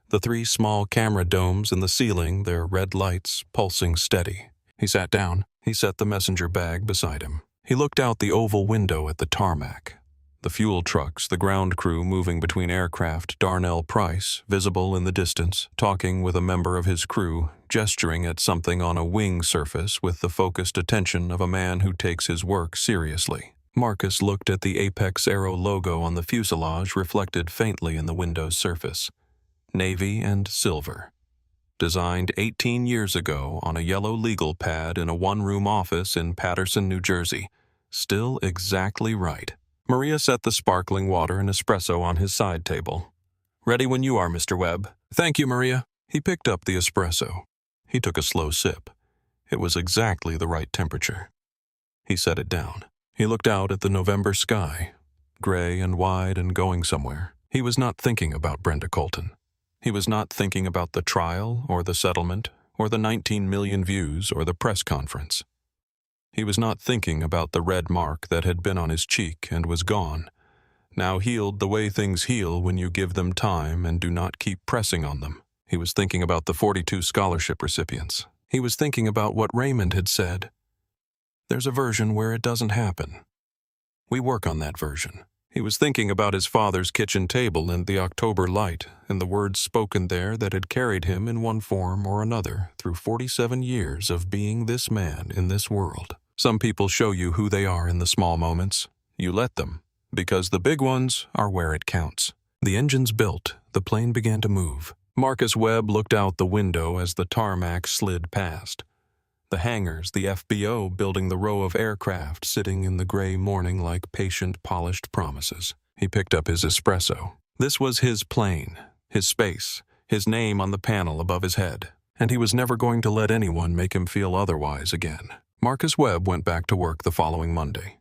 the 3 small camera domes in the ceiling, their red lights pulsing steady. He sat down. He set the messenger bag beside him. He looked out the oval window at the tarmac. The fuel trucks, the ground crew moving between aircraft, Darnell Price, visible in the distance, talking with a member of his crew, gesturing at something on a wing surface with the focused attention of a man who takes his work seriously. Marcus looked at the Apex Aero logo on the fuselage reflected faintly in the window's surface. Navy and silver. Designed 18 years ago on a yellow legal pad in a one-room office in Paterson, New Jersey. Still exactly right. Maria set the sparkling water and espresso on his side table. "Ready when you are, Mr. Webb." "Thank you, Maria." He picked up the espresso. He took a slow sip. It was exactly the right temperature. He set it down. He looked out at the November sky, gray and wide and going somewhere. He was not thinking about Brenda Colton. He was not thinking about the trial or the settlement or the 19 million views or the press conference. He was not thinking about the red mark that had been on his cheek and was gone, now healed the way things heal when you give them time and do not keep pressing on them. He was thinking about the 42 scholarship recipients. He was thinking about what Raymond had said. There's a version where it doesn't happen. We work on that version. He was thinking about his father's kitchen table and the October light and the words spoken there that had carried him in one form or another through 47 years of being this man in this world. Some people show you who they are in the small moments. You let them, because the big ones are where it counts. The engines built, the plane began to move. Marcus Webb looked out the window as the tarmac slid past. The hangars, the FBO building the row of aircraft sitting in the gray morning like patient, polished promises. He picked up his espresso. This was his plane, his space, his name on the panel above his head, and he was never going to let anyone make him feel otherwise again. Marcus Webb went back to work the following Monday.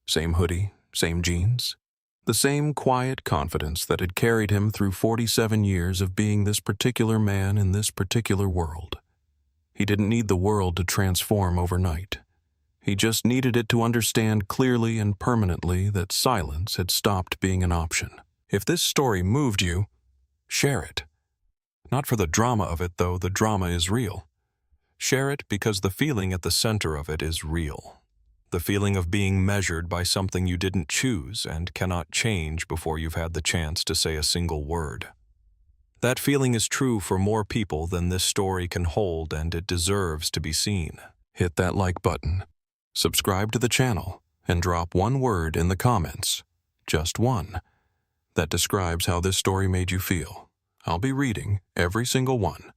Same hoodie, same jeans, the same quiet confidence that had carried him through 47 years of being this particular man in this particular world. He didn't need the world to transform overnight. He just needed it to understand clearly and permanently that silence had stopped being an option. If this story moved you, share it. Not for the drama of it, though the drama is real. Share it because the feeling at the center of it is real. The feeling of being measured by something you didn't choose and cannot change before you've had the chance to say a single word. That feeling is true for more people than this story can hold, and it deserves to be seen. Hit that like button, subscribe to the channel, and drop one word in the comments, just one, that describes how this story made you feel. I'll be reading every single one.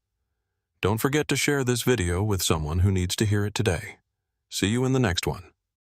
Don't forget to share this video with someone who needs to hear it today. See you in the next one.